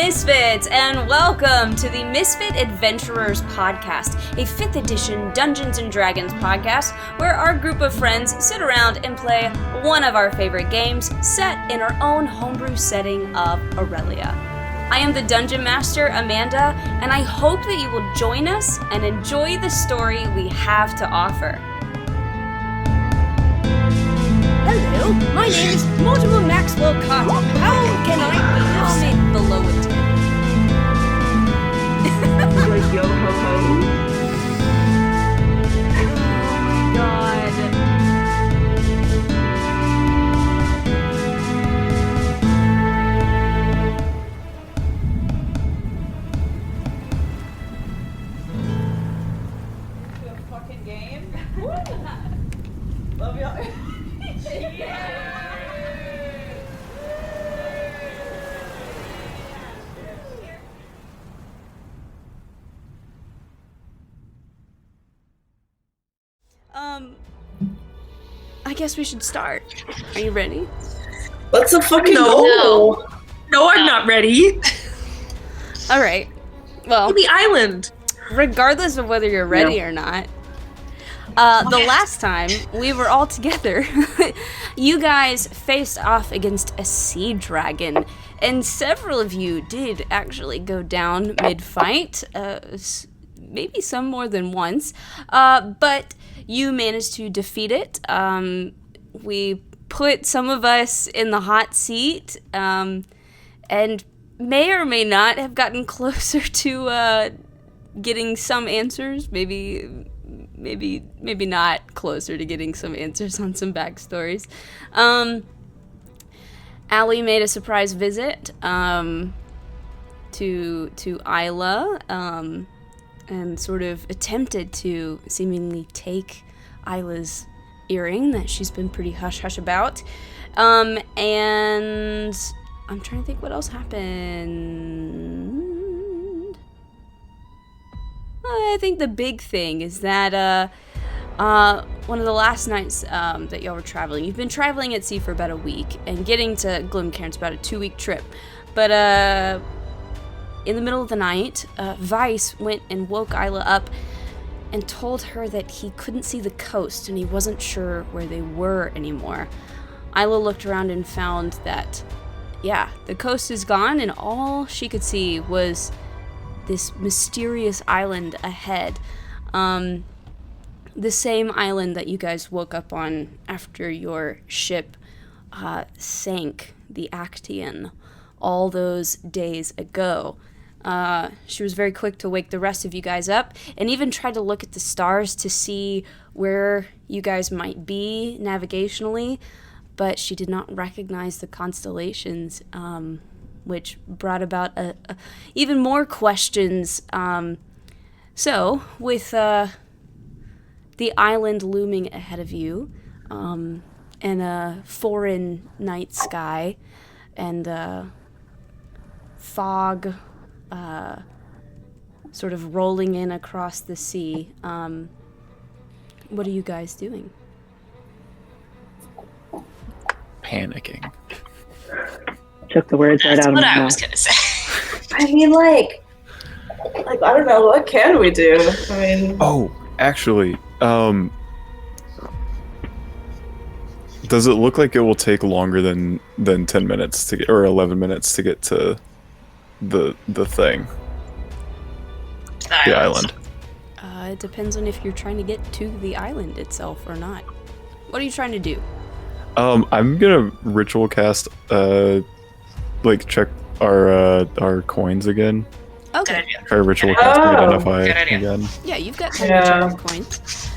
Misfits, and welcome to the Misfit Adventurers podcast, a 5th edition Dungeons & Dragons podcast where our group of friends sit around and play one of our favorite games set in our own homebrew setting of Aurelia. I am the Dungeon Master, Amanda, and I hope that you will join us and enjoy the story we have to offer. Hello, my name is Mortimer Maxwell Carter. How can I be the lowest? Like yo ho ho. Oh my god. To a fucking game. Love y'all. I guess we should start. Are you ready? Let's fucking go. No, I'm not ready. All right. Well, The island. regardless of whether you're ready or not, the last time we were all together, you guys faced off against a sea dragon, and several of you did actually go down mid-fight, maybe some more than once, but you managed to defeat it. We put some of us in the hot seat, and may or may not have gotten closer to getting some answers. Maybe not closer to getting some answers on some backstories. Allie made a surprise visit to Isla, and sort of attempted to seemingly take Isla's earring that she's been pretty hush-hush about. And I'm trying to think what else happened. I think the big thing is that one of the last nights that y'all were traveling, you've been traveling at sea for about a week, and getting to Glimcairn's about a 2-week trip. But in the middle of the night, Vice went and woke Isla up and told her that he couldn't see the coast and he wasn't sure where they were anymore. Isla looked around and found that, yeah, the coast is gone, and all she could see was this mysterious island ahead. The same island that you guys woke up on after your ship sank, the Actian, all those days ago. She was very quick to wake the rest of you guys up, and even tried to look at the stars to see where you guys might be navigationally, but she did not recognize the constellations, which brought about even more questions. So, with the island looming ahead of you, and a foreign night sky, and fog sort of rolling in across the sea, what are you guys doing? Panicking. Took the words right out of my mouth. That's what I was gonna say. I mean, like I don't know, what can we do? I mean, Oh, actually, does it look like it will take longer than 10 minutes to get, or 11 minutes to get to the thing, the island? It depends on if you're trying to get to the island itself or not. What are you trying to do? I'm gonna ritual cast, check our coins again. Okay. Try ritual cast to identify good idea. again. Yeah, you've got time to check your coins.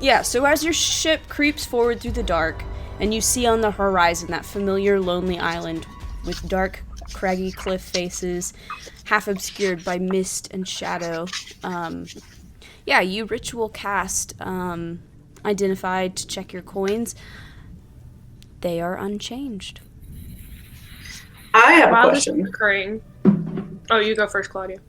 Yeah, so as your ship creeps forward through the dark, and you see on the horizon that familiar lonely island with dark, craggy cliff faces, half obscured by mist and shadow, yeah, you ritual cast, identified to check your coins. They are unchanged. I have a While this question. is occurring. Oh, you go first, Claudia.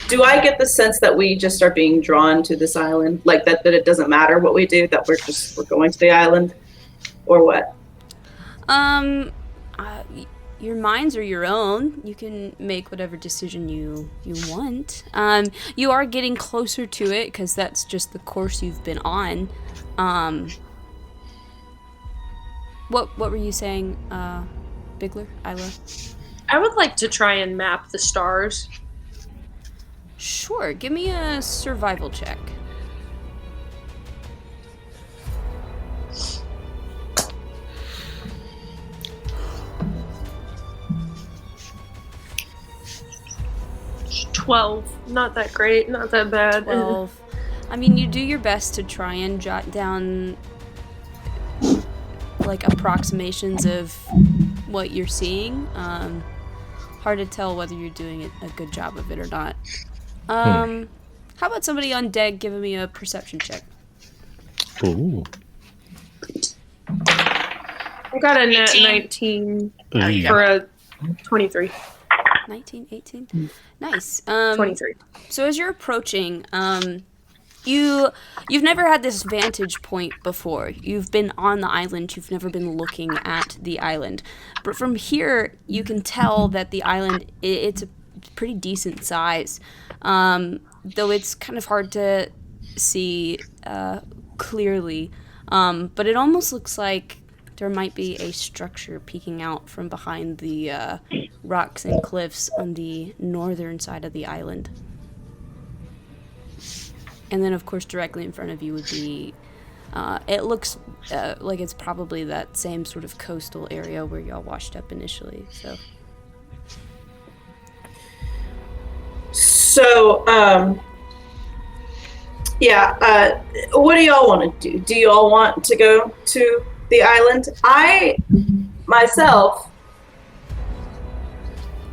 Do I get the sense that we just are being drawn to this island? Like that it doesn't matter what we do, that we're going to the island? Or what? your minds are your own. You can make whatever decision you want. You are getting closer to it because that's just the course you've been on. What were you saying, Bigler, Isla? I would like to try and map the stars. Sure, give me a survival check. $12. Not that great, not that bad. 12. I mean, you do your best to try and jot down like approximations of what you're seeing. Hard to tell whether you're doing a good job of it or not. How about somebody on deck giving me a perception check? Ooh. I got a net 19 Oh, for a 23. 19, 18? Nice. 23. So as you're approaching, you've never had this vantage point before. You've been on the island. You've never been looking at the island. But from here, you can tell that the island, it's a pretty decent size. Though it's kind of hard to see clearly. But it almost looks like there might be a structure peeking out from behind the rocks and cliffs on the northern side of the island. And then, of course, directly in front of you would be... it looks like it's probably that same sort of coastal area where y'all washed up initially, so... So, what do y'all want to do? Do y'all want to go to the island? I, myself,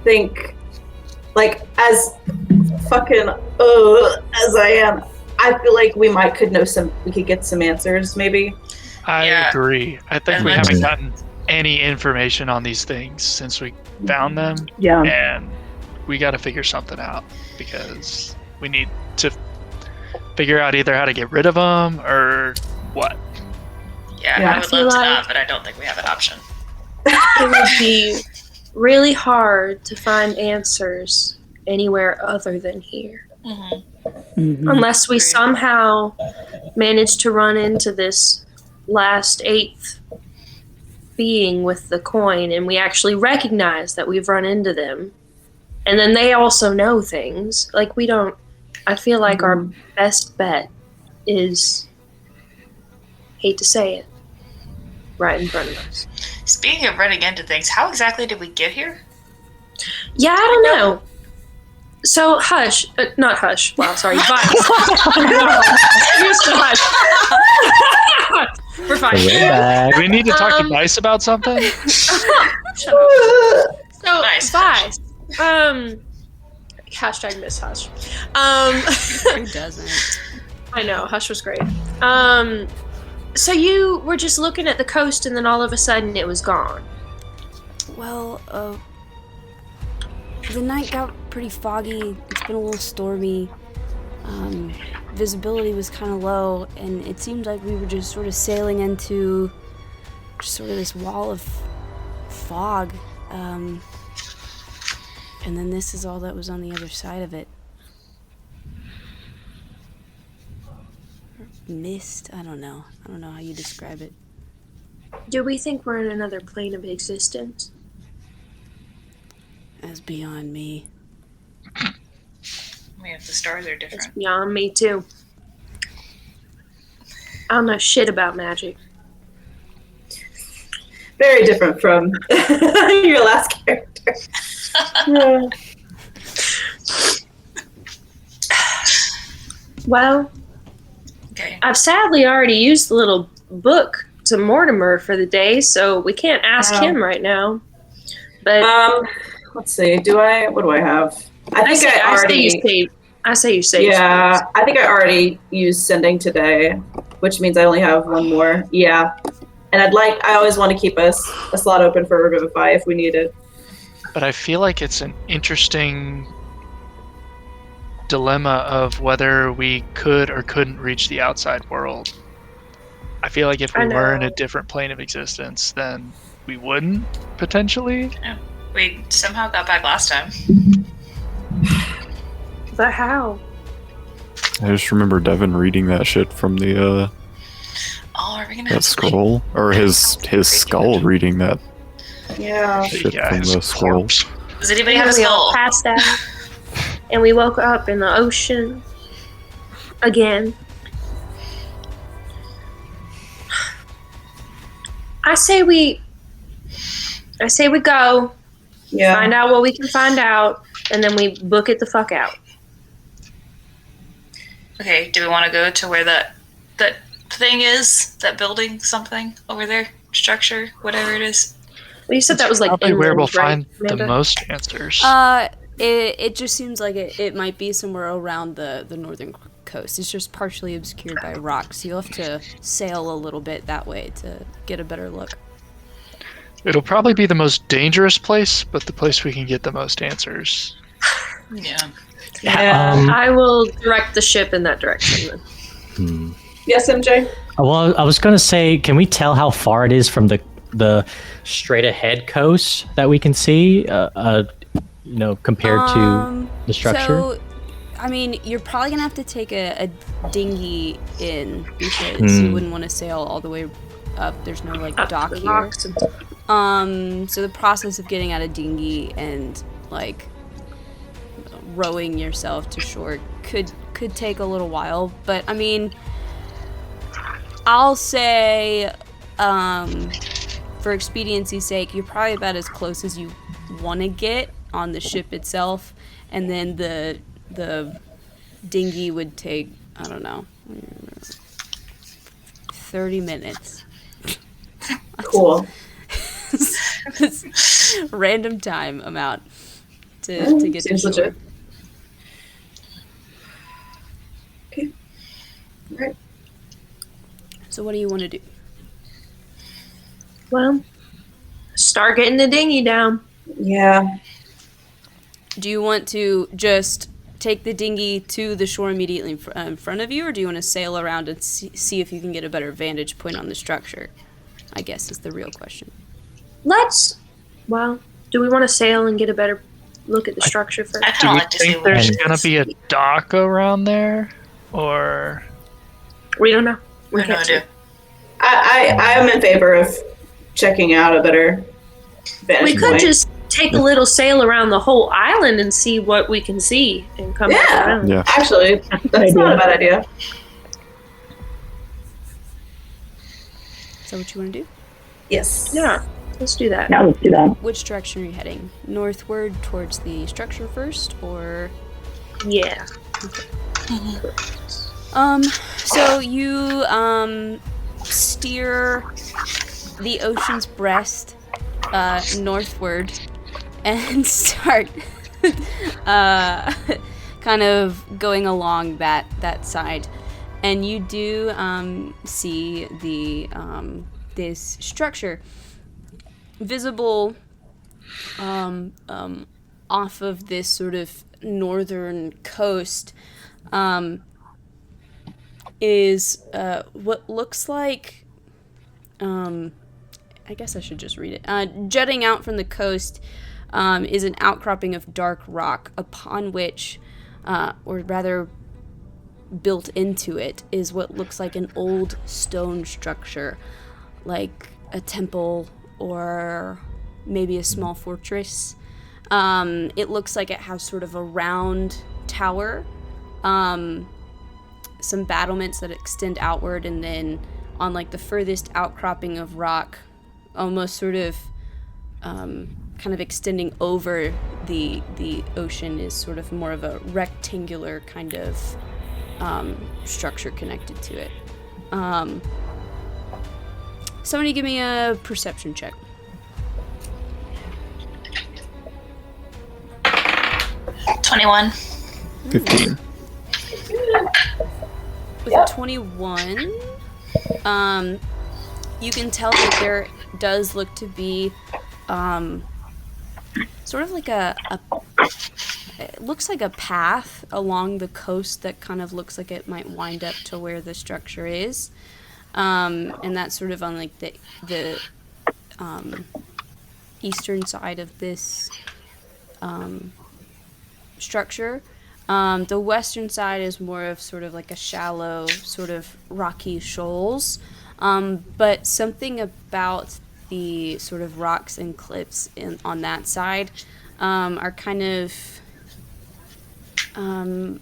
think, like, as fucking as I am, I feel like we could get some answers, maybe. I agree. I think we And haven't gotten any information on these things since we found them. Yeah. And we got to figure something out because we need to figure out either how to get rid of them or what. Yeah, I would love to know, but I don't think we have an option. It would be really hard to find answers anywhere other than here. Unless we somehow manage to run into this last eighth being with the coin and we actually recognize that we've run into them. And then they also know things. Like, we don't... I feel like our best bet is... hate to say it. Right in front of us. Speaking of running into things, how exactly did we get here? Yeah, I don't know. So, Hush... not Hush. Wow, sorry. Vice. Used to Hush. We're fine. Do we need to talk to Vice about something? Shut up. So, Nice. Vice... hashtag miss Hush. Who doesn't? I know, Hush was great. So you were just looking at the coast and then all of a sudden it was gone. Well, the night got pretty foggy. It's been a little stormy. Visibility was kind of low, and it seemed like we were just sort of sailing into just sort of this wall of fog. And then this is all that was on the other side of it. Mist? I don't know. I don't know how you describe it. Do we think we're in another plane of existence? That's beyond me. I mean, if the stars are It's different. beyond me too. I don't know shit about magic. Very different from your last character. Well, Okay. I've sadly already used the little book to Mortimer for the day, so we can't ask him right now. But Let's see. What do I have? I say you saved. Yeah, I think I already used sending today, which means I only have one more. Yeah. And I always want to keep a slot open for Revivify if we need it. But I feel like it's an interesting dilemma of whether we could or couldn't reach the outside world. I feel like if we were in a different plane of existence, then we wouldn't, potentially. We somehow got back last time. But how? I just remember Devin reading that shit from the are we gonna that scroll, or his skull reading that shit from the scroll. Does anybody have a skull? Passed out, and we woke up in the ocean again. I say we go. Yeah. Find out what we can find out, and then we book it the fuck out. Okay, do we want to go to where that thing is? That building something over there? Structure? Whatever it is? Well, you said that was like probably where we'll inland, find right, the most answers. It just seems like it might be somewhere around the northern coast. It's just partially obscured by rocks, so you'll have to sail a little bit that way to get a better look. It'll probably be the most dangerous place, but the place we can get the most answers. Yeah. I will direct the ship in that direction then. Yes, MJ? Well, I was going to say, can we tell how far it is from the straight ahead coast that we can see, compared to the structure? So, I mean, you're probably going to have to take a dinghy in because you wouldn't want to sail all the way up. There's no, like, dock here. So the process of getting out a dinghy and, like, rowing yourself to shore could take a little while, but I mean, I'll say for expediency's sake, you're probably about as close as you want to get on the ship itself, and then the dinghy would take, I don't know, 30 minutes. Cool. Random time amount to get to shore. Legit. Okay. All right. So what do you want to do? Well, start getting the dinghy down. Yeah. Do you want to just take the dinghy to the shore immediately in front of you, or do you want to sail around and see if you can get a better vantage point on the structure? I guess is the real question. Do we want to sail and get a better look at the structure first? I Do kind we of like to see think what there's it gonna is. be a dock around there, or We don't know. I have no idea. I am in favor of checking out a better vantage We could point. just take a little sail around the whole island and see what we can see and come back around. Yeah. Actually, that's not a bad idea. Is that what you want to do? Yes. Yeah, let's do that. Yeah, let's do that. Which direction are you heading? Northward towards the structure first, or? Yeah. So you steer the ocean's breast northward and start kind of going along that side, and you do see the this structure visible off of this sort of northern coast. Is what looks like, I guess I should just read it. Jutting out from the coast is an outcropping of dark rock, upon which, or rather built into it, is what looks like an old stone structure, like a temple or maybe a small fortress. It looks like it has sort of a round tower, some battlements that extend outward, and then on like the furthest outcropping of rock, almost sort of kind of extending over the ocean, is sort of more of a rectangular kind of structure connected to it. Somebody give me a perception check. 21. 15. With a 21, you can tell that there does look to be sort of like it looks like a path along the coast that kind of looks like it might wind up to where the structure is, and that's sort of on like the eastern side of this structure. The western side is more of sort of like a shallow, sort of rocky shoals. But something about the sort of rocks and cliffs on that side are kind of, I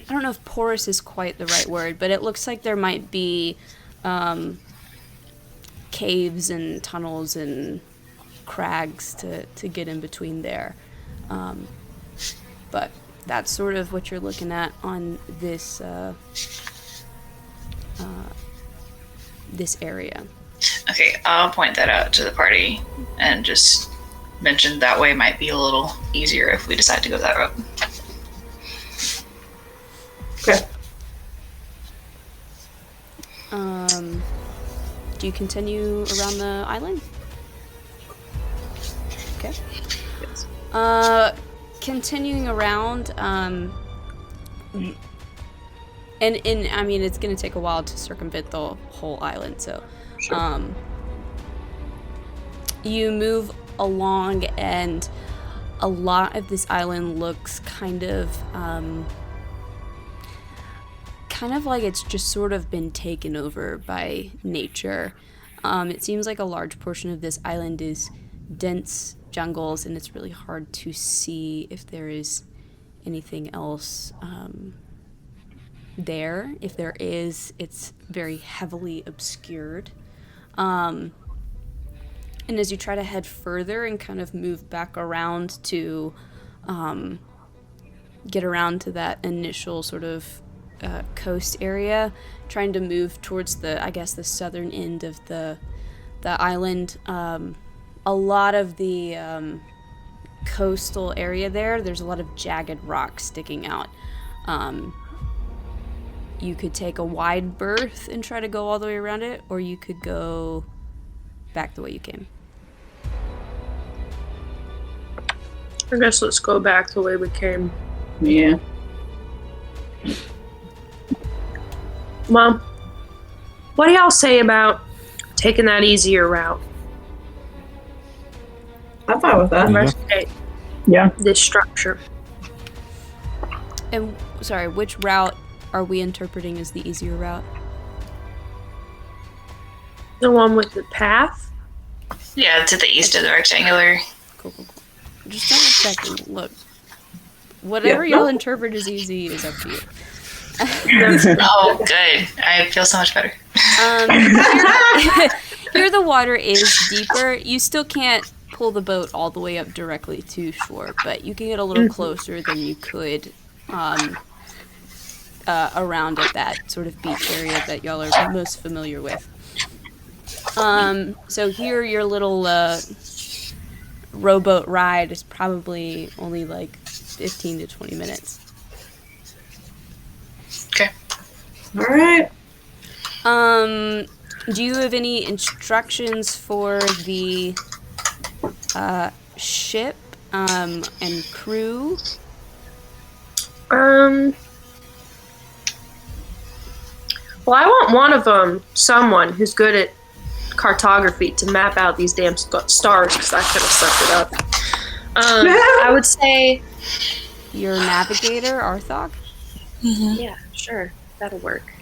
don't know if porous is quite the right word, but it looks like there might be caves and tunnels and crags to get in between there. But that's sort of what you're looking at on this this area. Okay, I'll point that out to the party and just mention that way might be a little easier if we decide to go that route. Okay. Do you continue around the island? Okay. Yes. Continuing around, and I mean, it's gonna take a while to circumvent the whole island, so Sure. You move along, and a lot of this island looks kind of like it's just sort of been taken over by nature. It seems like a large portion of this island is dense jungles, and it's really hard to see if there is anything else there. If there is, it's very heavily obscured. And as you try to head further and kind of move back around to get around to that initial sort of coast area, trying to move towards the southern end of the island, a lot of the coastal area there's a lot of jagged rocks sticking out. You could take a wide berth and try to go all the way around it, or you could go back the way you came. I guess let's go back the way we came. Yeah. Mom, what do y'all say about taking that easier route? I'm fine with that. Investigate Yeah. this structure. And sorry, which route are we interpreting as the easier route? The one with the path? Yeah, to the east of the rectangular. Cool. Just double checking. Look, whatever y'all interpret as easy is up to you. Oh, good. I feel so much better. Here the water is deeper. You still can't pull the boat all the way up directly to shore, but you can get a little closer than you could around at that sort of beach area that y'all are most familiar with. So here your little rowboat ride is probably only like 15 to 20 minutes. Okay. All right. Do you have any instructions for the ship and crew? Well, I want one of them, someone who's good at cartography, to map out these damn stars, because I could have sucked it up. I would say Your navigator, Arthok? Yeah, sure. That'll work.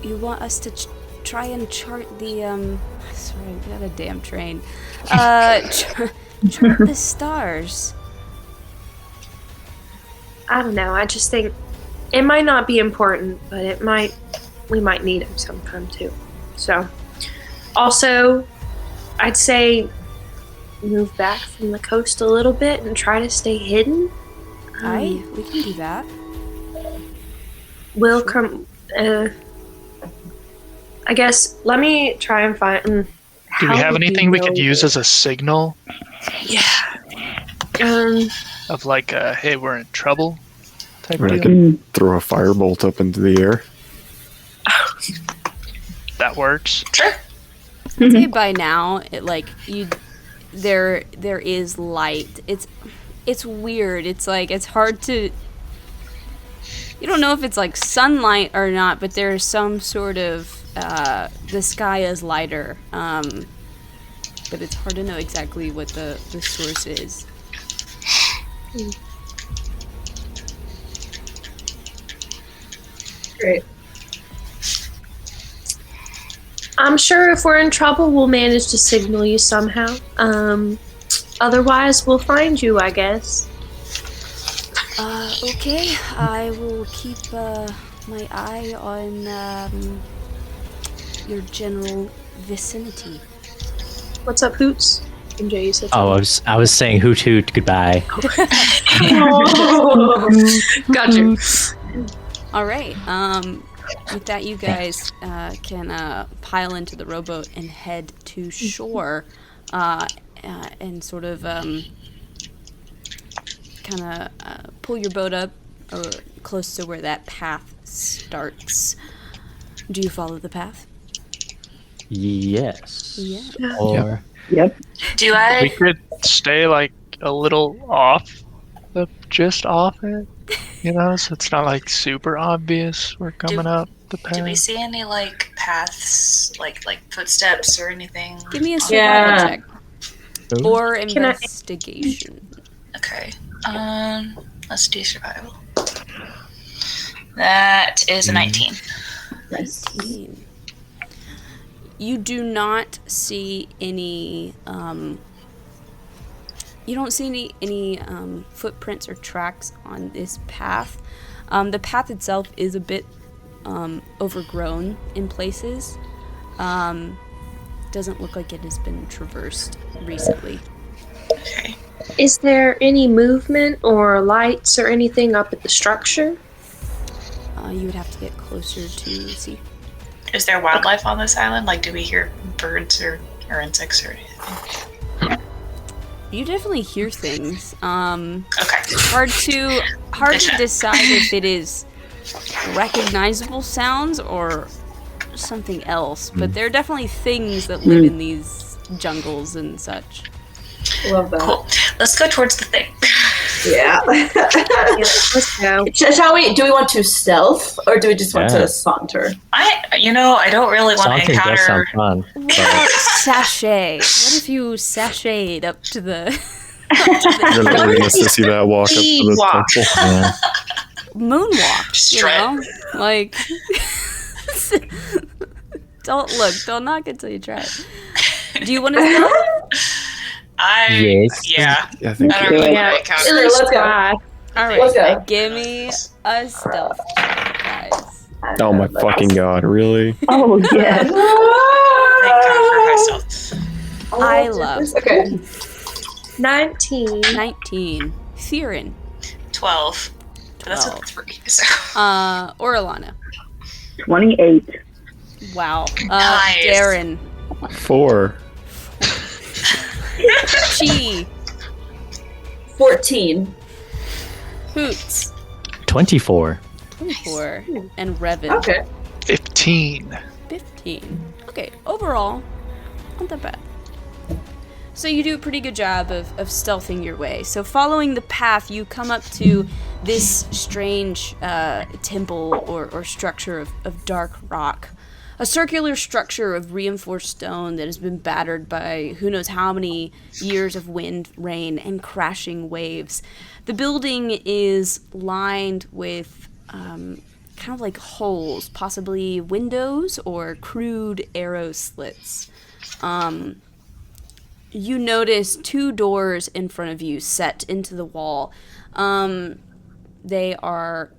You want us to try and chart the, sorry, we got a damn train. Chart the stars. I don't know. I just think it might not be important, but we might need them sometime too. So, also, I'd say move back from the coast a little bit and try to stay hidden. Aye, we can do that. We'll come. I guess let me try and find. Do we have anything we could use as a signal? Yeah. Of like, hey, we're in trouble type I deal? can throw a firebolt up into the air. That works. Sure. I'd say by now, there is light. It's weird. It's like it's hard to. You don't know if it's like sunlight or not, but there's some sort of the sky is lighter, but it's hard to know exactly what the source is. Great. I'm sure if we're in trouble, we'll manage to signal you somehow. Otherwise, we'll find you, I guess. Okay, I will keep my eye on your general vicinity. What's up, Hoots? MJ, you said Oh, I was saying hoot hoot goodbye. Got you. All right. With that, you guys can pile into the rowboat and head to shore, and sort of kind of pull your boat up close to where that path starts. Do you follow the path? Yes. Yeah. Or Yep. Do I? We could stay like a little off, just off it, so it's not like super obvious we're coming up the path. Do we see any like paths, like footsteps or anything? Give me a survival check Ooh. or investigation. Okay. Let's do survival. That is a 19. 19. You do not see any. You don't see any footprints or tracks on this path. The path itself is a bit overgrown in places. Doesn't look like it has been traversed recently. Okay. Is there any movement or lights or anything up at the structure? You would have to get closer to see. Is there wildlife on this island? Like, do we hear birds or insects or anything? You definitely hear things. Okay. Hard to decide if it is recognizable sounds or something else, but there are definitely things that live in these jungles and such. Love that. Cool. Let's go towards the thing. Yeah. Let's go. Shall we? Do we want to stealth, or do we just want to saunter? I don't really want to Saunting does sound encounter. fun. What about sashay? What if you sashayed up to the You're really nice to see that walk up to the Walk. temple. Yeah. moonwalk? Strut. Like don't knock it till you try it. Do you want to stealth? Yes. Yeah. Yeah, I think I don't really want to encounter. Sure, let's go. All right, Let's go. give me a stealth check, guys. Oh my fucking god, really? Oh, yes. Thank God for myself. I love Okay. 19. 19. Theron. 12. That's a 3. So. Orlana. 28. Wow. Nice. Darren. 4. Chi. 14. Hoots. 24. 24. And Revan. Okay. 15. 15. Okay, overall, not that bad. So you do a pretty good job of stealthing your way. So following the path, you come up to this strange temple or structure of dark rock. A circular structure of reinforced stone that has been battered by who knows how many years of wind, rain, and crashing waves. The building is lined with kind of like holes, possibly windows or crude arrow slits. You notice 2 doors in front of you set into the wall. They are,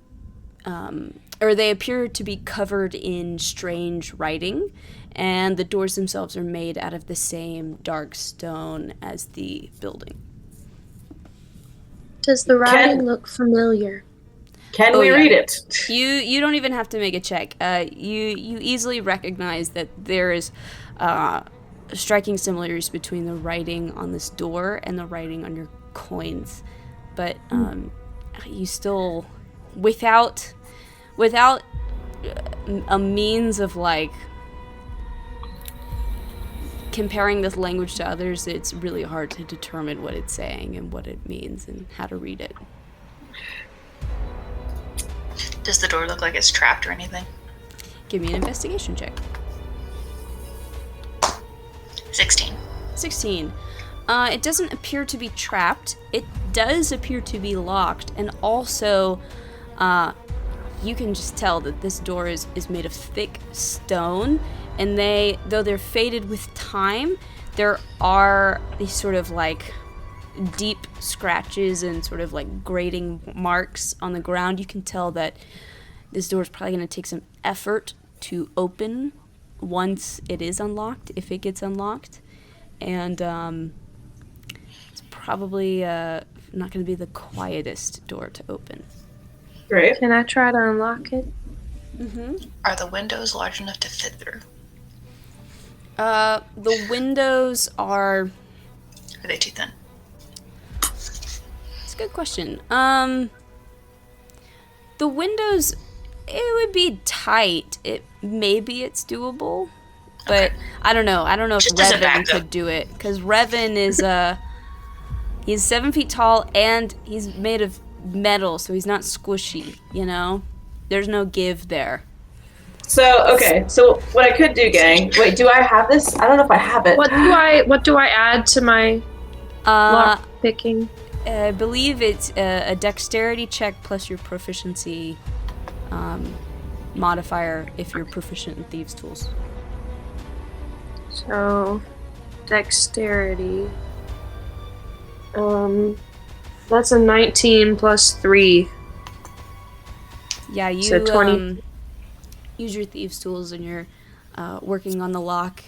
or they appear to be covered in strange writing, and the doors themselves are made out of the same dark stone as the building. Does the writing look familiar? Can we read it? You don't even have to make a check. You easily recognize that there is striking similarities between the writing on this door and the writing on your coins, but you still, without a means of like comparing this language to others, it's really hard to determine what it's saying and what it means and how to read it. Does the door look like it's trapped or anything? Give me an investigation check. 16. 16. It doesn't appear to be trapped. It does appear to be locked, and also, you can just tell that this door is made of thick stone, and though they're faded with time, there are these sort of like deep scratches and sort of like grating marks on the ground. You can tell that this door is probably going to take some effort to open once it is unlocked, if it gets unlocked. And it's probably not going to be the quietest door to open. Great. Can I try to unlock it? Mm-hmm. Are the windows large enough to fit through? The windows are... Are they too thin? It's a good question. The windows, it would be tight. Maybe it's doable. But Okay. I don't know. I don't know if Just as a Revan backup. could do it. Because Revan is, he's 7 feet tall and he's made of metal, so he's not squishy, you know? There's no give there. So, okay. So what I could do, gang. Wait, do I have this? I don't know if I have it. What do I add to my lock picking? I believe it's a dexterity check plus your proficiency modifier if you're proficient in thieves' tools. So, dexterity. That's a 19 plus 3. Yeah, you So 20. Use your thieves' tools and you're working on the lock,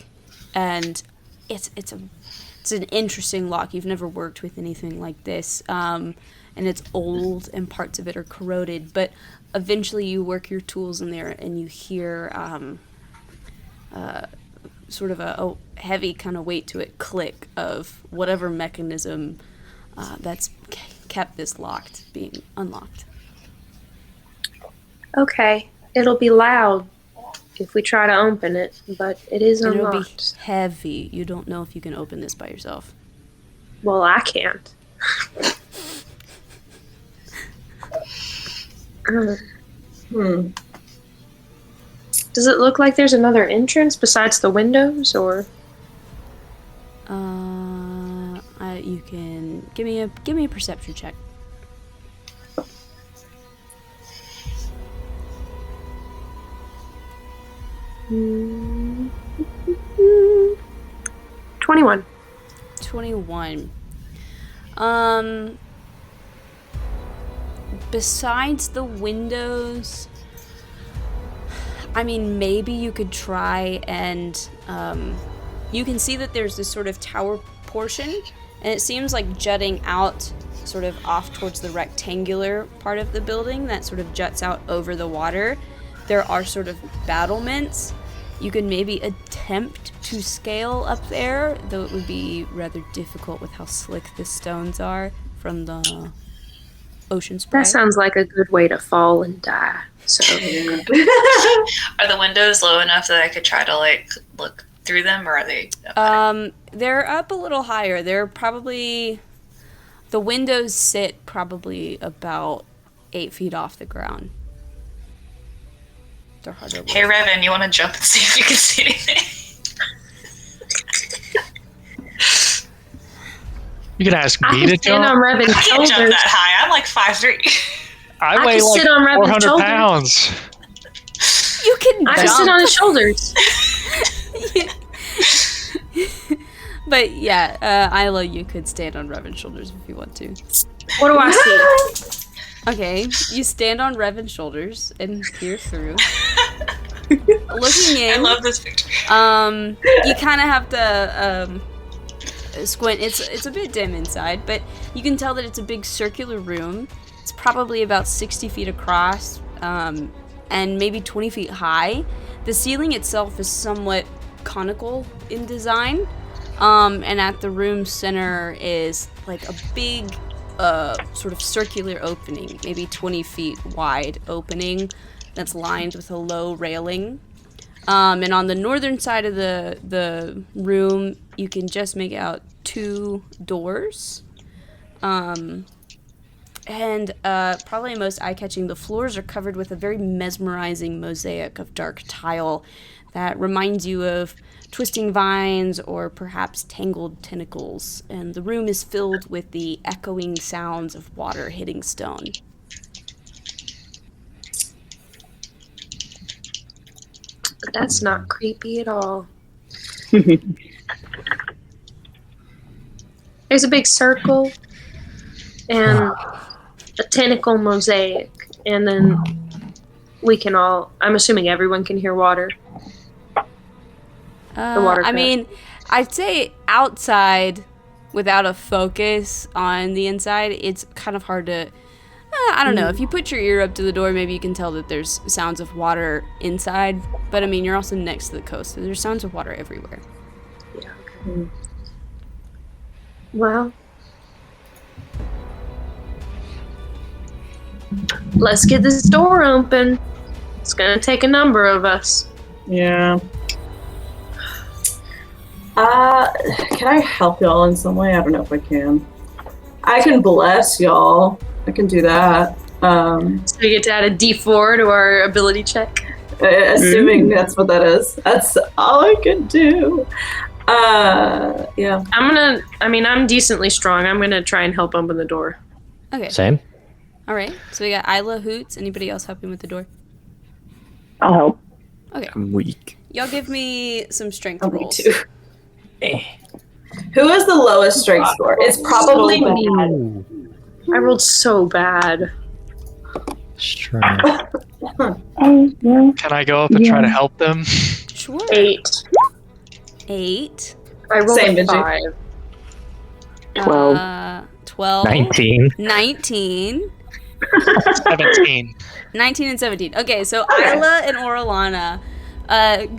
and it's an interesting lock. You've never worked with anything like this, and it's old and parts of it are corroded. But eventually, you work your tools in there and you hear sort of a heavy kind of weight to it click of whatever mechanism that's kept this locked being unlocked. Okay, it'll be loud if we try to open it, but it is And it'll unlocked. be heavy. You don't know if you can open this by yourself. Well, I can't. Does it look like there's another entrance besides the windows, or? You can give me a perception check. Mm, 21. 21. Besides the windows, I mean, maybe you could try and, you can see that there's this sort of tower portion, and it seems like jutting out sort of off towards the rectangular part of the building that sort of juts out over the water. There are sort of battlements. You could maybe attempt to scale up there, though it would be rather difficult with how slick the stones are from the ocean spray. That sounds like a good way to fall and die. So Are the windows low enough that I could try to like look through them, or are they? They're up a little higher. They're probably, the windows sit probably about 8 feet off the ground. They're harder. Hey, Revan, you want to jump and see if you can see anything? You can ask I me can to stand jump. on Revan's I can't jump shoulders. that high. I'm like 5'3". I I weigh can like sit on Revan's 400 shoulders. pounds. You can I can sit on his shoulders. But yeah, Isla, you could stand on Revan's shoulders if you want to. What do I see? Okay, you stand on Revan's shoulders and peer through. Looking in. I love this picture. You kind of have to squint. It's a bit dim inside, but you can tell that it's a big circular room. It's probably about 60 feet across, and maybe 20 feet high. The ceiling itself is somewhat conical in design, and at the room center is like a big sort of circular opening, maybe 20 feet wide opening that's lined with a low railing. And on the northern side of the room, you can just make out 2 doors. And probably most eye-catching, the floors are covered with a very mesmerizing mosaic of dark tile that reminds you of twisting vines or perhaps tangled tentacles. And the room is filled with the echoing sounds of water hitting stone. That's not creepy at all. There's a big circle and a tentacle mosaic, and then we can all, I'm assuming everyone can hear water. The water I mean, I'd say outside, without a focus on the inside, it's kind of hard to... I don't know. If you put your ear up to the door, maybe you can tell that there's sounds of water inside. But, I mean, you're also next to the coast, so there's sounds of water everywhere. Yeah, okay. Well, let's get this door open. It's gonna take a number of us. Yeah. Can I help y'all in some way? I don't know if I can. I can bless y'all. I can do that. So we get to add a D4 to our ability check. Assuming that's what that is. That's all I can do. Yeah. I'm decently strong. I'm gonna try and help open the door. Okay. Same. All right. So we got Isla, Hoots. Anybody else helping with the door? I'll help. Okay. I'm weak. Y'all give me some strength Me rolls. too. Who has the lowest strength score? It's probably me. I rolled so bad. Strength. Oh, well, Can I go up and try to help them? Sure. 8. 8. I rolled Same, a Benji. 5. 12. 12. 19. 19. 17. 19 and 17. Okay, so Isla and Orlana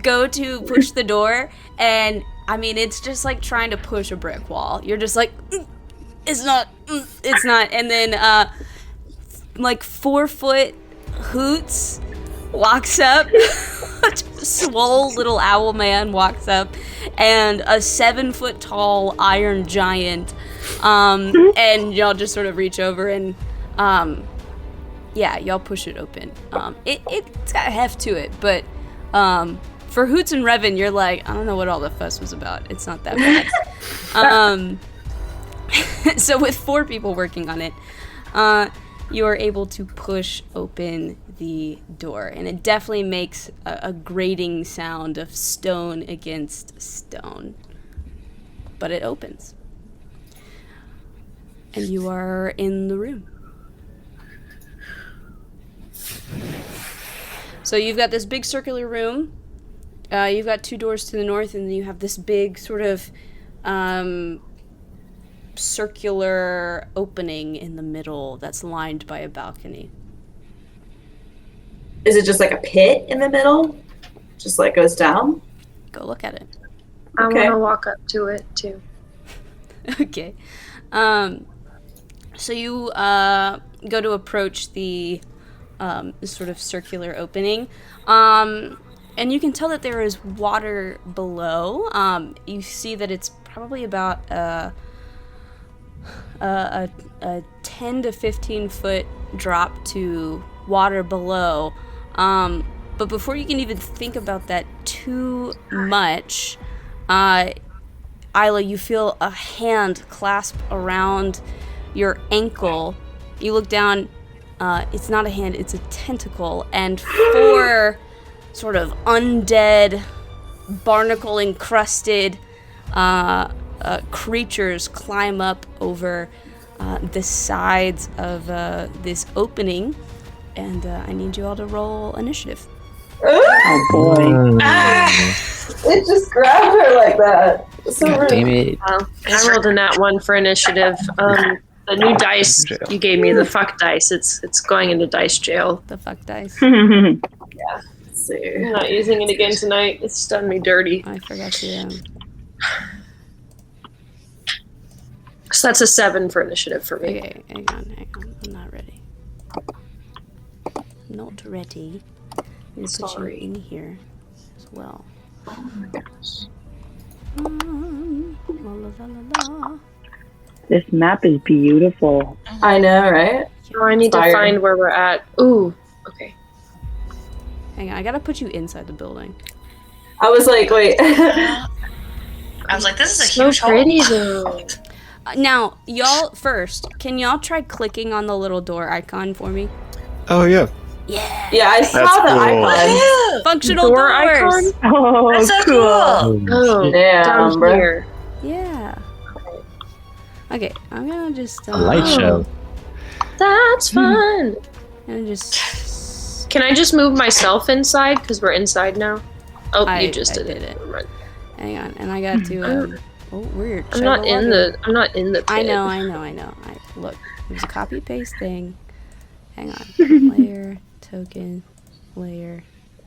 go to push the door, and I mean, it's just like trying to push a brick wall. You're just like, it's not, it's not. And then, like 4-foot Hoots walks up, swole little owl man walks up, and a 7-foot tall iron giant, and y'all just sort of reach over and, yeah, y'all push it open. It's got a heft to it, but for Hoots and Revan, you're like, I don't know what all the fuss was about. It's not that bad. So with 4 people working on it, you are able to push open the door, and it definitely makes a grating sound of stone against stone. But it opens. And you are in the room. So you've got this big circular room. You've got 2 doors to the north, and then you have this big sort of circular opening in the middle that's lined by a balcony. Is it just like a pit in the middle? Just like goes down? Go look at it. I Okay. want to walk up to it too. Okay. So you go to approach the sort of circular opening. And you can tell that there is water below. You see that it's probably about a 10 to 15 foot drop to water below. But before you can even think about that too much, Isla, you feel a hand clasp around your ankle. You look down, it's not a hand, it's a tentacle, and 4 sort of undead, barnacle-encrusted creatures climb up over the sides of this opening, and I need you all to roll initiative. Oh boy. It just grabbed her like that. So rude. Damn it. I rolled a nat 1 for initiative. The new dice you gave me, the fuck dice, it's going into dice jail. The fuck dice. Let's see. I'm not using it again tonight. It's done me dirty. I forgot to. So that's a 7 for initiative for me. Okay, hang on. I'm not ready. Not ready. I'm gonna put you Sorry. in here as well. Oh my gosh. La, la, la, la, la. This map is beautiful. I know, right? Oh, I need to find where we're at. Ooh, okay. Hang on, I gotta put you inside the building. I was like, wait. I was like, this is a huge pretty hole. though. Now, y'all first, can y'all try clicking on the little door icon for me? Oh yeah. Yeah. Yeah, I saw That's the cool. icon. Functional Door doors. icon? Oh, That's so cool. Oh, Damn, down bro. here. Yeah. Okay, I'm gonna just A light show. That's fun. I'm just. Can I just move myself inside? Because we're inside now. Oh, you just did it. Right. Hang on, and I got to. Oh, weird. I'm not in the. I'm not in the pit. I know. Look, there's a copy paste thing. Hang on. Layer, token, layer.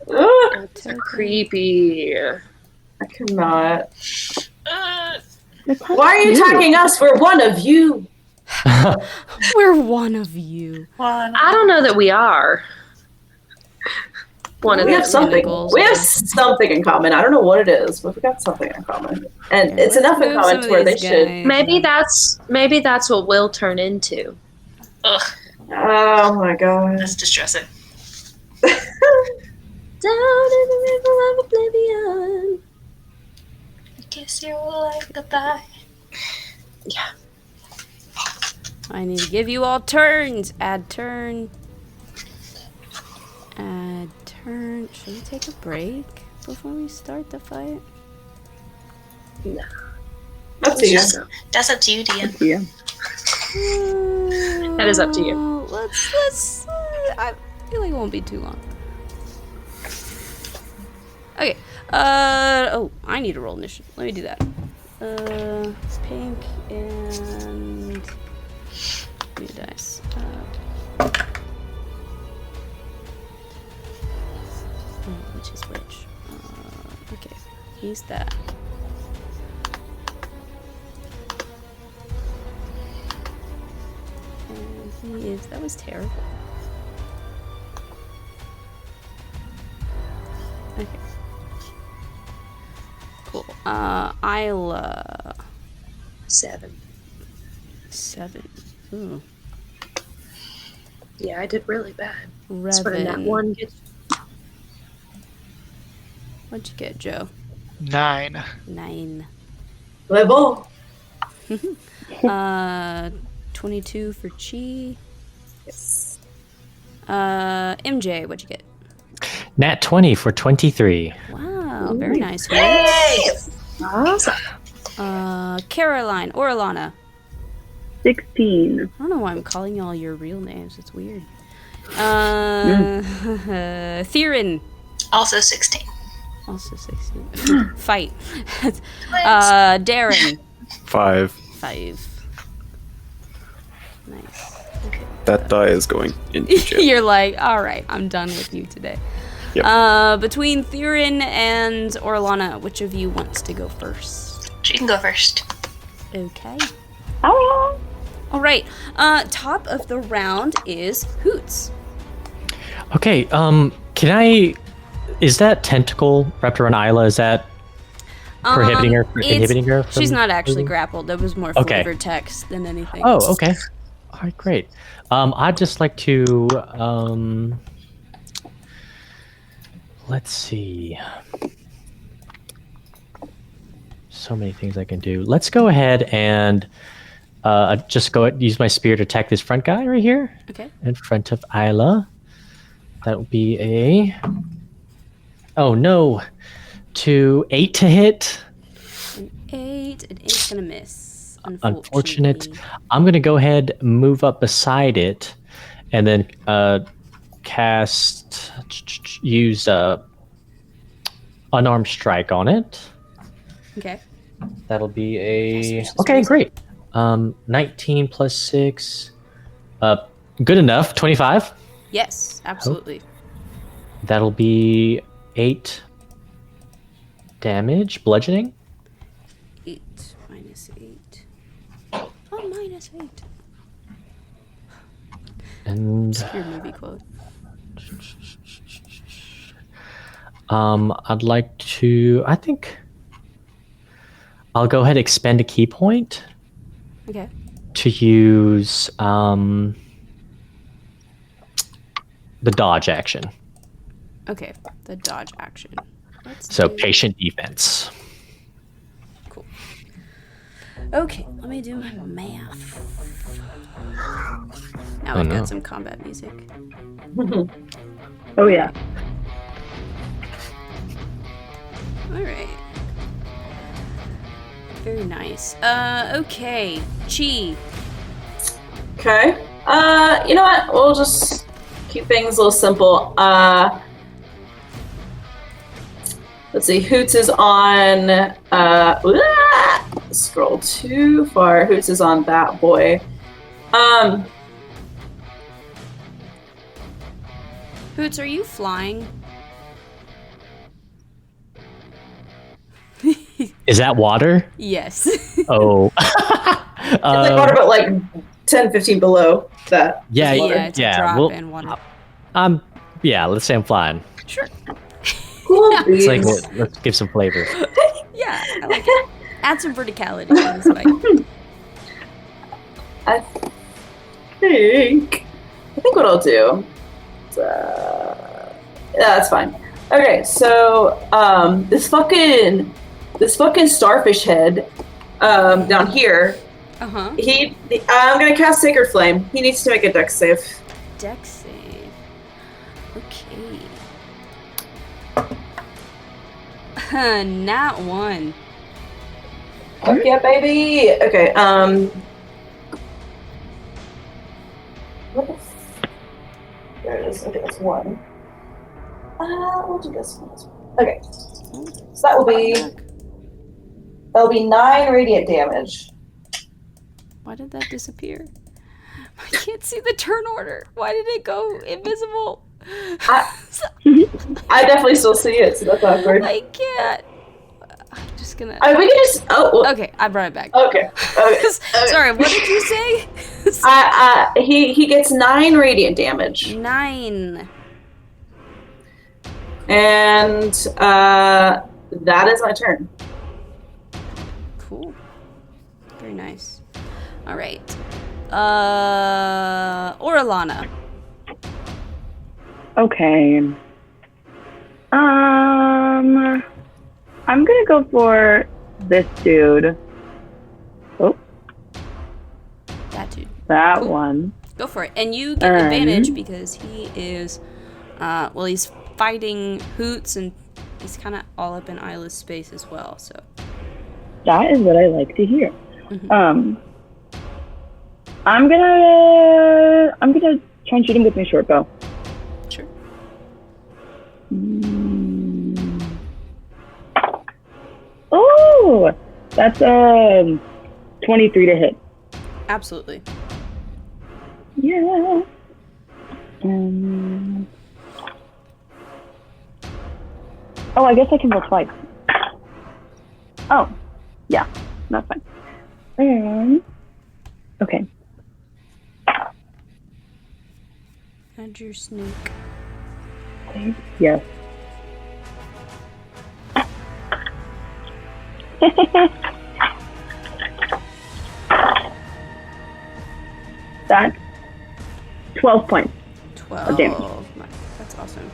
It's Token. creepy. I cannot. Why are you attacking us? We're one of you. We're one of you. I don't know that we are. One of We have them. something. We have something in common. I don't know what it is, but we got something in common, and it's enough in common to where they should. Maybe that's what we'll turn into. Ugh, Oh my god. that's distressing. Down in the river of oblivion. Kiss your life goodbye. Yeah. I need to give you all turns. Add turn. Add turn. Should we take a break before we start the fight? No. Up to you. That's up to you, DM. Yeah. That is up to you. Let's. I feel like it won't be too long. Okay. Oh, I need to roll initiative. Let me do that. Pink and new dice. Which is which? Okay, use that. And he is. That was terrible. Okay. Cool. Isla. 7. 7. Ooh. Yeah, I did really bad. That's where that Revan. one gets. What'd you get, Joe? 9. 9. Level. 22 for Chi. Yes. MJ, what'd you get? Nat 20 for 23. Wow, very nice. Awesome. Caroline or Alana. 16. I don't know why I'm calling y'all your real names. It's weird. Theron. Also 16. Also 16. Fight. Darren. 5. 5. Nice. Okay. That die is going into jail. You're like, all right, I'm done with you today. Yep. Between Theron and Orlana, which of you wants to go first? She can go first. Okay. Oh. All right. Top of the round is Hoots. Okay, can I... Is that tentacle wrapped around Isla? Is that prohibiting her? Inhibiting her? From She's not actually moving? grappled. That was more Okay. flavored text than anything. Oh, okay. All right, great. I'd just like to... let's see. So many things I can do. Let's go ahead and just use my spear to attack this front guy right here. Okay. In front of Isla. That would be a... Oh, no. 8 to hit. An 8. An 8's gonna miss. Unfortunate. I'm going to go ahead, move up beside it, and then use unarmed strike on it. Okay. That'll be a... Okay, great. 19 plus 6. Good enough. 25. Yes, absolutely. That'll be 8 damage, bludgeoning. 8 minus 8. Oh, minus 8. And Your movie quote. I'd like to... I think I'll go ahead and expend a key point. Okay. to use the dodge action. Okay, the dodge action. So patient defense. Cool. Okay, let me do my math. Now I've got some combat music. Oh yeah. All right. Very nice. Okay. Chi. Okay. You know what? We'll just keep things a little simple. Let's see. Hoots is on. Scroll too far. Hoots is on that boy. Hoots, are you flying? Is that water? Yes. Oh. It's like water, but like 10, 15 below that. Yeah, it's a drop in water. Yeah, let's say I'm flying. Sure. Cool. It's like, let's give some flavor. Yeah, I like it. Add some verticality to this fight. I think what I'll do. Yeah, that's fine. Okay, so this fucking starfish head down here. Uh-huh. I'm gonna cast Sacred Flame. He needs to make a dex save. Dex save. Okay. Nat 1. Fuck yeah, baby. Okay. What the there it is. Okay, that's 1. We'll do this one. Okay. So that'll be 9 radiant damage. Why did that disappear? I can't see the turn order. Why did it go invisible? I definitely still see it, so that's awkward. I can't. I'm just gonna. We can just. Okay, I brought it back. Okay. Sorry, what did you say? He gets 9 radiant damage. 9. And that is my turn. Cool. Very nice. All right. Orlana. Okay. I'm gonna go for this dude. Oh. That dude. That cool. one. Go for it. And you get advantage because he is, he's fighting Hoots and he's kind of all up in Isla's space as well, so. That is what I like to hear. Mm-hmm. I'm gonna try and shoot him with my short bow. Sure. Oh, that's 23 to hit. Absolutely. Yeah. Oh, I guess I can roll twice. Oh, yeah, that's fine. Okay. Add your sneak. Yes. That's 12 points. 12. Of damage. That's awesome.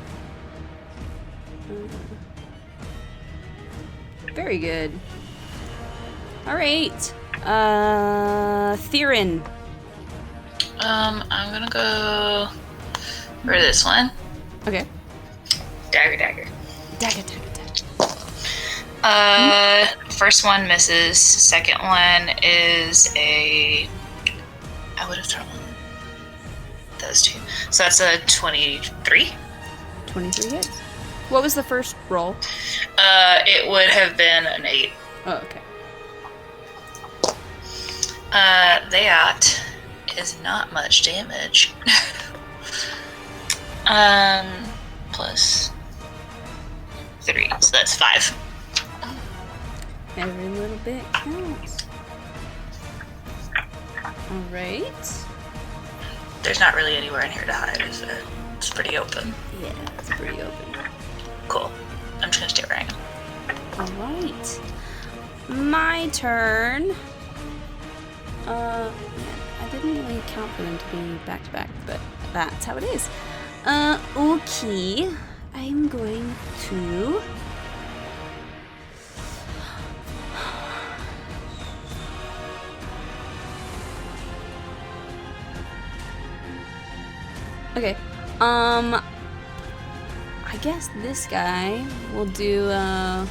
Very good. All right. Theron. I'm gonna go for this one. Okay. Dagger. First one misses. Second one is I would have thrown those two. So that's a 23. 23 hits. What was the first roll? It would have been an 8. Oh, okay. That is not much damage. Plus 3, so that's 5. Every little bit counts. All right. There's not really anywhere in here to hide, is there? It's pretty open. Yeah, it's pretty open. Cool. I'm just gonna stay where I am. All right. My turn. I didn't really account for them to be back to back, but that's how it is. Okay. I'm going to... Okay, I guess this guy will do a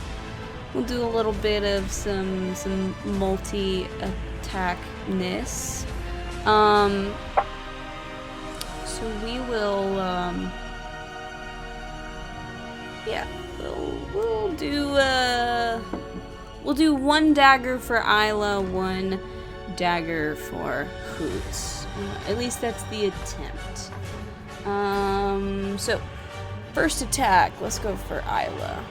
little bit of some multi-attackness. So we will, yeah, we'll do one dagger for Isla, one dagger for Hoots. At least that's the attempt. So, first attack, let's go for Isla.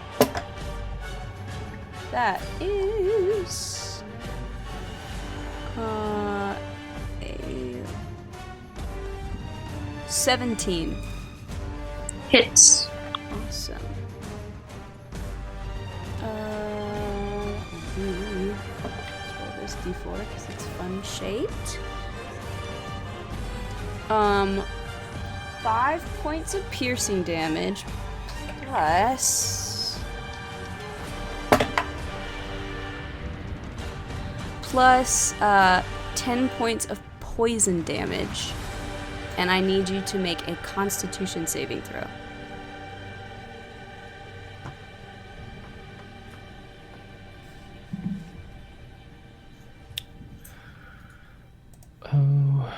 That is a 17. Hits. Awesome. Let's roll this d4 because it's fun shaped. 5 points of piercing damage plus 10 points of poison damage, and I need you to make a Constitution saving throw. Oh.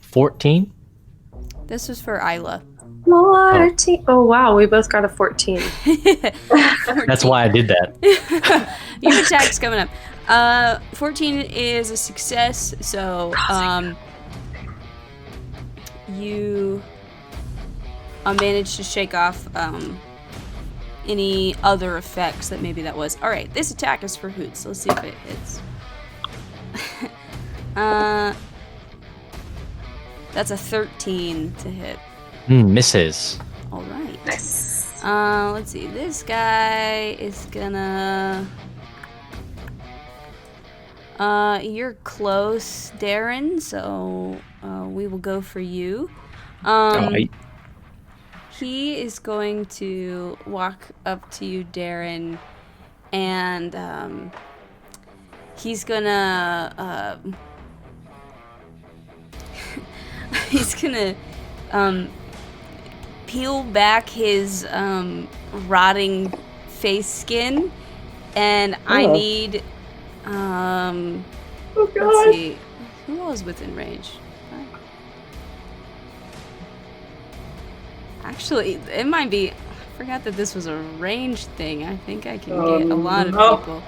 14? This was for Isla. 14. Oh wow, we both got a 14. That's why I did that. Your attack's coming up. 14 is a success, so you managed to shake off any other effects that maybe that was. Alright, this attack is for Hoots, so let's see if it hits. That's a 13 to hit. Misses. Alright. Nice. Let's see. This guy is gonna... you're close, Darren, so we will go for you. He is going to walk up to you, Darren, and he's gonna peel back his rotting face skin, and I need let's see, who all is within range? Actually, it might be, I forgot that this was a range thing. I think I can get a lot of people.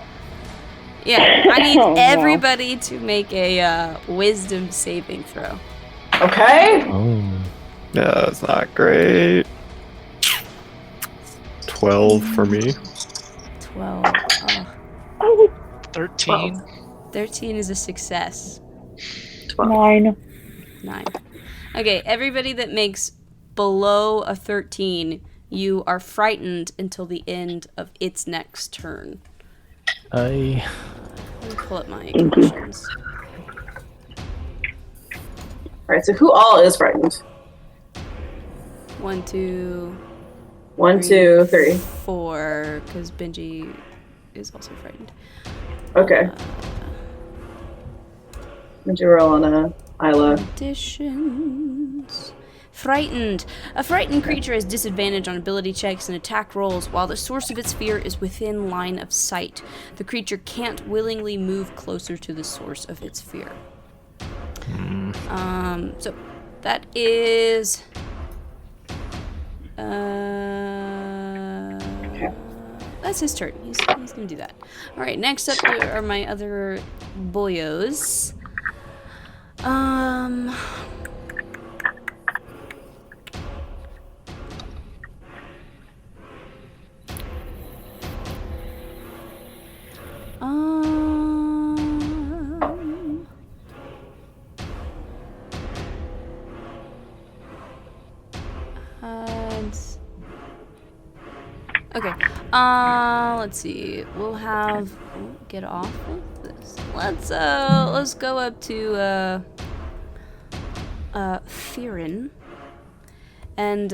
Yeah, I need everybody to make a wisdom saving throw. Okay. Oh. Yeah, that's not great. 12 for me. 12. 13. 13 is a success. 9. 9. Okay, everybody that makes below a 13, you are frightened until the end of its next turn. Let me pull up my equations. Alright, so who all is frightened? 1, 2, 1, 2, 3. 4, because Benji is also frightened. Okay. Would you roll on a Isla? Additions. Frightened. A frightened creature has disadvantage on ability checks and attack rolls while the source of its fear is within line of sight. The creature can't willingly move closer to the source of its fear. So that is that's his turn. He's gonna do that. Alright, next up are my other boyos. Okay. Let's see. We'll have get off of this. Let's go up to Fearin, and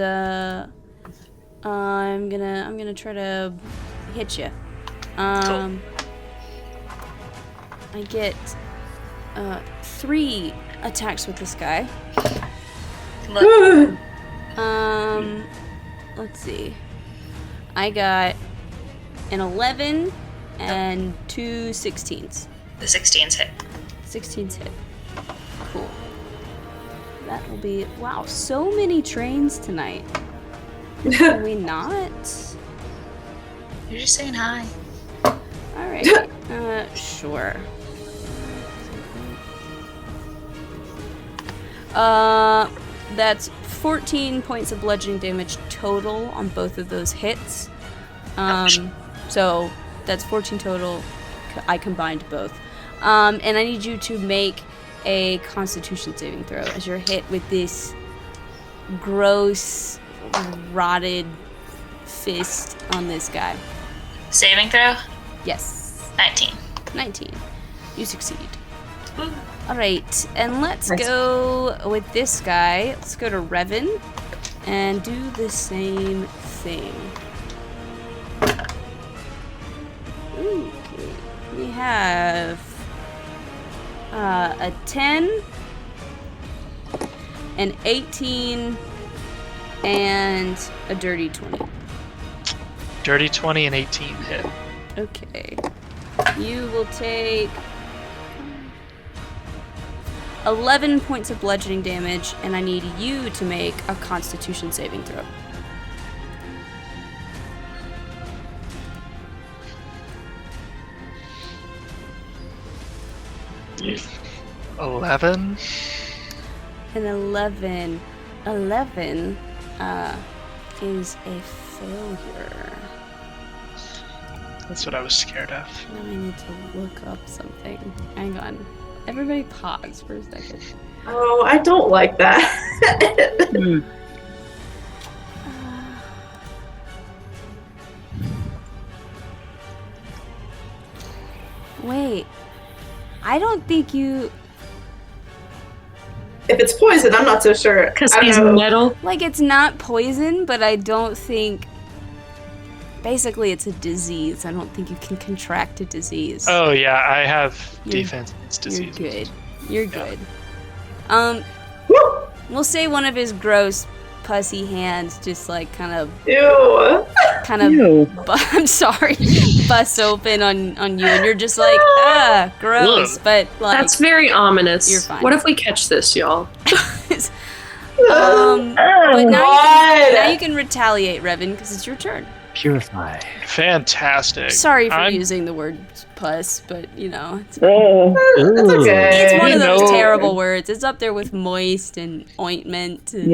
I'm gonna try to hit you. Cool. I get 3 attacks with this guy. Look. Let's see. I got an 11 and 2 16s. The 16's hit. 16's hit. Cool. That will be... Wow, so many trains tonight. Can we not? You're just saying hi. Alright. Sure. That's 14 points of bludgeoning damage total on both of those hits. So that's 14 total. I combined both. And I need you to make a Constitution saving throw as you're hit with this gross, rotted fist on this guy. Saving throw? Yes. 19. 19. You succeed. Alright, and let's go with this guy. Let's go to Revan and do the same thing. Okay. We have a 10, an 18, and a dirty 20. Dirty 20 and 18 hit. Okay. You will take 11 points of bludgeoning damage, and I need you to make a Constitution saving throw. Yeah. 11. An 11 is a failure. That's what I was scared of. Now I need to look up something. Hang on. Everybody pause for a second. Oh, I don't like that. Wait. I don't think you... If it's poison, I'm not so sure. Because he's metal. Like, it's not poison, but I don't think... Basically, it's a disease. I don't think you can contract a disease. Oh yeah, I have defense against disease. You're good. You're good. We'll say one of his gross, pussy hands just like kind of, I'm sorry, busts open on you, and you're just like, gross. But like, that's very ominous. You're fine. What if we catch this, y'all? But now you can retaliate, Revan, because it's your turn. Purify. Fantastic. Sorry for using the word puss, but you know, it's okay. It's one of those terrible words. It's up there with moist and ointment. And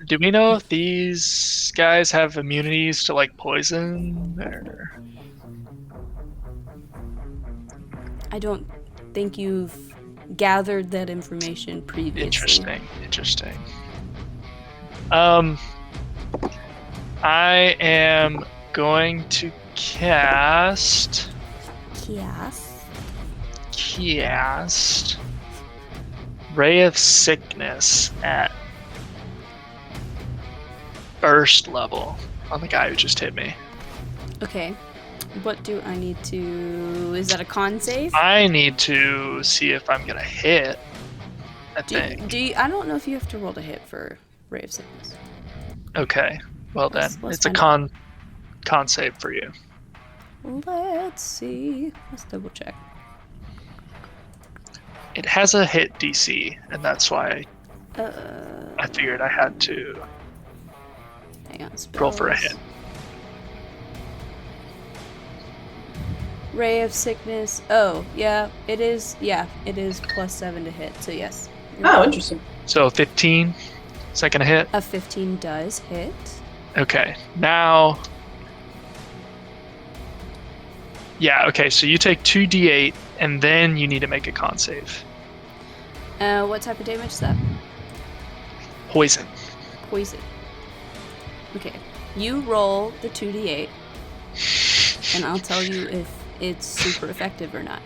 Do we know if these guys have immunities to like poison? Or... I don't think you've gathered that information previously. Interesting. I am going to cast Ray of Sickness at burst level on the guy who just hit me. Okay. What do I need to... Is that a con save? I need to see if I'm gonna hit, I think. I don't know if you have to roll to hit for Ray of Sickness. Okay. Well then, let's it's a con save for you. Let's see. Let's double check. It has a hit DC, and that's why I figured I had to hang on, roll for a hit. Ray of Sickness. Oh, yeah, it is. Yeah, it is +7 to hit. So yes. Oh, interesting. So 15, second hit. A 15 does hit. Okay, now. Yeah, okay, so you take 2d8, and then you need to make a con save. What type of damage is that? Poison. Poison. Okay, you roll the 2d8, and I'll tell you if it's super effective or not.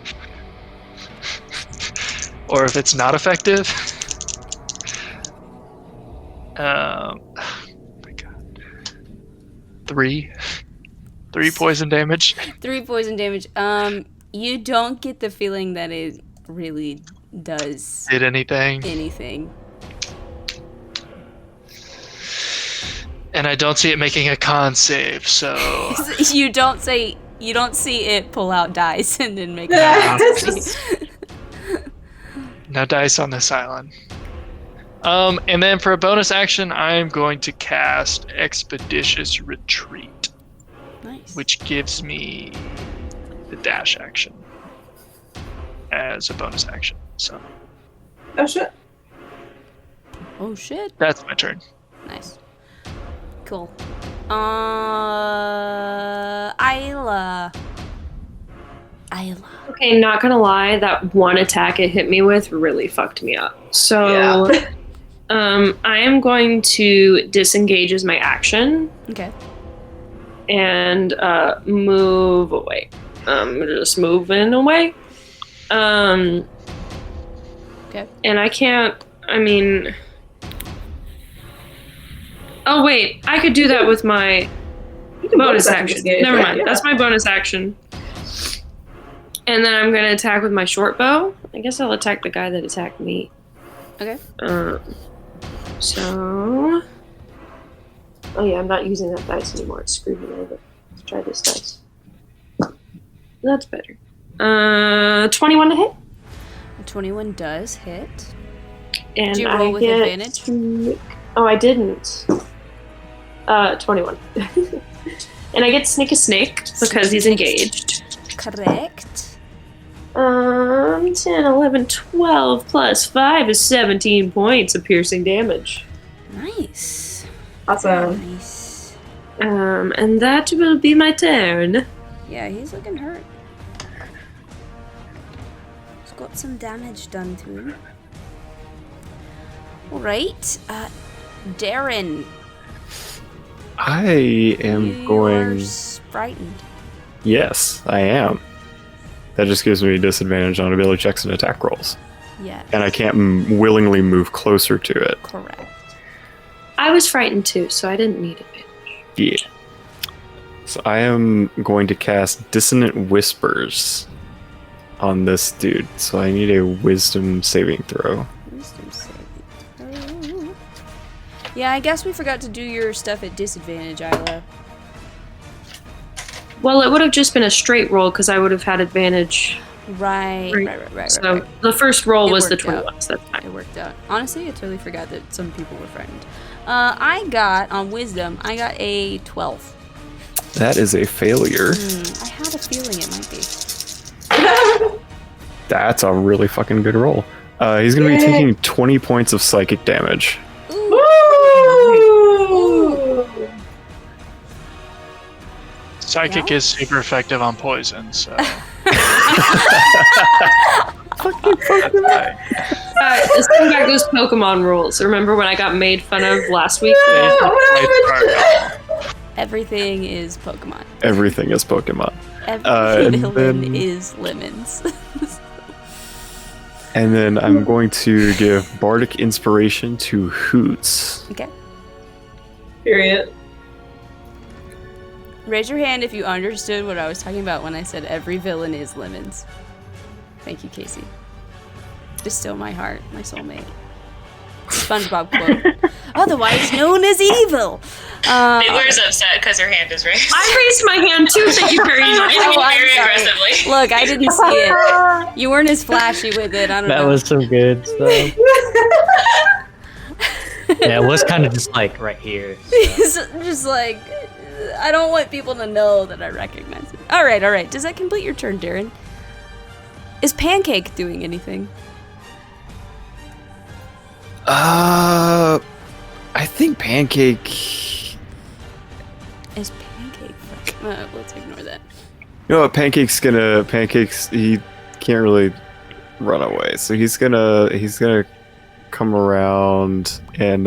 Or if it's not effective. Oh my god. 3 poison damage. 3 poison damage. You don't get the feeling that it really does Did anything. And I don't see it making a con save, so you don't see it pull out dice and then make it. No dice on this island. And then for a bonus action, I'm going to cast Expeditious Retreat. Nice. Which gives me the dash action as a bonus action. So. Oh shit. Oh shit. That's my turn. Nice. Cool. Isla. Okay, not gonna lie, that one attack it hit me with really fucked me up. So, I am going to disengage as my action. Okay. And move away. Just moving away. Okay. And I can't. I mean. Oh wait, I could do that with my bonus action. Never mind. Yeah. That's my bonus action. And then I'm gonna attack with my short bow. I guess I'll attack the guy that attacked me. Okay. So. Oh yeah, I'm not using that dice anymore. It screwed me over. Let's try this dice. That's better. 21 to hit. 21 does hit. And did you roll with advantage? Oh, I didn't. 21. And I get Sneak a Snake because he's engaged. Correct. 10, 11, 12 plus 5 is 17 points of piercing damage. Nice. Awesome. Nice. And that will be my turn. Yeah, he's looking hurt. He's got some damage done to him. Alright, Darren. I am going. You're frightened. Yes, I am. That just gives me disadvantage on ability checks and attack rolls. Yes. And I can't willingly move closer to it. Correct. I was frightened too, so I didn't need advantage. Yeah. So I am going to cast Dissonant Whispers on this dude. So I need a Wisdom saving throw. Wisdom saving throw. Yeah, I guess we forgot to do your stuff at disadvantage, Isla. Well, it would have just been a straight roll because I would have had advantage. Right. So the first roll was the 21, so that's fine. It worked out. Honestly, I totally forgot that some people were frightened. I got, on Wisdom, I got a 12. That is a failure. I had a feeling it might be. That's a really fucking good roll. He's going to be taking 20 points of psychic damage. Ooh. Psychic is super effective on poison, so. This thing back those Pokemon rules. Remember when I got made fun of last week? Everything is Pokemon. Everything is Pokemon. Every villain is lemons. And then I'm going to give Bardic Inspiration to Hoots. Okay. Period. Raise your hand if you understood what I was talking about when I said every villain is lemons. Thank you, Casey. Bestow my heart, my soulmate. SpongeBob quote. Otherwise known as evil. Bigler's upset because her hand is raised. I raised my hand too, thank you very much. Very aggressively. Look, I didn't see it. You weren't as flashy with it. I don't know. That was some good stuff. Yeah, it was kind of just like right here. So. Just like, I don't want people to know that I recognize it. All right. Does that complete your turn, Darren? Is Pancake doing anything? I think Pancake. Is Pancake? Let's ignore that. You know what? Pancake's. He can't really run away, so he's gonna come around and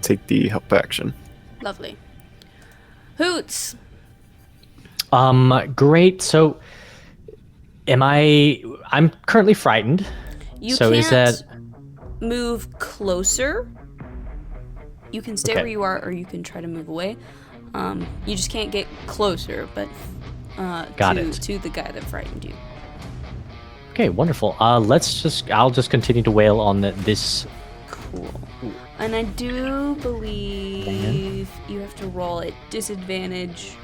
take the help action. Lovely. Hoots. Great. So I'm currently frightened. You so can't is that move closer. You can stay Okay. where you are, or you can try to move away. You just can't get closer, but Got it. to the guy that frightened you. okay? Wonderful. I'll just continue to wail on this. Cool. And I do believe you have to roll at disadvantage.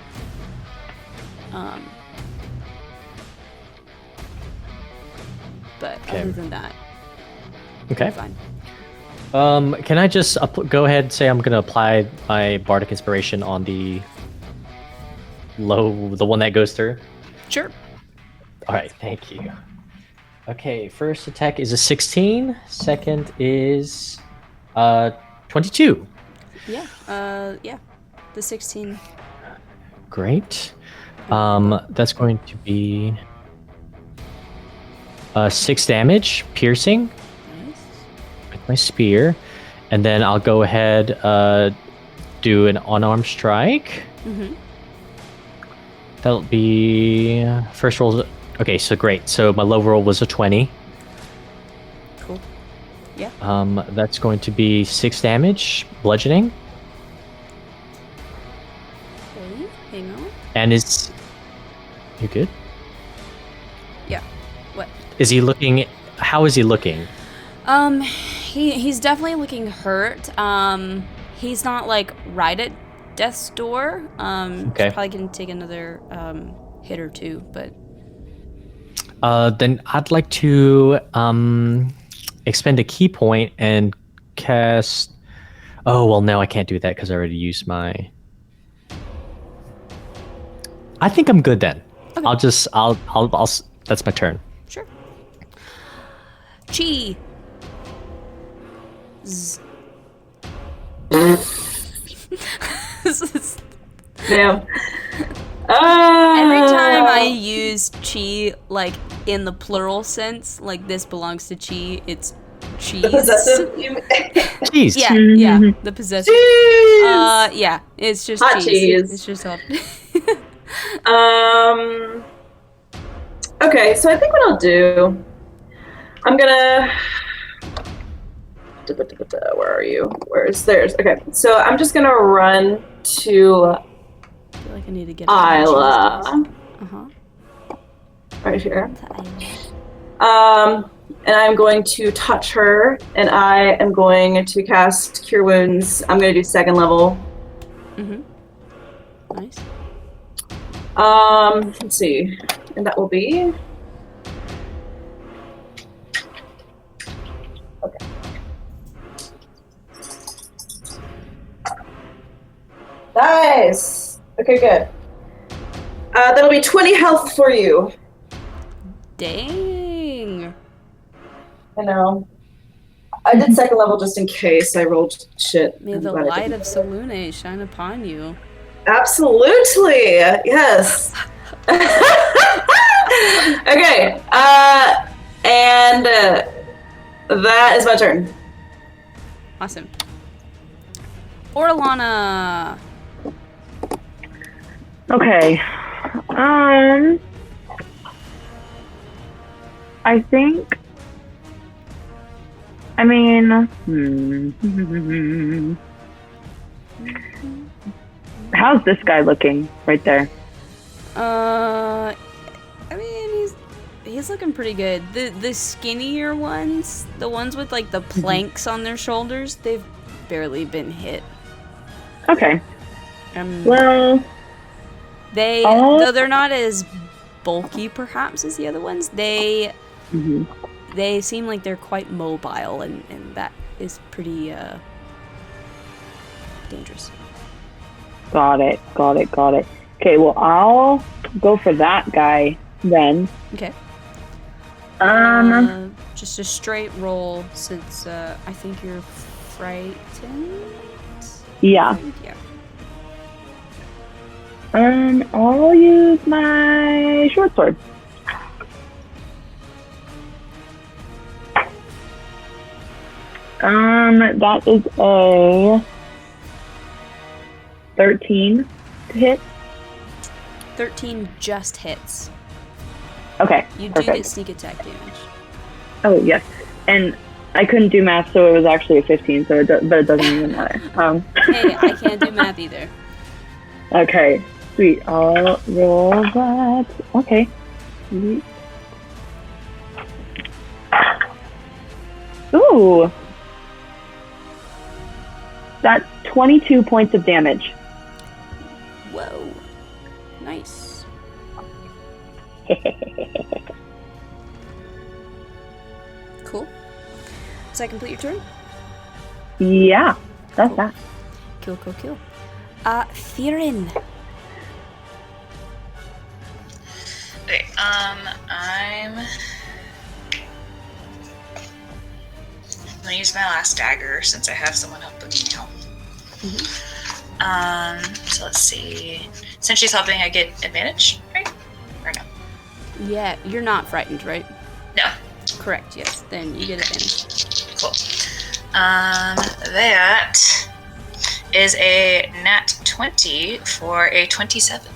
But Okay. other than that, Okay. you're fine. Can I just go ahead and say I'm gonna apply my bardic inspiration on the one that goes through? Sure. All right, thank you. Okay, first attack is a 16. Second is 22. Yeah. Yeah. The 16. Great. That's going to be 6 damage, piercing Nice. with my spear, and then I'll go ahead do an unarmed strike. Mm-hmm. That'll be first roll. Okay, so great. So my low roll was a 20. Cool. Yeah. That's going to be 6 damage, bludgeoning, Okay. Hang on. and is you good? Yeah. What? Is he looking? How is he looking? He's definitely looking hurt. He's not like right at death's door. Okay. He's probably gonna take another hit or two, but Then I'd like to expend a key point and cast. Oh well, no, I can't do that because I already used my. I think I'm good then. Okay. I'll. That's my turn. sure. Chi. Damn. Every time I use chi, like in the plural sense, like this belongs to chi, it's cheese. Possessive. Jeez. Yeah, yeah, the possessive. Cheese. Yeah, it's just Hot cheese. It's just all. Okay, so I think what I'll do, I'm gonna. Where are you? Where is theirs? Okay, so I'm just gonna run to I feel like I need to get Isla. Uh-huh. Right here. And I'm going to touch her, and I am going to cast Cure Wounds. I'm going to do 2nd level. Mm-hmm. Nice. Let's see, and that will be. Okay. Nice. Okay, good. That'll be 20 health for you. Dang. I know. I did 2nd level just in case I rolled shit. May I'm the glad I light didn't. of Salune shine upon you. Absolutely. Yes. Okay. And that is my turn. Awesome. Orlana. Okay. I think. I mean, how's this guy looking right there? I mean, he's looking pretty good. The skinnier ones, the ones with like the planks on their shoulders, they've barely been hit. Okay. Well, though they're not as bulky perhaps as the other ones, they seem like they're quite mobile, and that is pretty dangerous. Got it. Okay, well, I'll go for that guy then. Okay. Just a straight roll, since I think you're frightened. Yeah. Yeah. I'll use my short sword. That is a 13 to hit. 13 just hits. Okay. You do perfect. get sneak attack damage. Oh yes, and I couldn't do math, so it was actually a 15. So but it doesn't even matter. Hey, I can't do math either. Okay, sweet. I'll roll that. Okay. Sweet. Ooh, that's 22 points of damage. Whoa. Nice. Cool. Does that complete your turn? Yeah, that's that. Kill. Theron. Okay, I'm gonna use my last dagger since I have someone helping me now. So let's see. Since she's helping, I get advantage, right? Or no? Yeah, you're not frightened, right? No. Correct, yes. Then you get advantage. Cool. That is a nat 20 for a 27.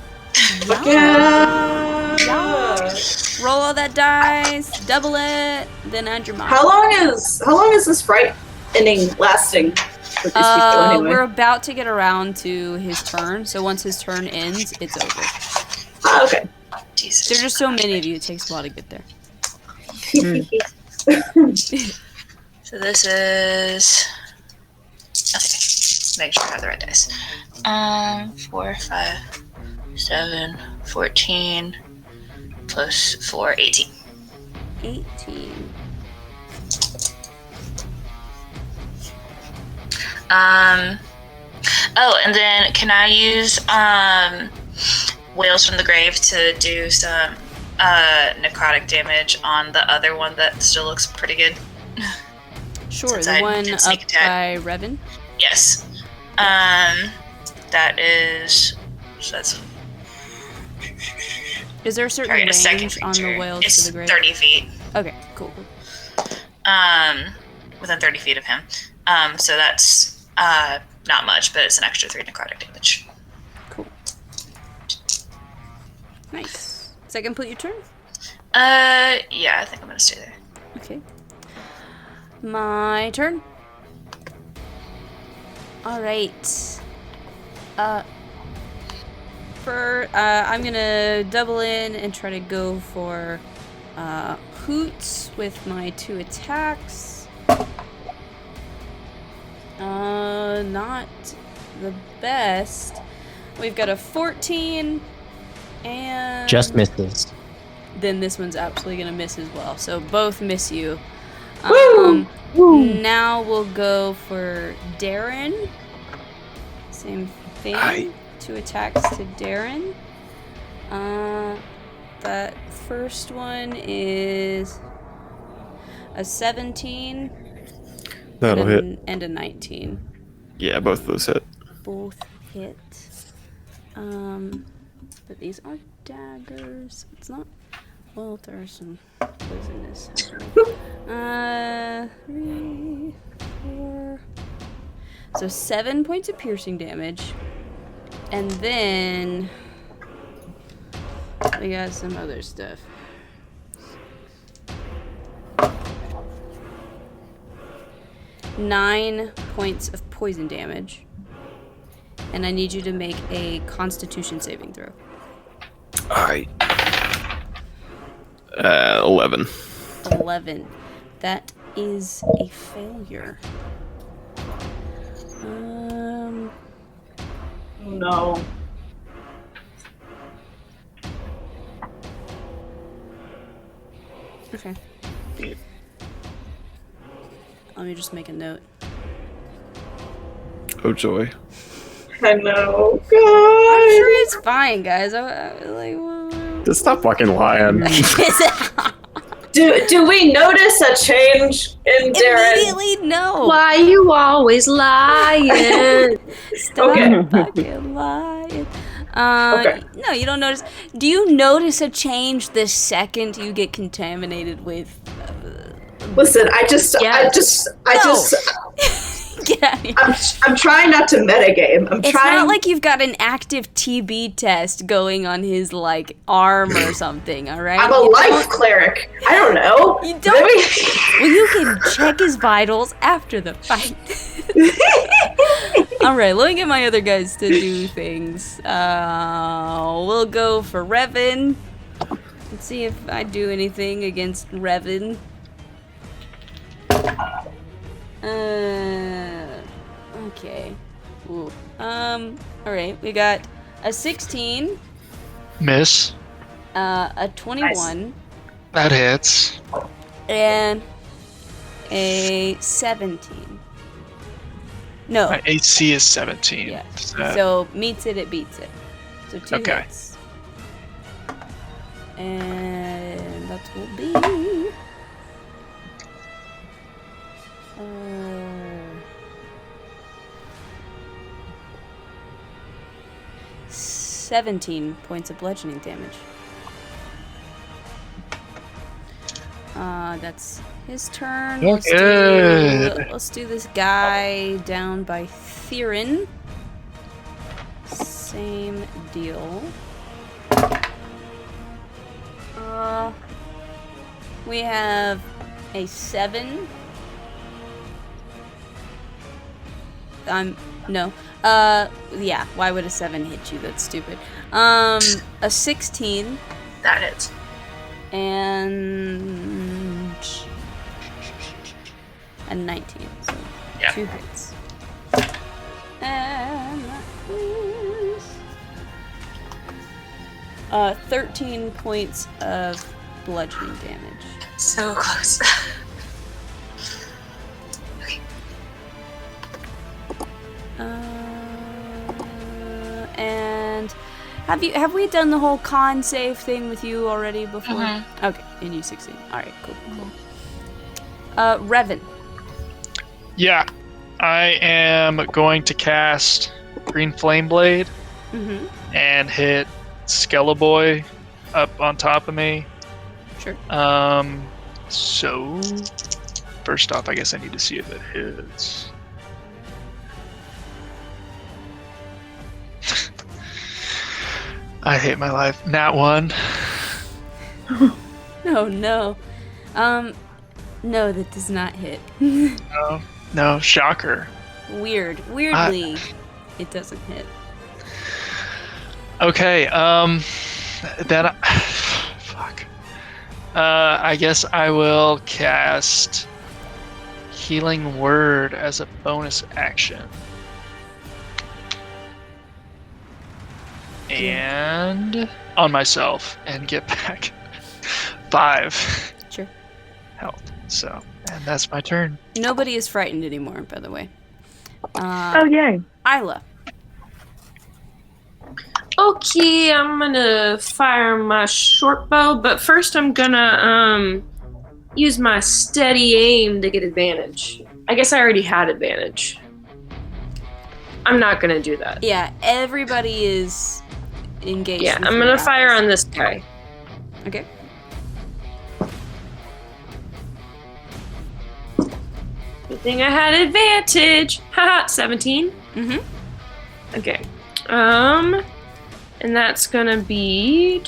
Yeah. Roll all that dice, double it, then add your mod. How long is this frightening lasting for these people anyway? We're about to get around to his turn, so once his turn ends, it's over. Okay. Jesus. There's just so many of you, it takes a while to get there. So this is... Okay. Make sure I have the right dice. 4, 5, 7, 14, plus 4, 18. 18. Oh, and then can I use Whales from the Grave to do some necrotic damage on the other one that still looks pretty good? Sure, Since the I one did up sneak attack. by Revan? Yes. That is... So that's... Is there a certain Sorry, a range second on the creature. Whales It's to the Grave? 30 feet. Okay, cool. Within 30 feet of him. So that's not much, but it's an extra 3 necrotic damage. Cool. Nice. Does that complete your turn? Yeah, I think I'm gonna stay there. Okay. My turn. Alright. I'm gonna double in and try to go for Hoots with my 2 attacks. Not the best. We've got a 14 and Just misses. then this one's absolutely gonna miss as well. So both miss you. Woo! Now we'll go for Darren. Same thing. Hi. 2 attacks to Darren. That first one is a 17 That'll hit. and a 19. Yeah, both of those hit. Both hit. But these are daggers. It's not. Well, there's some poisonous happening. 3, 4. So 7 points of piercing damage. And then we got some other stuff. Nine points of poison damage. And I need you to make a Constitution saving throw. Alright. 11. 11. That is a failure. No. Okay. Let me just make a note. Oh joy. I know. God. I'm sure it's fine, guys. Just stop fucking lying. Do we notice a change in Darren? Immediately, no. Why you always lying? Stop Okay. fucking lying. Okay. No, you don't notice. Do you notice a change the second you get contaminated with? Listen, I just, Get out of here. I'm trying not to metagame. It's not like you've got an active TB test going on his like arm or something. All right. I'm a life cleric. I don't know. You don't. Well, you can check his vitals after the fight. All right. Let me get my other guys to do things. We'll go for Revan. Let's see if I do anything against Revan. Okay. Ooh. Alright, we got a 16. Miss. A 21. Nice. That hits. And a 17. No. My AC is 17. Yeah. So meets it, it beats it. So 2 hits. And that will be 17 points of bludgeoning damage. That's his turn. Let's do this guy down by Theron. Same deal. We have a 7. No. Yeah, why would a 7 hit you? That's stupid. A 16. That hits. And a 19. So 2 hits. And that is 13 points of bludgeoning damage. So close. And have we done the whole con save thing with you already before? Mm-hmm. Okay, and you 16. All right, cool. Revan. Yeah, I am going to cast Green Flame Blade and hit Skeleboy up on top of me. Sure. So first off, I guess I need to see if it hits. I hate my life. Nat 1. Oh no. No, that does not hit. No, shocker. Weirdly, it doesn't hit. Okay, then fuck. I guess I will cast Healing Word as a bonus action. And on myself and get back 5 Sure. health. So, and that's my turn. Nobody is frightened anymore, by the way. Oh, yay. Isla. Okay, I'm gonna fire my short bow, but first I'm gonna use my steady aim to get advantage. I guess I already had advantage. I'm not gonna do that. Yeah, everybody is engaged. Yeah, I'm gonna fire on this guy. Okay. Good thing I had advantage. Haha, 17. Mm-hmm. Okay. And that's gonna be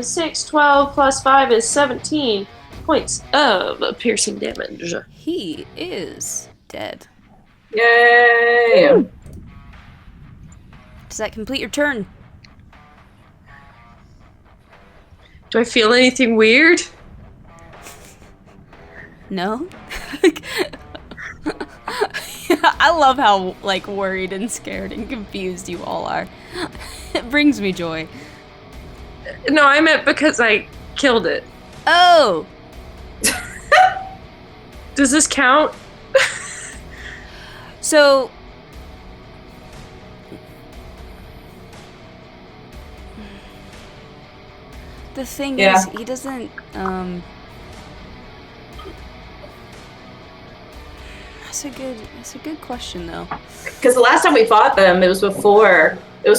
6, 12 plus 5 is 17 points of piercing damage. He is dead. Yay! Does that complete your turn? Do I feel anything weird? No. I love how like worried and scared and confused you all are. It brings me joy. No, I meant because I killed it. Oh. Does this count? So the thing is, he doesn't That's a good question though. Because the last time we fought them, it was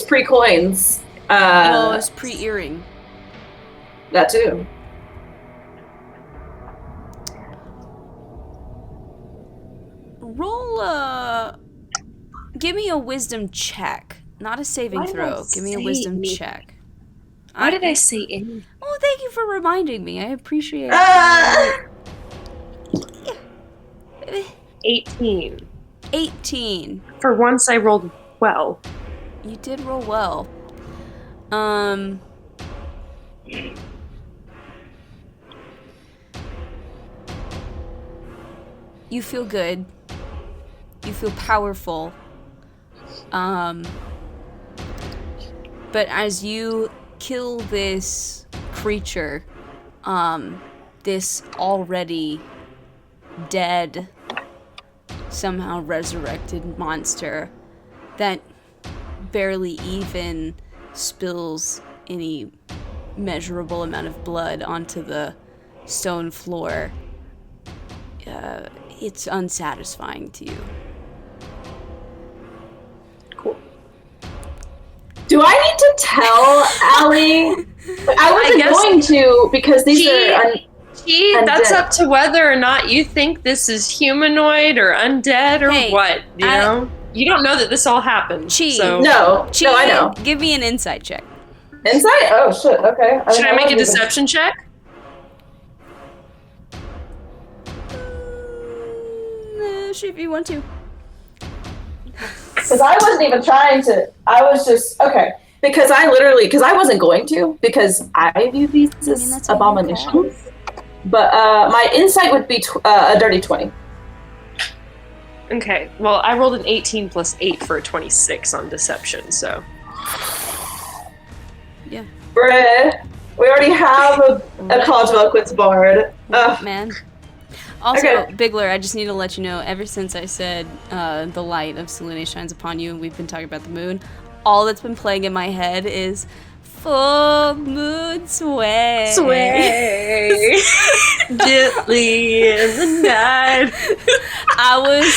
pre-coins. It was pre-earring. That too. Give me a wisdom check. Not a saving throw. Give me a wisdom check. Why did I say any? Oh, thank you for reminding me. I appreciate it. 18. 18. For once, I rolled well. You did roll well. You feel good. You feel powerful. But as you kill this creature, this already dead, somehow resurrected monster that barely even spills any measurable amount of blood onto the stone floor, it's unsatisfying to you. Do I need to tell Allie? I wasn't going to because these are that's up to whether or not you think this is humanoid or undead or what. You know, you don't know that this all happened. So. No, I know. Give me an insight check. Insight? Oh shit. Okay. Should I make a deception check? If you want to. Because I wasn't even trying to. I was just okay. Because I wasn't going to. Because I view these as abominations. But my insight would be a dirty 20. Okay. Well, I rolled an 18 plus 8 for a 26 on deception. So. Yeah. Bruh, we already have a College of Eloquence bard. Man. Also, Bigler, I just need to let you know, ever since I said the light of Selene shines upon you, and we've been talking about the moon, all that's been playing in my head is full moon sway. Sway. Gently in the night. I was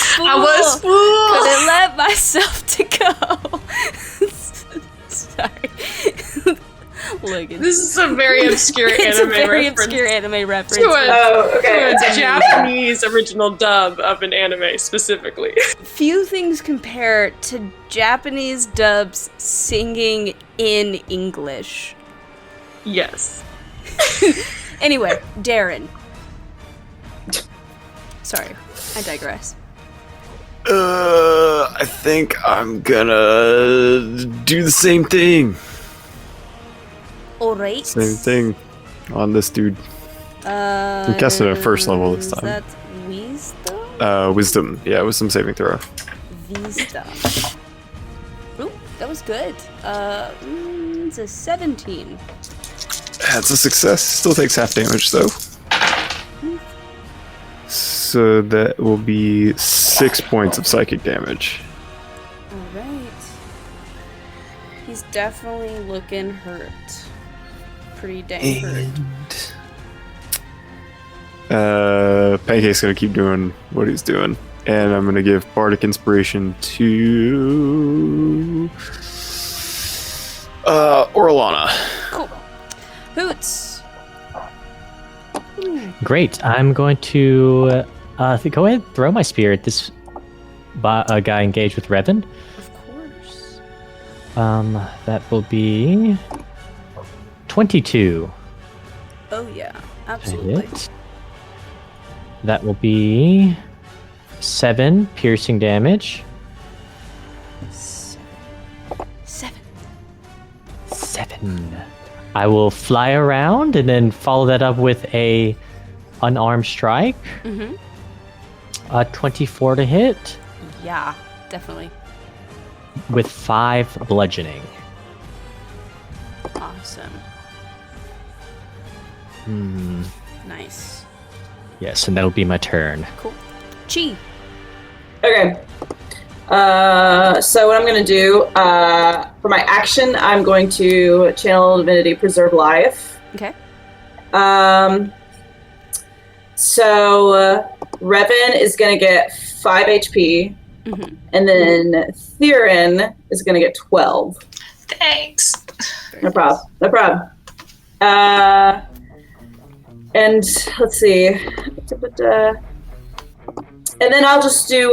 fool. Couldn't let myself to go. Sorry. Logan. This is a very obscure anime reference. To a Japanese original dub of an anime specifically. Few things compare to Japanese dubs singing in English. Yes. Anyway, Darren. Sorry, I digress. I think I'm gonna do the same thing. Alright. Same thing on this dude. I'm guessing at first level this time. Is that wisdom? Wisdom. Yeah, wisdom saving throw. Wisdom. Ooh, that was good. It's a 17. That's a success. Still takes half damage though. So that will be 6 points of psychic damage. Alright. He's definitely looking hurt. Pretty dang hurt. Pancake's gonna keep doing what he's doing. And I'm gonna give Bardic Inspiration to Orlana. Cool. Hoots. Great. I'm going to go ahead and throw my spear at this guy engaged with Revan. Of course. That will be 22. Oh yeah, absolutely. That will be 7 piercing damage. 7. I will fly around and then follow that up with a unarmed strike. 24 to hit. Yeah, definitely. With 5 bludgeoning. Awesome. Nice. Yes, and that'll be my turn. Cool. Chi. Okay. So what I'm going to do, for my action, I'm going to channel Divinity Preserve Life. Okay. So Revan is going to get 5 HP, and then Theron is going to get 12. Thanks. No problem. And let's see. And then I'll just do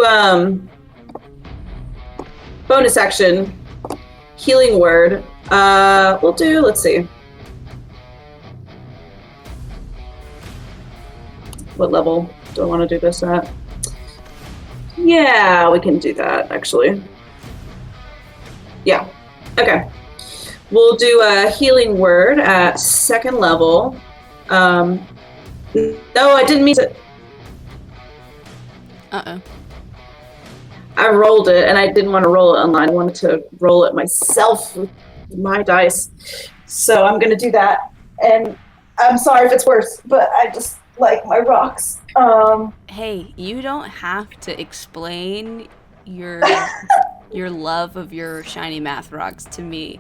bonus action, healing word. We'll do, let's see. What level do I want to do this at? Yeah, we can do that, actually. Yeah, okay. We'll do a healing word at 2nd level. No, I didn't mean to. Uh-oh. I rolled it, and I didn't want to roll it online. I wanted to roll it myself with my dice. So I'm going to do that. And I'm sorry if it's worse, but I just like my rocks. Hey, you don't have to explain your love of your shiny math rocks to me.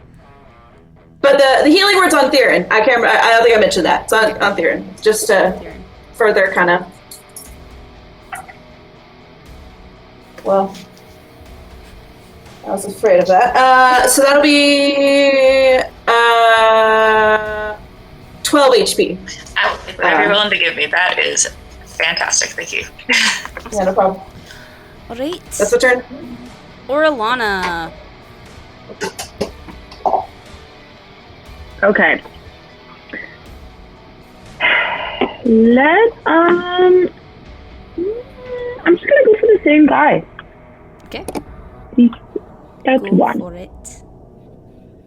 But the healing word's on Theron. I can't remember. I don't think I mentioned that. It's on Theron. Just to further kind of. Well, I was afraid of that. So that'll be 12 HP. I will take whatever you're willing to give me. That is fantastic. Thank you. Yeah, no problem. All right. That's the turn. Orlana. Okay. I'm just gonna go for the same guy. Okay. That's Go one. for it.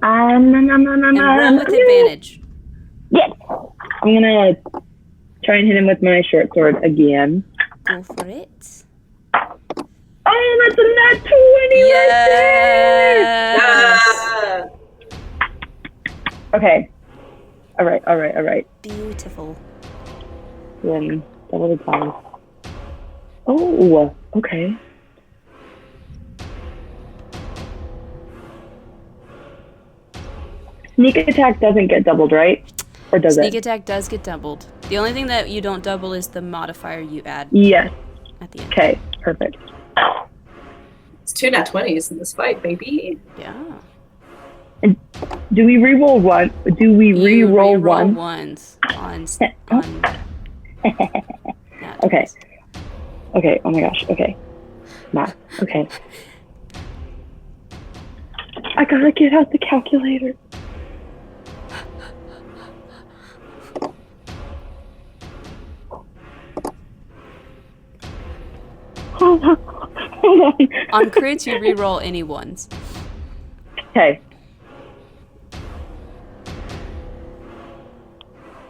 And roll with advantage. Yes. I'm gonna try and hit him with my short sword again. Go for it. Oh, that's a nat 20 right there! Okay. All right. Beautiful. Then double the time. Oh, okay. Sneak attack doesn't get doubled, right? Or does Sneak it? attack does get doubled. The only thing that you don't double is the modifier you add Yes. at the end. Okay, perfect. It's 2 nat 20s in this fight, baby. Yeah. Do we re-roll one? Do we You re-roll re-roll one? ones on Okay. Okay, oh my gosh, okay. Math, okay. I gotta get out the calculator. Hold on. On crits, you re-roll any ones. Okay.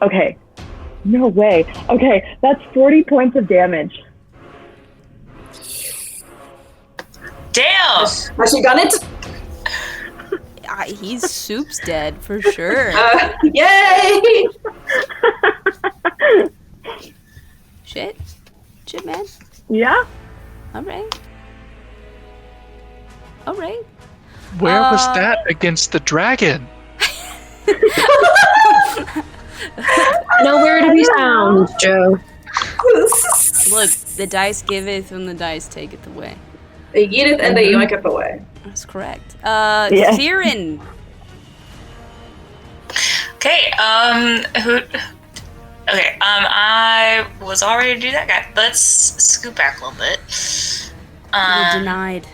Okay. No way. Okay, that's 40 points of damage. Damn! Has she done it? He's Soup's dead for sure. Yay! Shit, man. Yeah? All right. Where was that against the dragon? Nowhere to be found, Joe. Look, the dice giveth and the dice taketh away. They eateth and they yoinketh away. That's correct. Yeah. Theron. Okay, Okay, I was all ready to do that guy. Let's scoot back a little bit. You're denied.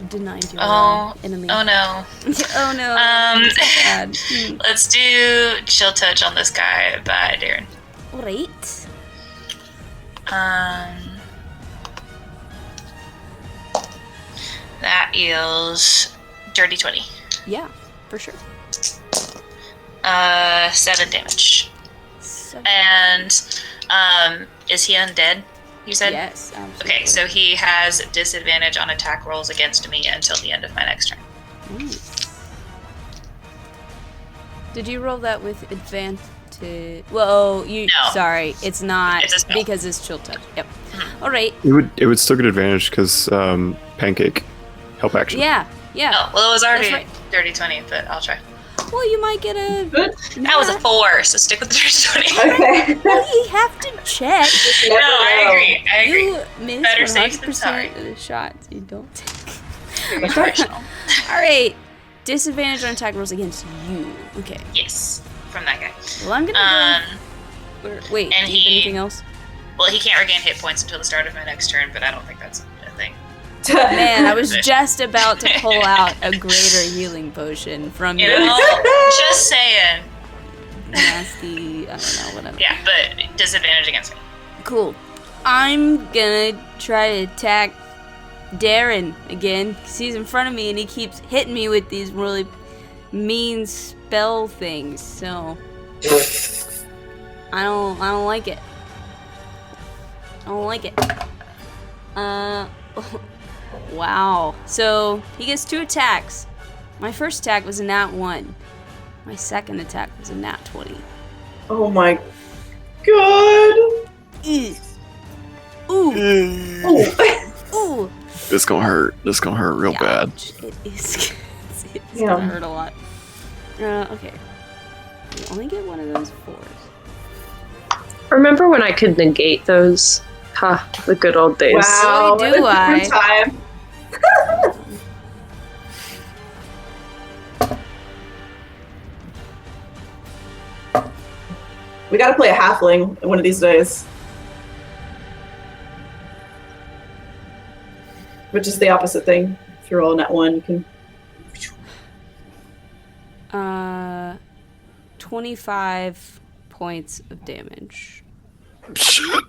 Denied your enemy. Oh no. Oh no. So bad. Let's do chill touch on this guy by Darren. Alright. That is dirty 20. Yeah, for sure. 7 damage. And is he undead? You said? Yes, absolutely. Okay, so he has disadvantage on attack rolls against me until the end of my next turn. Did you roll that with advantage? Well, No. Sorry, it's not It's a spell. because it's chill touch. Yep. All right. It would still get advantage because pancake help action. Yeah. Oh, well, it was already That's dirty 20, but I'll try. Well, you might get a. That was a 4, so stick with the dirty 20. Okay. Well, you have to check. No, I agree. You miss Better safe than 100% sorry. of the shots you don't take. Very personal. All right. Disadvantage on attack rolls against you. Okay. Yes, from that guy. Well, I'm gonna go. Wait. and do he- anything else? Well, he can't regain hit points until the start of my next turn, but I don't think that's a thing. Man, I was just about to pull out a greater healing potion from you. Just saying. Nasty, I don't know, whatever. Yeah, but disadvantage against me. Cool. I'm gonna try to attack Darren again, because he's in front of me and he keeps hitting me with these really mean spell things, so I don't like it. I don't like it. Wow. So he gets 2 attacks. My first attack was a nat 1. My second attack was a nat 20. Oh my god. Ooh. Ooh. Ooh. This gonna hurt. This gonna hurt real bad. It is. It's gonna hurt a lot. Okay. You only get one of those 4s. Remember when I could negate those? Ha, the good old days. Wow, Boy, do I. Time. We gotta play a halfling one of these days. Which is the opposite thing. If you're rolling at 1, you can... 25 points of damage. Shit.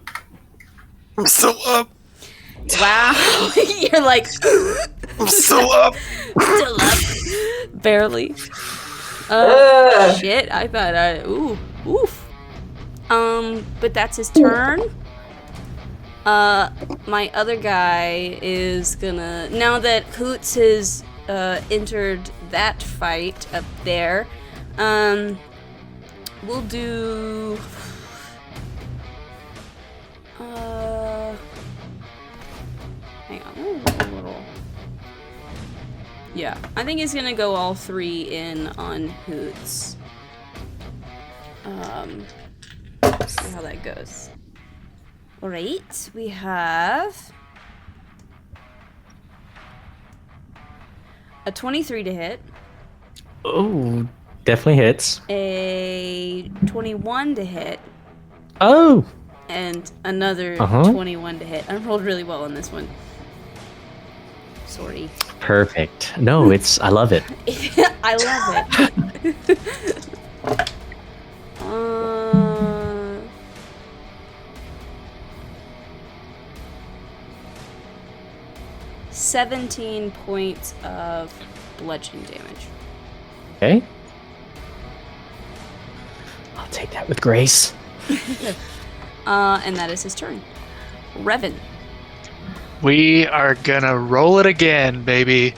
I'm still up. Wow. You're like... I'm still up. Still up. Barely. Shit. I thought oof. But that's his turn. My other guy is gonna... Now that Hoots has entered that fight up there, we'll do... hang on, a little... Yeah, I think he's gonna go all 3 in on Hoots. See how that goes. Alright, we have a 23 to hit. Oh, definitely hits. A 21 to hit. Oh! And another 21 to hit. I rolled really well on this one. Sorry. Perfect. No, I love it. I love it. 17 points of bludgeoning damage. Okay. I'll take that with grace. And that is his turn. Revan. We are gonna roll it again, baby.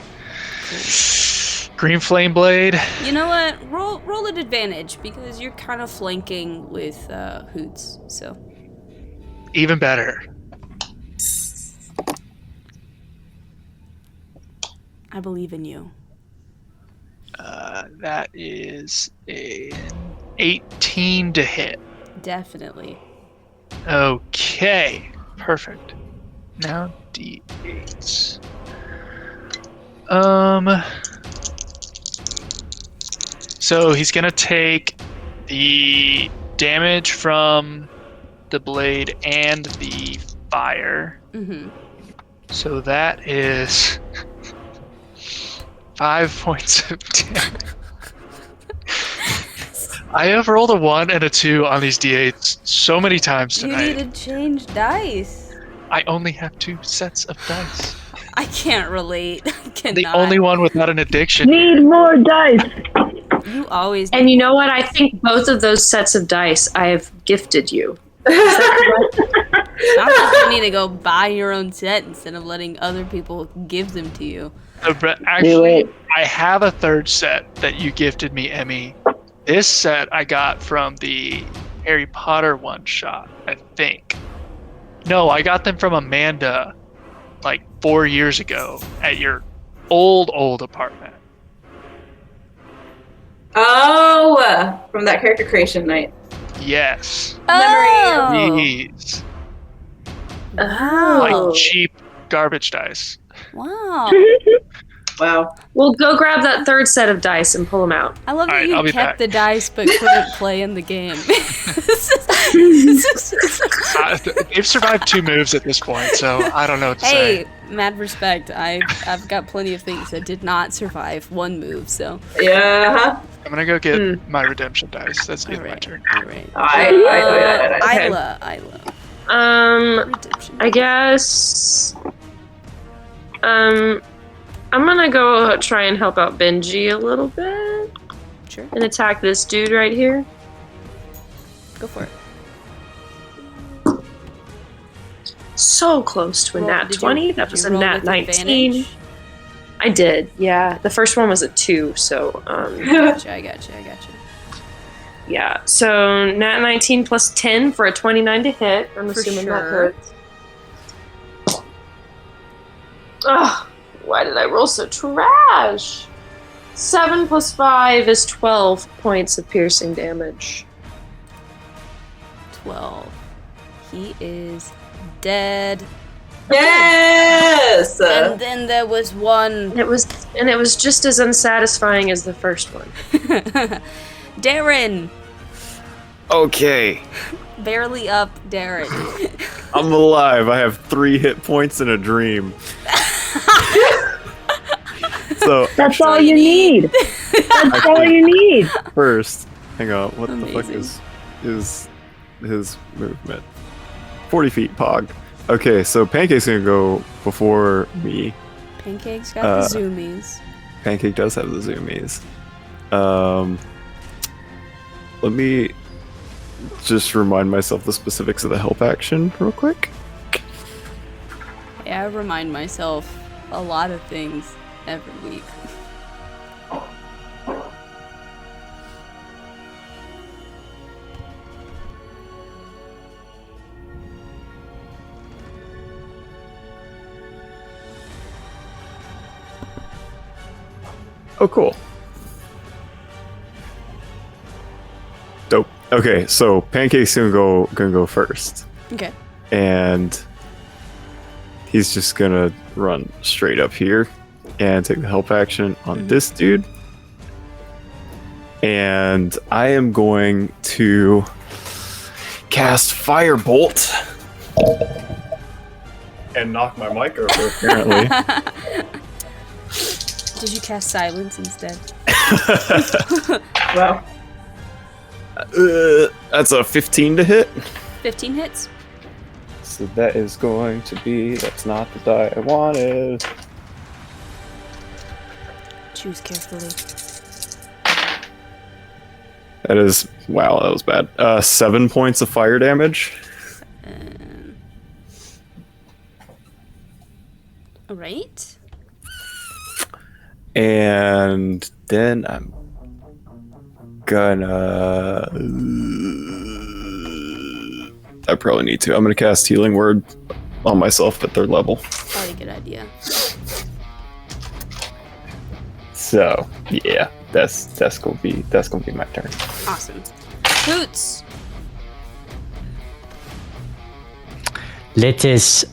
Green Flame Blade. You know what? Roll at advantage because you're kind of flanking with Hoots, so. Even better. I believe in you. That is a 18 to hit. Definitely. Okay, perfect. Now D8s. So he's gonna take the damage from the blade and the fire. Mm-hmm. So that is 5 points of damage. I have rolled a 1 and a 2 on these D8s so many times tonight. You need to change dice. I only have 2 sets of dice. I can't relate. I cannot. The only one without an addiction. Need more dice. You always. And you know what? I think both of those sets of dice I have gifted you. Is that correct? Sounds like you need to go buy your own set instead of letting other people give them to you. But actually, I have a 3rd set that you gifted me, Emmy. This set I got from the Harry Potter one-shot, I think. No, I got them from Amanda like 4 years ago at your old apartment. Oh, from that character creation night. Yes. Oh. These. Wow. Like cheap garbage dice. Wow. Wow. Well, go grab that third set of dice and pull them out. I love that Alright, you I'll be kept back. the dice but couldn't play in the game. They've survived 2 moves at this point, so I don't know what to Hey, say. mad respect. I've got plenty of things that did not survive 1 move, so. Yeah. I'm gonna go get my redemption dice. That's the end of my Alright, turn. alright. Okay. Isla. Redemption. I guess. I'm gonna go try and help out Benji a little bit Sure, and attack this dude right here. go for it. So close to a Roll- nat did you- 20. That did was you a roll nat with 19. advantage? I did, yeah. The first one was a 2, so Gotcha, I gotcha. yeah. So nat 19 plus 10 for a 29 to hit. I'm For assuming that sure. hurts. Ugh, why did I roll so trash? 7 plus 5 is 12 points of piercing damage. 12. He is dead. Yes. And then there was one. It was just as unsatisfying as the first one. Darren. Okay, Barely up, Darren. I'm alive. I have 3 hit points and a dream. So That's all you need. That's all you need. first, hang on. What the fuck Amazing. is his movement? 40 feet, Pog. Okay, so Pancake's gonna go before me. Pancake's got the zoomies. Pancake does have the zoomies. Let me just remind myself the specifics of the help action real quick. Yeah, I remind myself a lot of things every week. Oh, cool. Dope. Okay, so Pancake's gonna go first, Okay. and he's just gonna run straight up here and take the help action on this dude. And I am going to cast Firebolt and knock my mic over, apparently. Did you cast silence instead? Wow. That's a 15 to hit. 15 hits? So that is going to be, that's not the die I wanted. Choose carefully. That is, wow, that was bad. 7 points of fire damage. Alright. And then I'm gonna... I probably need to. I'm gonna cast Healing Word on myself at 3rd level. Probably a good idea. So, yeah, that's gonna be my turn. Awesome. Hoots! Let us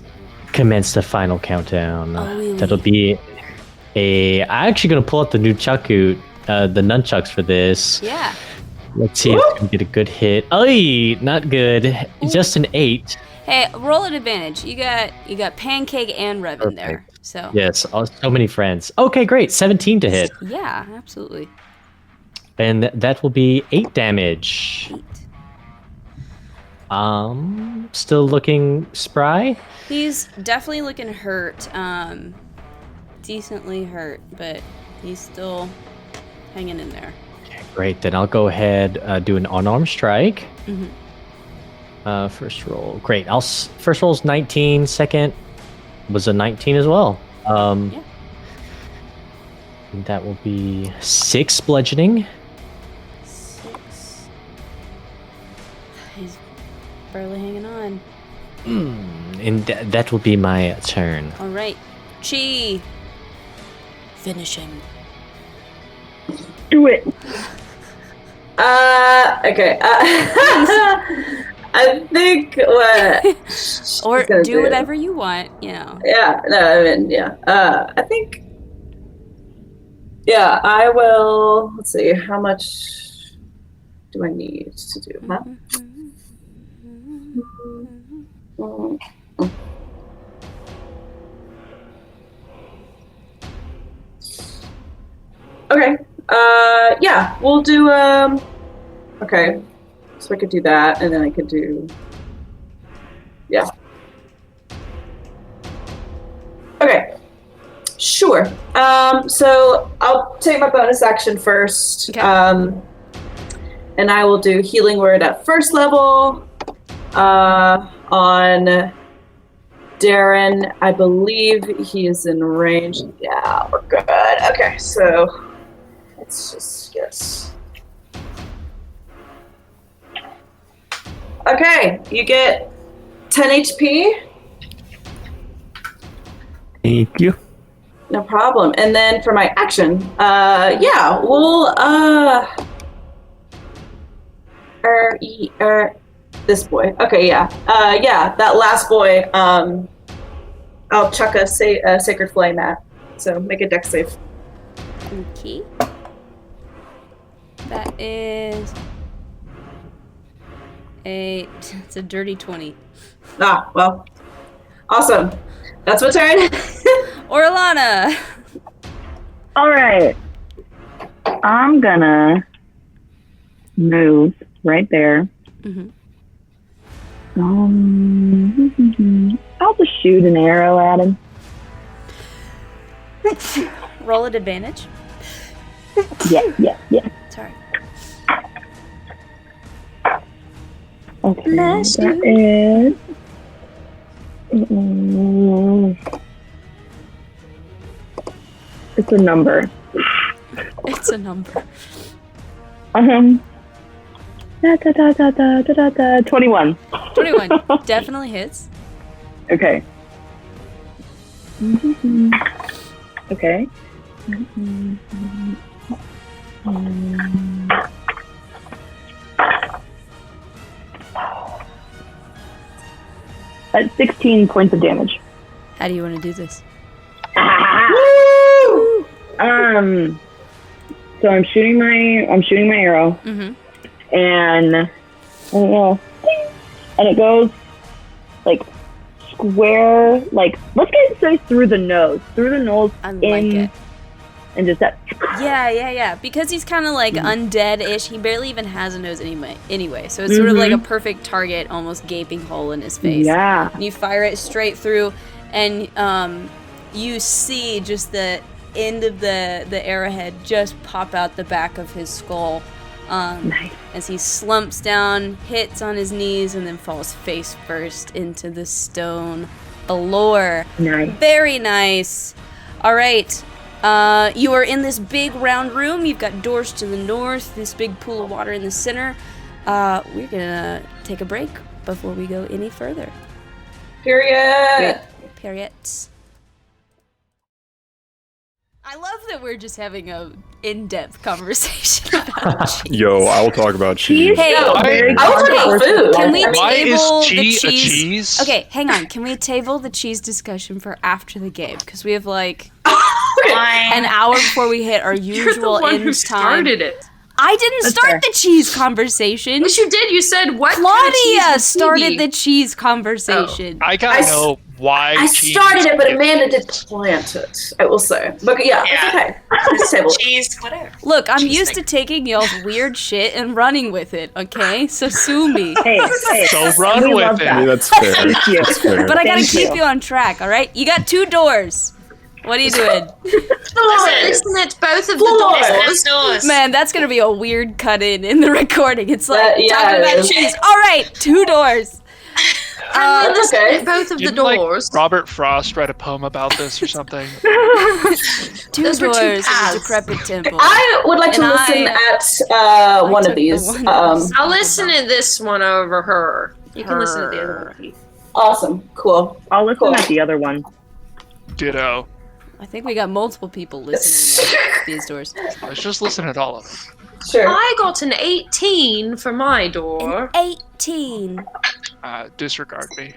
commence the final countdown. Oh, really? That'll be I'm actually gonna pull out the nunchaku, the nunchucks for this. Yeah. Let's see if we can get a good hit. Oh, not good. Just an 8. Hey, roll at advantage. You got Pancake and Rev in there. So Yes, so many friends. Okay, great. 17 to hit. yeah, absolutely. And that will be 8 damage. 8. Still looking spry. He's definitely looking hurt. Decently hurt, but he's still hanging in there. Okay, great. Then I'll go ahead do an unarmed strike. Mm-hmm. First roll. Great. First roll's 19. Second was a 19 as well. Yeah. And that will be 6 bludgeoning. 6. He's barely hanging on. And that will be my turn. All right, Chi. Finish him. Do it. Okay. I think what Or she's gonna do whatever you want, you know. Yeah. No. I mean, yeah. I think Yeah, I will. Let's see. How much do I need to do? Huh? Okay. Yeah, we'll do. Okay. So I could do that, and then I could do. Yeah. Okay. Sure. So I'll take my bonus action first. Okay. And I will do healing word at first level. On Darren, I believe he is in range. Yeah, we're good. Okay, so let's just get. Okay, you get 10 HP. Thank you. No problem. And then for my action, yeah, we'll this boy. Okay, yeah, yeah, that last boy. I'll chuck a sacred flame at. So make a dex save. Okay. That is it's a dirty 20. Ah, well, awesome. That's my turn. Orlana. All right. I'm gonna move right there. Mm-hmm. I'll just shoot an arrow at him. Roll at advantage. Yeah. Sorry. Okay, that is. It's a number. It's a number. 21. 21 definitely hits. Okay. Okay. That's 16 points of damage. How do you want to do this? So I'm shooting my arrow, and I don't know, and it goes like square, like let's say through the nose, I like it. and just that. Yeah. Because he's kind of like undead-ish. He barely even has a nose anyway. So it's sort of like a perfect target, almost gaping hole in his face. Yeah. And you fire it straight through, and you see just the end of the arrowhead just pop out the back of his skull. Nice. As he slumps down, hits on his knees, and then falls face first into the stone below. Nice. Very nice. All right. You are in this big round room. You've got doors to the north, this big pool of water in the center. We're gonna take a break before we go any further. Period. I love that we're just having a in-depth conversation about cheese. Yo, I will talk about cheese. Hey, I was talking about food. can we Why table is the cheese a cheese? cheese? Okay, hang on. Can we table the cheese discussion for after the game? Because we have like an hour before we hit our You're the usual one end who time. started it. I didn't start the cheese conversation. Yes, you did. You said what? Claudia started the cheese conversation. I gotta know why. I cheese started it, but is Amanda did plant it. I will say, but yeah. It's okay. It's table. Cheese, whatever. Look, I'm Cheese used to taking y'all's weird shit and running with it, okay? So sue me. Hey. So run We with love it. that. Yeah, that's fair. Thank you. That's fair. But I gotta Thank keep you. you on track, all right? You got 2 doors. What are you doing? Isn't it both of the Floors. doors? Doors. Man, that's gonna be a weird cut in the recording. It's like Yeah, talking it about is. cheese. All right, 2 doors. That's okay. Both of the Didn't, like, doors. Robert Frost write a poem about this or something? 2 Those were two doors in a paths. decrepit temple. I would like to And listen I at one took of the these. one I'll listen to this one over her. You can listen to the other one, Keith. Awesome. Cool. I'll listen Cool. at the other one. Ditto. I think we got multiple people listening to these doors. Let's just listen at all of them. Sure. I got an 18 for my door. 18. Disregard me.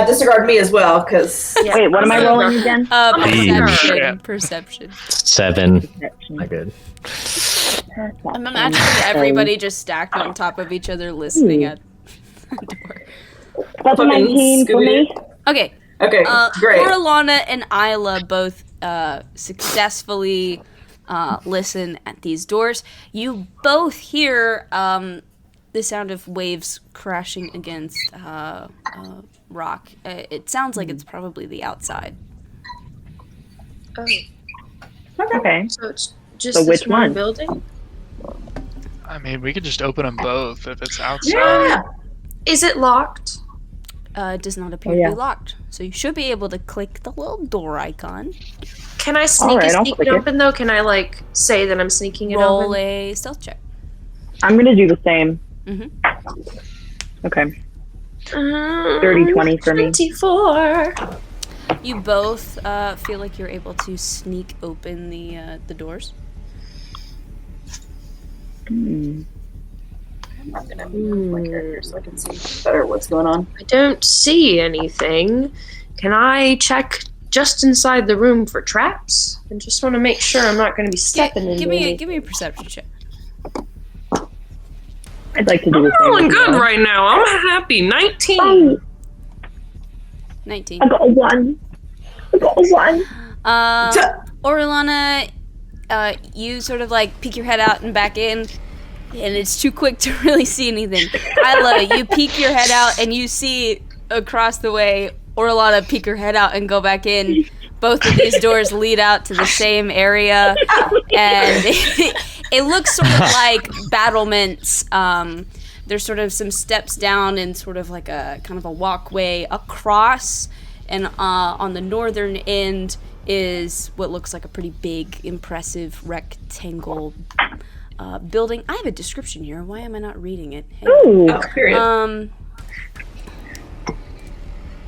disregard me as well, because... Yeah. Wait, what am I rolling again? Perception. 7. Not good. I'm imagining everybody just stacked on top of each other listening at the door. That's a 19 for me. Okay. Okay, great. Coralana and Isla both successfully listen at these doors. You both hear the sound of waves crashing against rock. It sounds like it's probably the outside. Oh. Okay. So it's just which one? Building? I mean, we could just open them both if it's outside. Yeah. Is it locked? It does not appear to be locked. So you should be able to click the little door icon. Can I sneak it open, though? Can I, say that I'm sneaking it open? Roll a stealth check. I'm going to do the same. Mm-hmm. Okay. 30-20 for me. 24. You both feel like you're able to sneak open the doors. I'm gonna move my character so I can see better what's going on. I don't see anything. Can I check just inside the room for traps? I just want to make sure I'm not going to be stepping into anything. Give me a perception check. I'd like to do the same. I'm rolling good right now. I'm happy. 19. Oh. 19. I got a 1. Orlana, you sort of peek your head out and back in, and it's too quick to really see anything. Isla, you peek your head out and you see across the way Orlana peek her head out and go back in. Both of these doors lead out to the same area, and it looks sort of like battlements. There's sort of some steps down and sort of like a kind of a walkway across, and on the northern end is what looks like a pretty big, impressive rectangle building. I have a description here. Why am I not reading it?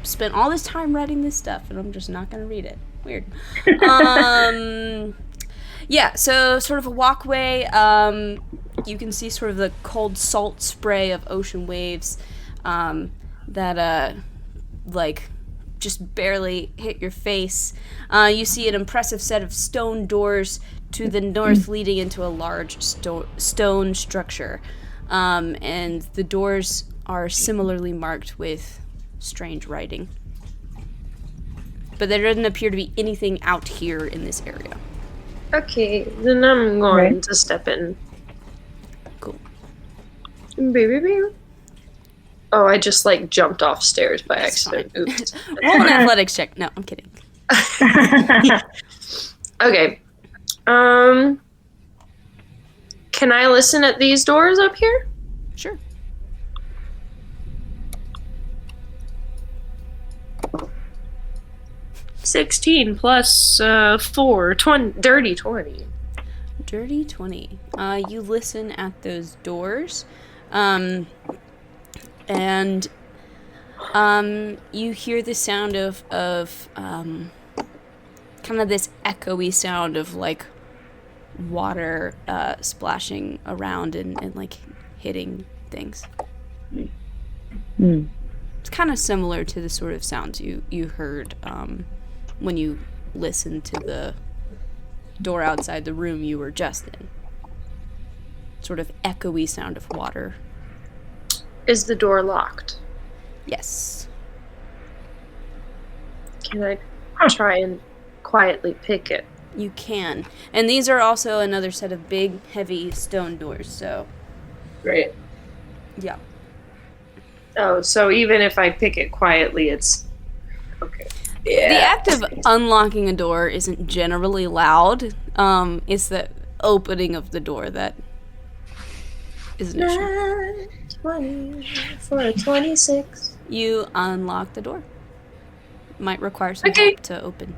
Spent all this time writing this stuff, and I'm just not going to read it. Weird. Yeah, so sort of a walkway. You can see sort of the cold salt spray of ocean waves that, just barely hit your face. You see an impressive set of stone doors to the north leading into a large stone structure. And the doors are similarly marked with strange writing. But there doesn't appear to be anything out here in this area. Okay, then I'm going to step in. Cool. Oh, I just jumped off stairs by accident. Oops. Roll an athletics check. No, I'm kidding. Okay. Can I listen at these doors up here? Sure. $16 plus 4, 20, dirty 20. Dirty 20. You listen at those doors, and you hear the sound of kind of this echoey sound of water splashing around and hitting things. It's kind of similar to the sort of sounds you heard when you listened to the door outside the room you were just in. Sort of echoey sound of water. Is the door locked? Yes. Can I try and quietly pick it? You can. And these are also another set of big, heavy stone doors, so... Great. Yeah. Oh, so even if I pick it quietly, it's... Okay. Yeah. The act of unlocking a door isn't generally loud. It's the opening of the door that is an issue. 20 for a 26. You unlock the door. Might require some help to open.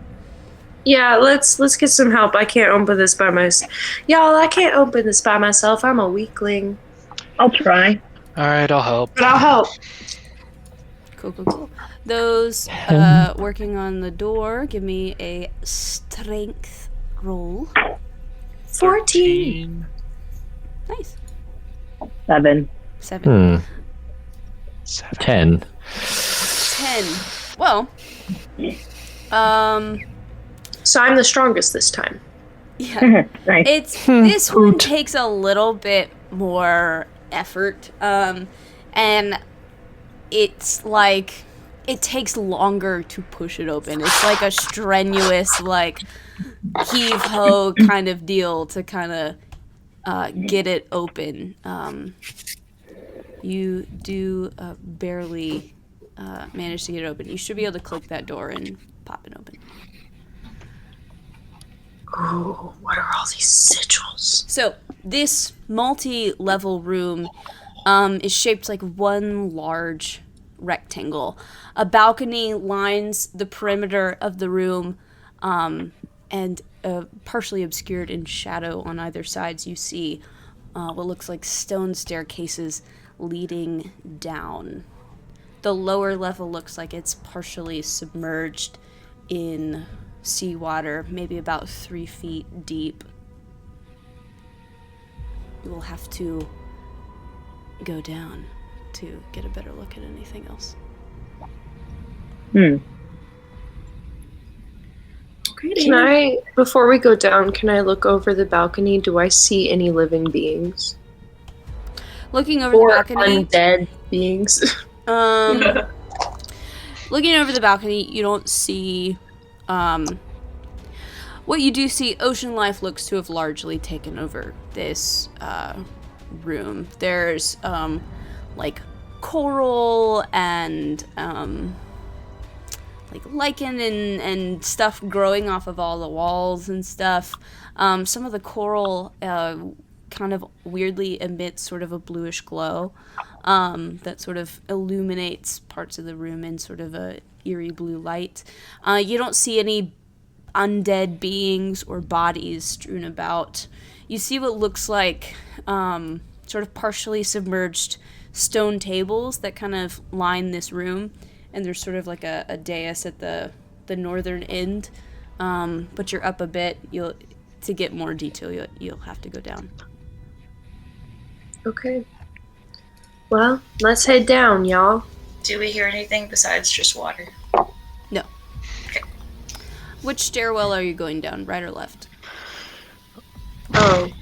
Yeah, let's get some help. I can't open this by myself. Y'all, I can't open this by myself. I'm a weakling. I'll try. All right, I'll help. But I'll help. Cool. Those working on the door, give me a strength roll. 14. Nice. 7. 7. 10. 10. Well, so I'm the strongest this time. Yeah. Nice. This one takes a little bit more effort. And it's like it takes longer to push it open. It's like a strenuous, like, heave-ho kind of deal to kind of get it open. You do barely manage to get it open. You should be able to click that door and pop it open. Oh, what are all these sigils? So this multi-level room is shaped like one large rectangle. A balcony lines the perimeter of the room, and partially obscured in shadow on either sides, you see what looks like stone staircases leading down. The lower level looks like it's partially submerged in seawater, maybe about 3 feet deep. You will have to go down to get a better look at anything else. Can I, before we go down, can I look over the balcony? Do I see any living beings? Looking over Or the balcony, undead beings? looking over the balcony, you don't see. What you do see, ocean life looks to have largely taken over this room. There's like coral and like lichen and stuff growing off of all the walls and stuff. Some of the coral kind of weirdly emits sort of a bluish glow that sort of illuminates parts of the room in sort of a eerie blue light. You don't see any undead beings or bodies strewn about. You see what looks like sort of partially submerged stone tables that kind of line this room, and there's sort of like a dais at the northern end, but you're up a bit. To get more detail, you'll have to go down. Okay. Well, let's head down, y'all. Do we hear anything besides just water? No. Okay. Which stairwell are you going down, right or left? Oh.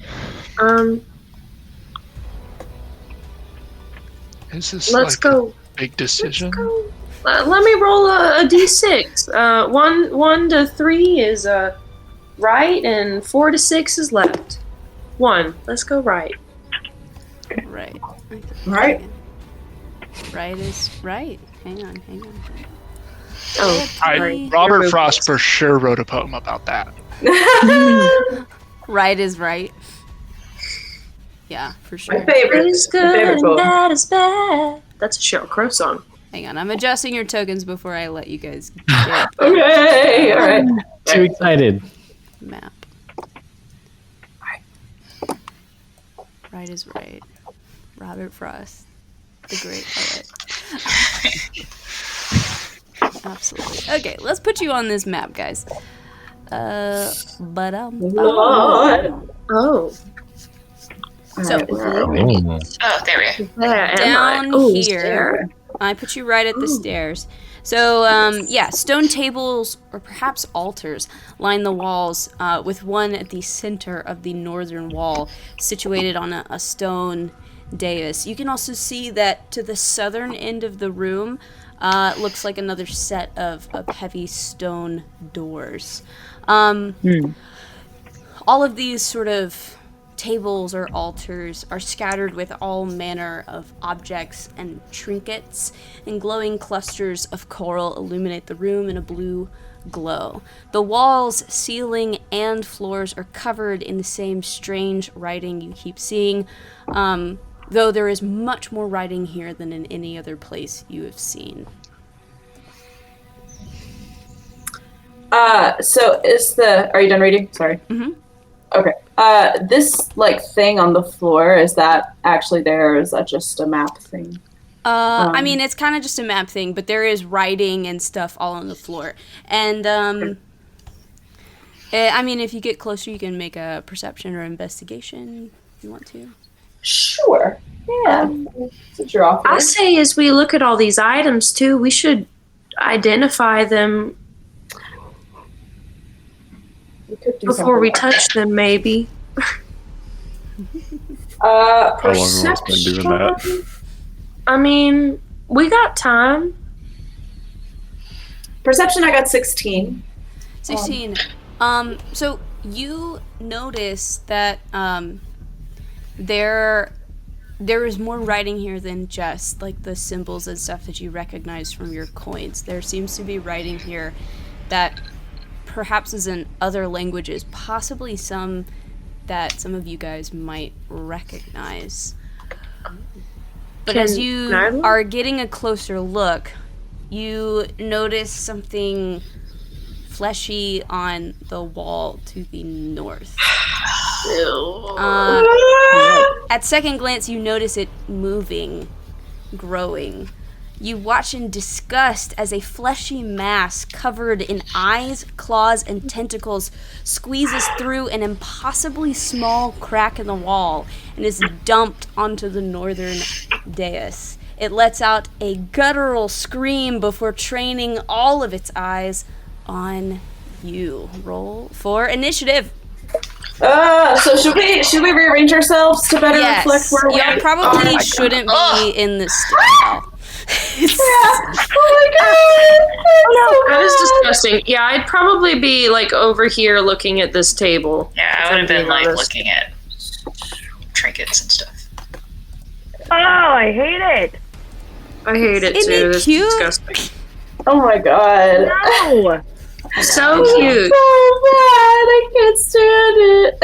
Is this Let's like go. a big decision? Let's go. Let me roll a d6. 1 to 3 is right, and 4 to 6 is left. 1. Let's go right. Right. Right. Right is right. Hang on. Oh, sorry. Robert Frost for sure wrote a poem about that. Right is right. Yeah, for sure. My favorite. Is good favorite and poem. bad is bad. That's a Sheryl Crow song. Hang on, I'm adjusting your tokens before I let you guys get Okay, all right. Too excited. map. Right is right. Robert Frost, the great poet. Absolutely. Okay, let's put you on this map, guys. Lord. Oh. So Oh, there we are. There down am I. Ooh, here, there. I put you right at the stairs. So, yeah, stone tables or perhaps altars line the walls, with one at the center of the northern wall, situated on a stone dais. You can also see that to the southern end of the room looks like another set of heavy stone doors. All of these sort of tables or altars are scattered with all manner of objects and trinkets, and glowing clusters of coral illuminate the room in a blue glow. The walls, ceiling, and floors are covered in the same strange writing you keep seeing, though there is much more writing here than in any other place you have seen. So are you done reading? Sorry. Mm-hmm. Okay. This like thing on the floor, is that actually there, or is that just a map thing? I mean, it's kind of just a map thing, but there is writing and stuff all on the floor. And, I mean, if you get closer, you can make a perception or investigation if you want to. Sure. Yeah. Since you're off. I say as we look at all these items too, we should identify them before we touch them, maybe. How long have I been doing that? I mean, we got time. Perception, I got 16. 16. So you notice that there is more writing here than just like the symbols and stuff that you recognize from your coins. There seems to be writing here that perhaps is in other languages, possibly some that some of you guys might recognize. But as you are getting a closer look, you notice something fleshy on the wall to the north. At second glance, you notice it moving, growing. You watch in disgust as a fleshy mass covered in eyes, claws, and tentacles squeezes through an impossibly small crack in the wall and is dumped onto the northern dais. It lets out a guttural scream before training all of its eyes on you. Roll for initiative. So should we rearrange ourselves to better reflect where we are? You probably shouldn't be in this style. Oh my god! That is disgusting. Yeah, I'd probably be like over here looking at this table. Yeah, I would have been like looking at trinkets and stuff. Oh, I hate it. I hate it Isn't too. it This cute? is disgusting. Oh my god. No. So cute. So bad. I can't stand it.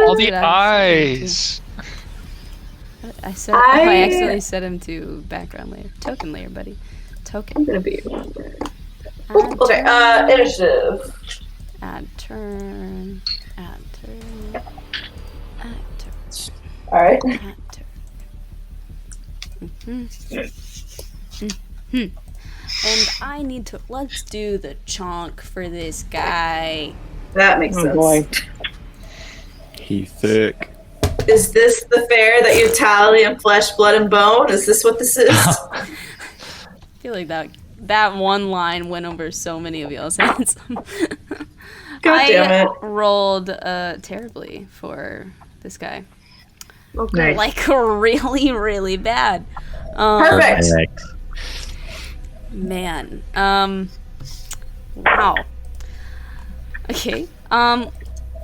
All the eyes. I accidentally set him to background layer. Token layer, buddy. Token. I'm gonna be. Okay, initiative. Add turn. Add turn. Add turn. Alright. Add turn. And I need to. Let's do the chonk for this guy. That makes sense. Boy. He thick. Is this the fair that you tally in flesh, blood, and bone? Is this what this is? I feel like that one line went over so many of y'all's heads. God damn it. I rolled terribly for this guy. Okay. Like really, really bad. Perfect. Man. Wow. Okay.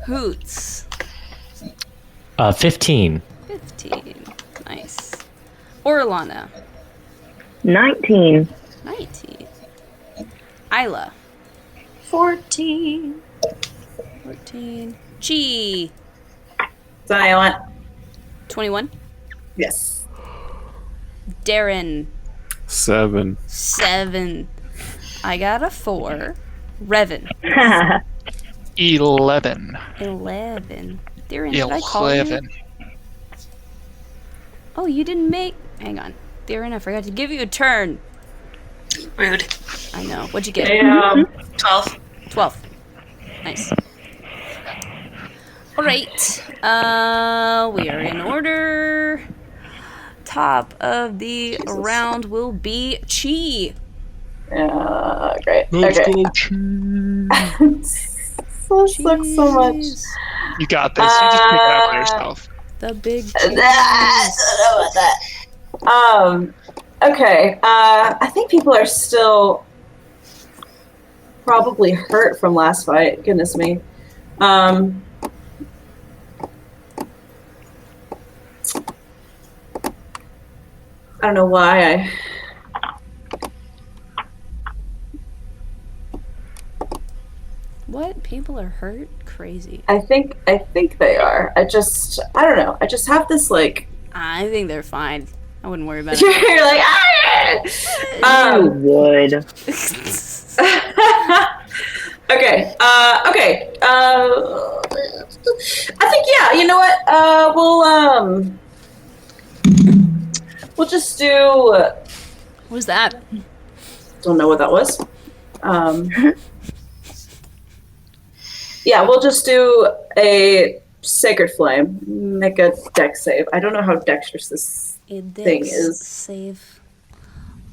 Hoots. 15. 15. Nice. Orlana. 19. 19. Isla. 14. 14. Chi. Silent. 21. Yes. Darren. 7. 7. I got a 4. Revan. 11. 11. Darren, did I call you? 11. Oh, you didn't make... Hang on. Darren, I forgot to give you a turn. Rude. I know. What'd you get? 12. 12. Nice. Alright. We are in order. Top of the round will be Chi. Great. Let's Okay. go, Chi. This sucks so much. You got this. You just pick it up by yourself. The big I don't know about that. Okay. I think people are still probably hurt from last fight. Goodness me. I don't know why What? People are hurt? Crazy. I think they are. I don't know. I just have this like. I think they're fine. I wouldn't worry about it. You're like, ah! You would. Okay. Okay. I think you know what? We'll just do. What was that? Don't know what that was. Yeah, we'll just do a Sacred Flame. Make a dex save. I don't know how dexterous this thing is. Save.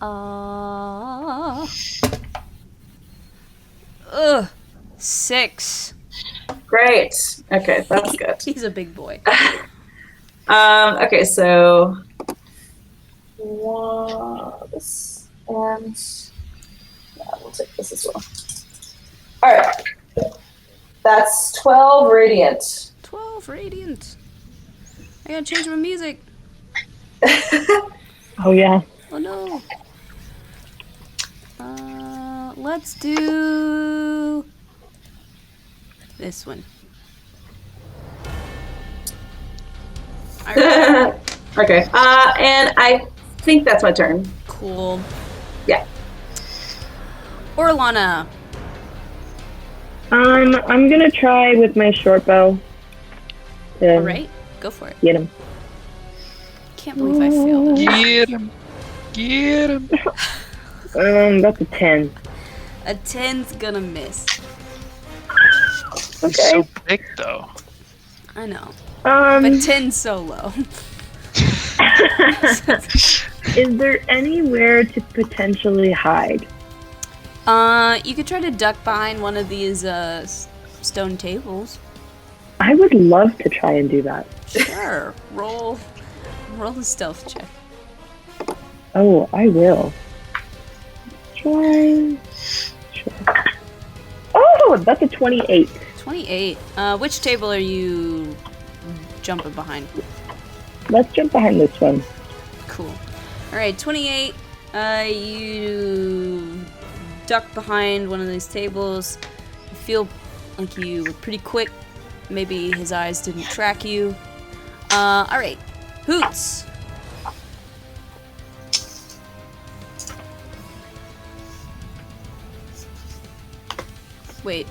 Ugh. 6. Great. Okay, that's good. He's a big boy. Okay, so this and we'll take this as well. All right, that's 12 radiant. 12 radiant. I gotta change my music. Oh yeah. Oh no. Let's do this one. All right. Okay. And I think that's my turn. Cool. Yeah. Orlana. I'm gonna try with my short bow. All right, go for it. Get him. Can't believe I failed. Get him. Get him. That's a 10. A 10's gonna miss. Okay. He's so big, though. I know. But 10's so low. Is there anywhere to potentially hide? You could try to duck behind one of these stone tables. I would love to try and do that. Sure. Roll a stealth check. Oh, I will. Try. Sure. Oh, that's a 28. 28. Which table are you jumping behind? Let's jump behind this one. Cool. Alright, 28. You duck behind one of these tables. You feel like you were pretty quick. Maybe his eyes didn't track you. Alright. Hoots. Wait.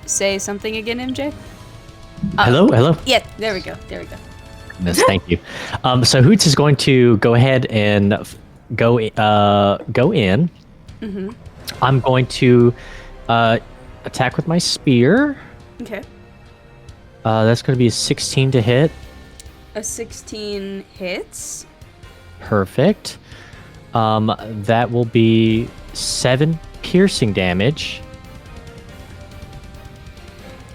Say something again, MJ? Hello? Yeah, there we go. Yes, thank you. So Hoots is going to go ahead and go in. Mm-hmm. I'm going to attack with my spear. Okay. That's going to be a 16 to hit. A 16 hits. Perfect. That will be 7 piercing damage.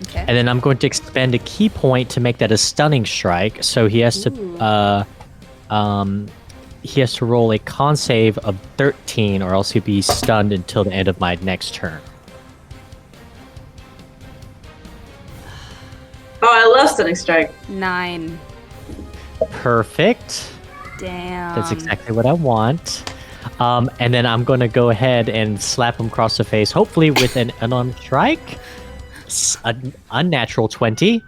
Okay. And then I'm going to expend a key point to make that a stunning strike. So he has to roll a con save of 13, or else he'll be stunned until the end of my next turn. Oh, I love stunning strike. 9. Perfect. Damn. That's exactly what I want. And then I'm going to go ahead and slap him across the face, hopefully with an unarmed strike. An unnatural 20.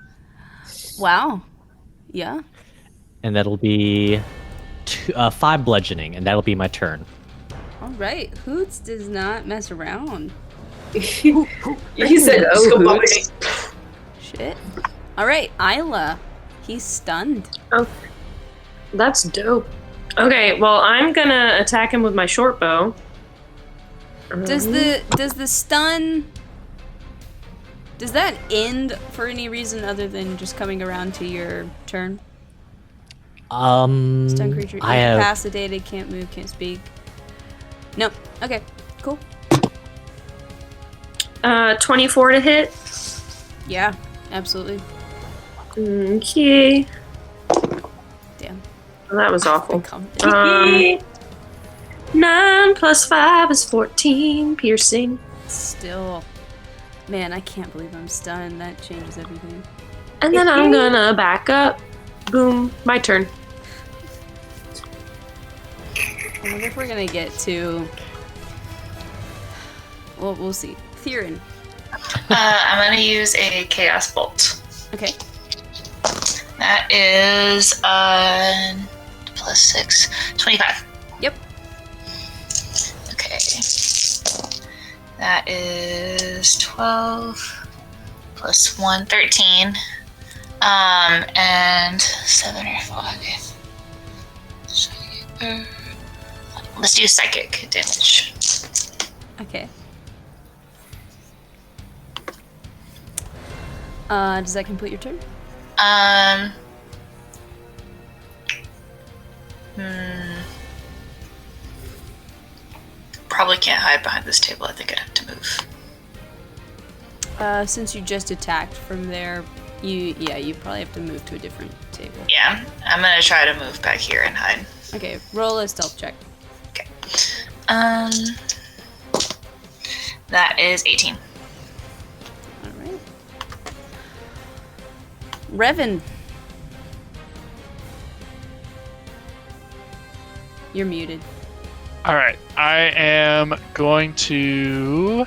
Wow. Yeah. And that'll be 5 bludgeoning, and that'll be my turn. All right. Hoots does not mess around. He said, "Oh, Shit. All right, Isla. He's stunned. Oh, that's dope. Okay, well, I'm gonna attack him with my short bow. Does the stun? Does that end for any reason other than just coming around to your turn? Stun creature incapacitated, can't move, can't speak. No. Okay. Cool. 24 to hit. Yeah. Absolutely. Okay. Damn. Well, that was awful. 9 plus 5 is 14 piercing. Still. Man, I can't believe I'm stunned. That changes everything. And then I'm gonna back up. Boom. My turn. I wonder if we're gonna get to... Well, we'll see. Theron. I'm gonna use a Chaos Bolt. Okay. That is plus 6, 25. Yep. Okay. That is 12 plus 1, 13. And 7 or 5. Let's do psychic damage. Okay. Does that complete your turn? probably can't hide behind this table. I think I'd have to move. Since you just attacked from there, you probably have to move to a different table. Yeah, I'm gonna try to move back here and hide. Okay, roll a stealth check. Okay. That is 18. All right. Revan. You're muted. All right, I am going to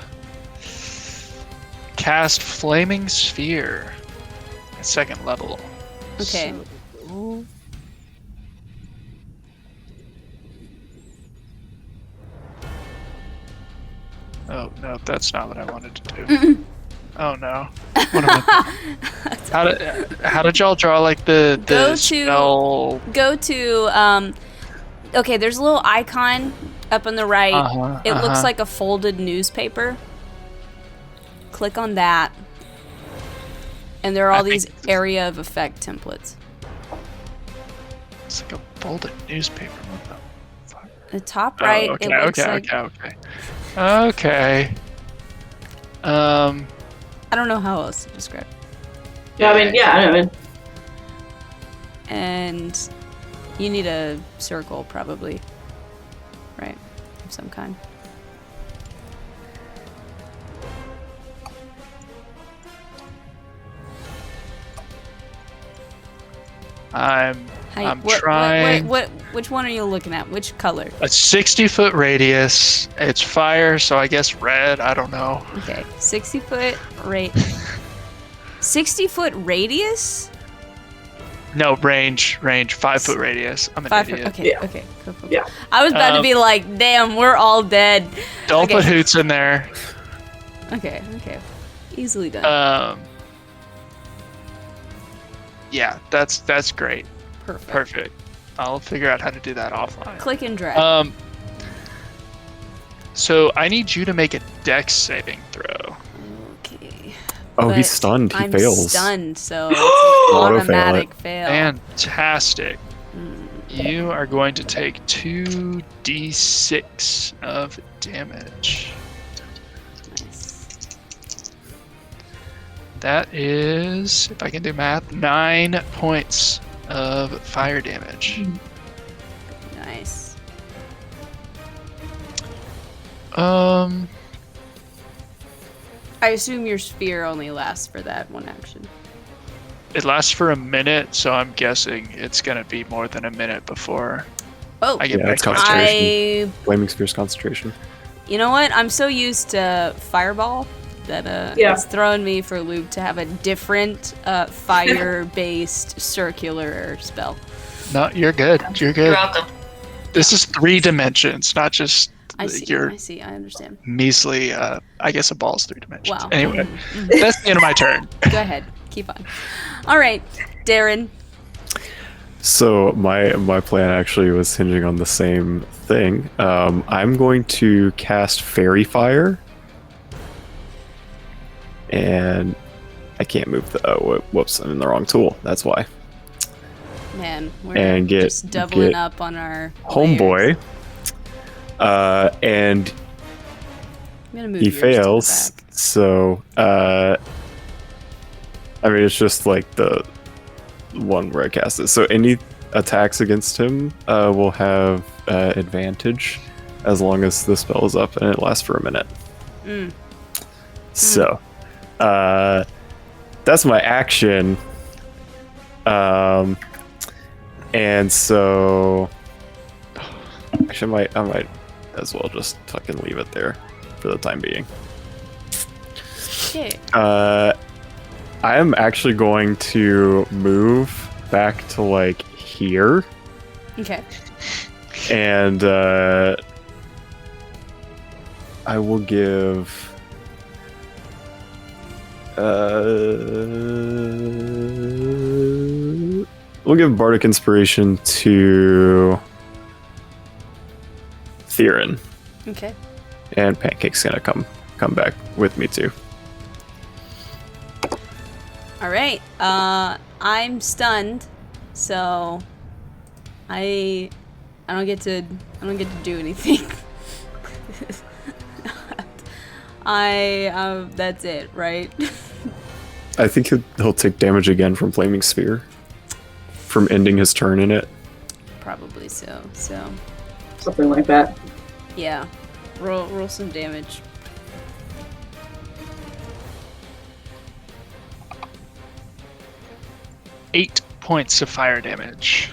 cast Flaming Sphere at 2nd level. Okay. So, oh no, that's not what I wanted to do. Oh no. What am I how did y'all draw like the spell? Go to okay, there's a little icon up on the right. It looks like a folded newspaper. Click on that. And there are all these area of effect templates. It's like a folded newspaper. What the fuck? The top right, okay, it looks okay. I don't know how else to describe it. Yeah, I mean. And you need a circle, probably. Right, of some kind. I'm trying. Which one are you looking at? Which color? A 60-foot radius. It's fire, so I guess red. I don't know. Okay, 60-foot 60-foot radius? No, range. 5-foot radius. I'm an idiot. Okay, Yeah. okay. Cool. Yeah. I was about to be like, damn, we're all dead. Don't put hoots in there. Okay. Easily done. Yeah, that's great. Perfect. I'll figure out how to do that offline. Click and drag. So I need you to make a dex saving throw. Okay. Oh, But he's stunned. He I'm fails. stunned, so it's an automatic fail. Fantastic. You are going to take 2d6 of damage. Nice. That is, if I can do math, 9 points of fire damage. Nice. I assume your sphere only lasts for that one action. It lasts for a minute, so I'm guessing it's gonna be more than a minute before Oh, I get back it's to my concentration. Flaming Sphere's concentration. You know what? I'm so used to Fireball that it's throwing me for a loop to have a different fire-based circular spell. No, you're good. You're good. You're welcome. This is 3 dimensions, not just I see. I understand. measly, I guess a ball's 3 dimensions. Wow. Anyway, that's the end of my turn. Go ahead. Keep on. All right, Darren. So my plan actually was hinging on the same thing. I'm going to cast Fairy Fire, and I can't move the. Oh, whoops! I'm in the wrong tool. That's why. Man, we're And just doubling up on our homeboy. And I'm gonna move he yours to the fails. back. So I mean, it's just like the one where I cast it. So any attacks against him will have advantage as long as the spell is up, and it lasts for a minute. So that's my action. And so actually I might as well just fucking leave it there for the time being. Okay. I am actually going to move back to like here, Okay. and I will give we'll give Bardic Inspiration to Theron, Okay. and Pancake's gonna come back with me too. All right. I'm stunned, so I don't get to do anything. That's it, right? I think he'll take damage again from Flaming Sphere. From ending his turn in it. Probably so. Something like that. Yeah. Roll some damage. Eight points of fire damage.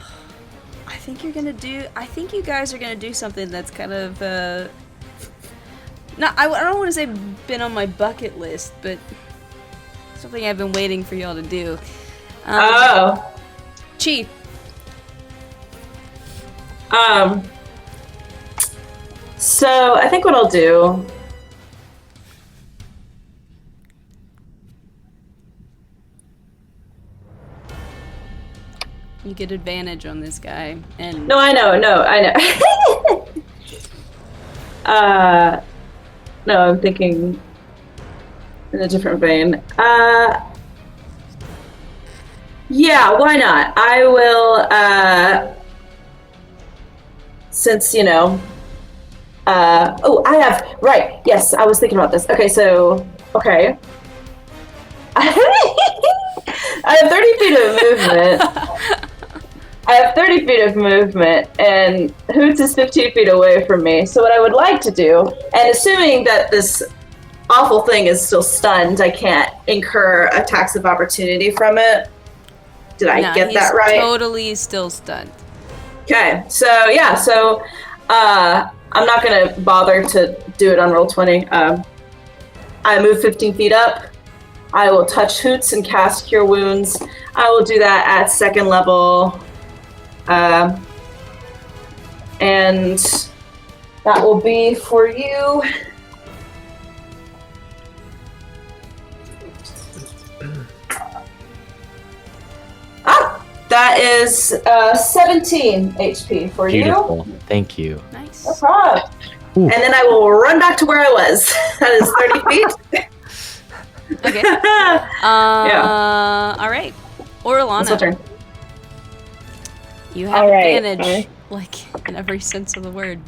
I think you guys are gonna do something that's kind of I don't want to say been on my bucket list, but something I've been waiting for y'all to do. Chi. So I think what I'll do. You get advantage on this guy, and No, I know. No, I'm thinking in a different vein. Yeah, why not? I will, since, right, yes, I was thinking about this. Okay. I have 30 feet of movement. And Hoots is 15 feet away from me. So what I would like to do, and assuming that this awful thing is still stunned, I can't incur attacks of opportunity from it. Did I get that right? Totally still stunned. Okay, so I'm not gonna bother to do it on Roll20. I move 15 feet up. I will touch Hoots and cast Cure Wounds. I will do that at 2nd level. And that will be for you. That is 17 HP for Beautiful. you. Thank you. Nice. No problem. Ooh. And then I will run back to where I was. That is 30 feet. Okay. Yeah. All right. Orlana. It's my turn. You have All right. advantage, like in every sense of the word.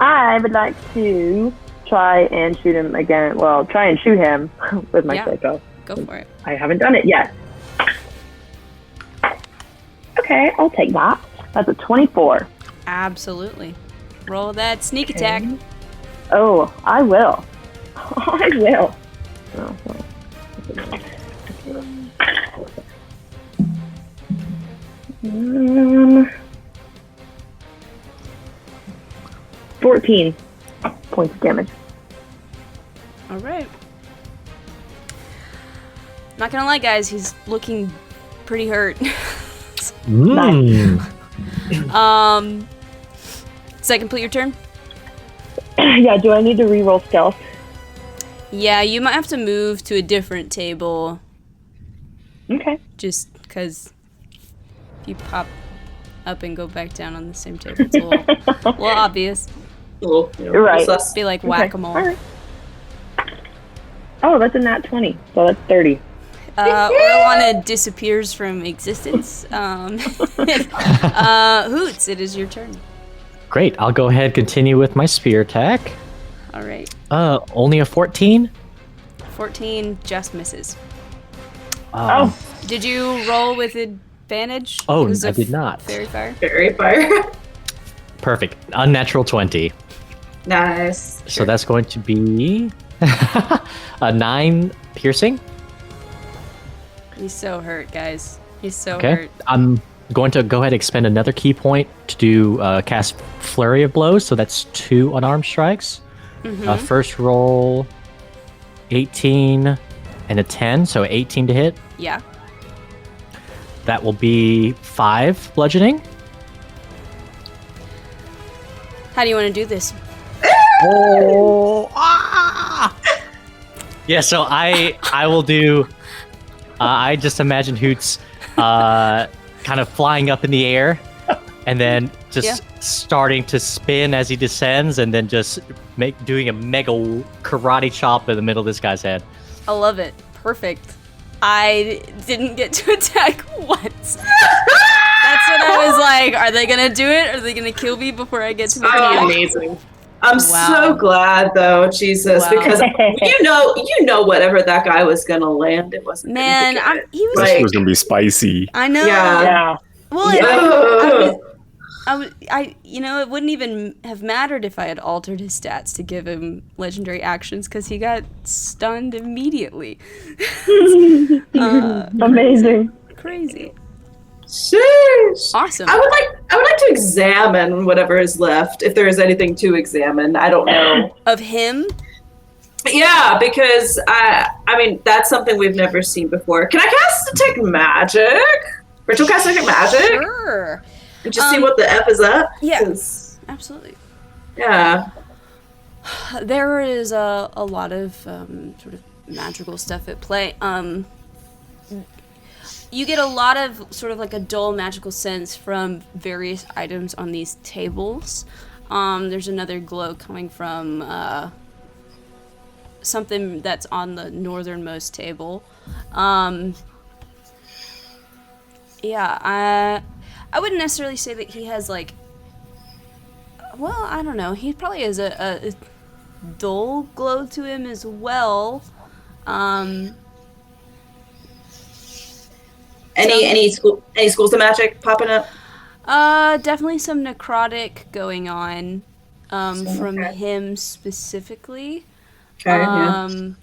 I would like to try and shoot him again. Well, try and shoot him with my psycho. Go for it. I haven't done it yet. Okay, I'll take that. That's a 24. Absolutely. Roll that sneak attack. Oh, I will. I will. Oh, well. 14 points of damage. All right. Not gonna lie, guys, he's looking pretty hurt. Mm. Does that complete your turn? Yeah, do I need to re-roll stealth? Yeah, you might have to move to a different table. Okay. Just because if you pop up and go back down on the same table, it's a little obvious. Right. Be like whack-a-mole. All right. Oh, that's a nat 20, so that's 30. Orlana disappears from existence. Hoots, it is your turn. Great. I'll go ahead and continue with my spear attack. All right. Only a 14? 14 just misses. Oh. Did you roll with advantage? Oh, because I of did not. Fairy fire? Fairy fire. Perfect. Unnatural 20. Nice. So that's going to be a 9 piercing. He's so hurt, guys. He's so Okay. hurt. I'm going to go ahead and expend another key point to do cast Flurry of Blows. So that's 2 unarmed strikes. First roll, 18 and a 10. So 18 to hit. Yeah. That will be 5 bludgeoning. How do you want to do this? Oh! Yeah, so I will do... I just imagine Hoots kind of flying up in the air and then just starting to spin as he descends and then just doing a mega karate chop in the middle of this guy's head. I love it. Perfect. I didn't get to attack once. That's what I was like. Are they going to do it? Are they going to kill me before I get to the Oh, attack? amazing. I'm so glad though, Jesus, because you know whatever that guy was gonna land, it wasn't. Man, he was This was gonna be spicy. I know. Yeah. Well, it wouldn't even have mattered if I had altered his stats to give him legendary actions because he got stunned immediately. Amazing. Crazy. Sheesh. Awesome. I would like to examine whatever is left, if there is anything to examine. I don't know. Of him? Yeah, because I mean that's something we've never seen before. Can I cast Detect Magic? Ritual cast Detect Magic? Sure. And just see what the F is up? Yeah. Absolutely. Yeah. There is a lot of sort of magical stuff at play. You get a lot of sort of like a dull magical sense from various items on these tables. There's another glow coming from something that's on the northernmost table. I wouldn't necessarily say that he has like, well, I don't know. He probably has a dull glow to him as well. Any schools of magic popping up? Definitely some necrotic going on from him specifically. Okay,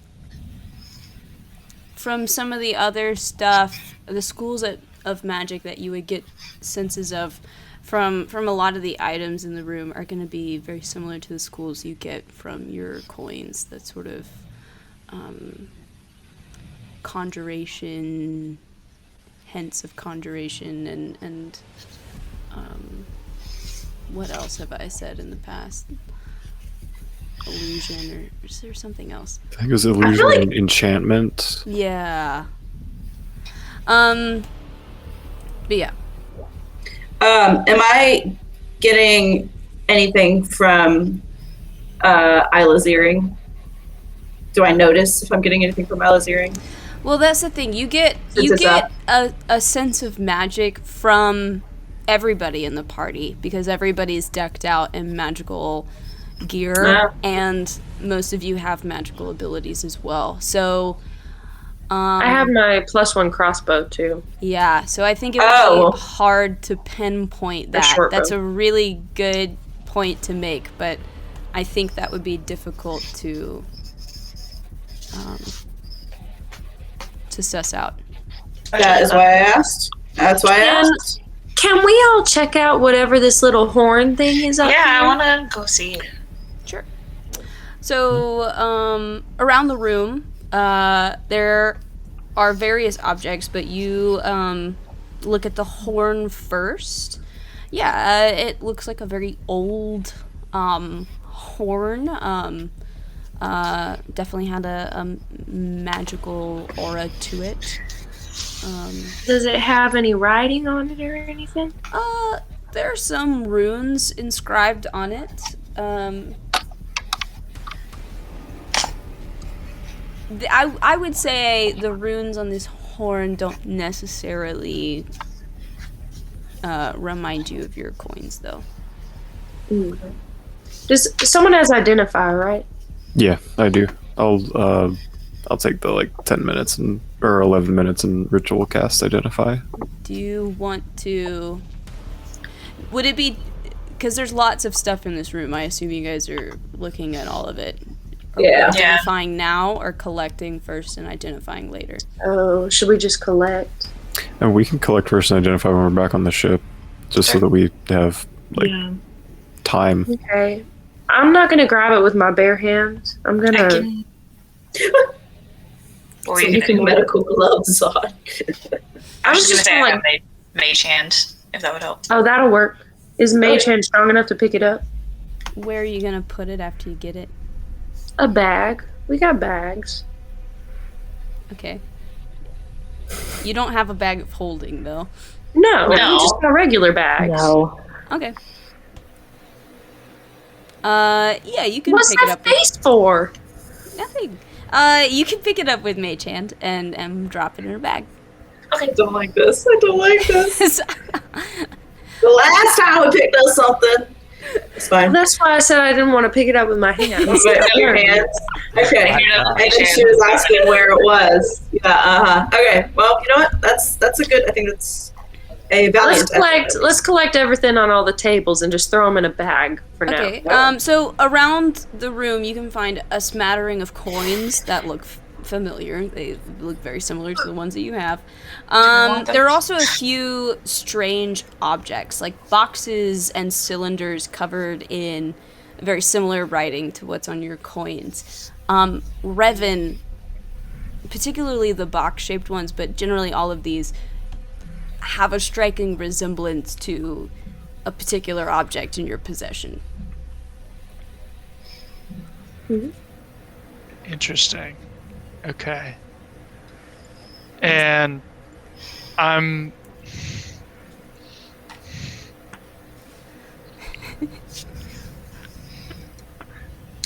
From some of the other stuff, the schools of magic that you would get senses of from a lot of the items in the room are going to be very similar to the schools you get from your coins. That sort of conjuration, hints of conjuration, and what else have I said in the past? Illusion, or is there something else? I think it was illusion and enchantment. Yeah. But yeah. Am I getting anything from Isla's earring? Do I notice if I'm getting anything from Isla's earring? Well, that's the thing. You get a sense of magic from everybody in the party because everybody's decked out in magical gear, and most of you have magical abilities as well. So, I have my +1 crossbow too. Yeah, so I think it would be hard to pinpoint that. That's a really good point to make, but I think that would be difficult to suss out. That is why I asked. That's why I asked. Can we all check out whatever this little horn thing is up here? Yeah, I want to go see it. Sure. So, around the room, there are various objects, but you look at the horn first. Yeah, it looks like a very old horn. Definitely had a magical aura to it. Does it have any writing on it or anything? There are some runes inscribed on it. I would say the runes on this horn don't necessarily remind you of your coins, though. Someone has identify, right? Yeah, I do. I'll take the 10 minutes or 11 minutes and ritual cast identify. Do you want to? Would it be because there's lots of stuff in this room? I assume you guys are looking at all of it. Are we identifying now or collecting first and identifying later? Oh, should we just collect? And we can collect first and identify when we're back on the ship, just so that we have time. Okay. I'm not gonna grab it with my bare hands. I'm gonna. Or you can medical gloves on. I was just gonna say like mage hand, if that would help. Oh, that'll work. Is mage hand strong enough to pick it up? Where are you gonna put it after you get it? A bag. We got bags. Okay. You don't have a bag of holding, though. No. Just got regular bags. No. Okay. Yeah, you can What's pick it up. What's that face for? Nothing. You can pick it up with mage hand and drop it in a bag. Okay. I don't like this. The last time we picked up something, It's fine. That's why I said I didn't want to pick it up with my hands. Your hands. Okay. And then she was asking where it was. Yeah. Okay. Well, you know what? That's a good. I think that's a valiant. Let's collect everything on all the tables and just throw them in a bag for now. Okay. So around the room, you can find a smattering of coins that look familiar. They look very similar to the ones that you have. There are also a few strange objects, like boxes and cylinders covered in very similar writing to what's on your coins. Revan, particularly the box-shaped ones, but generally all of these, have a striking resemblance to a particular object in your possession. Interesting. Okay. And I'm...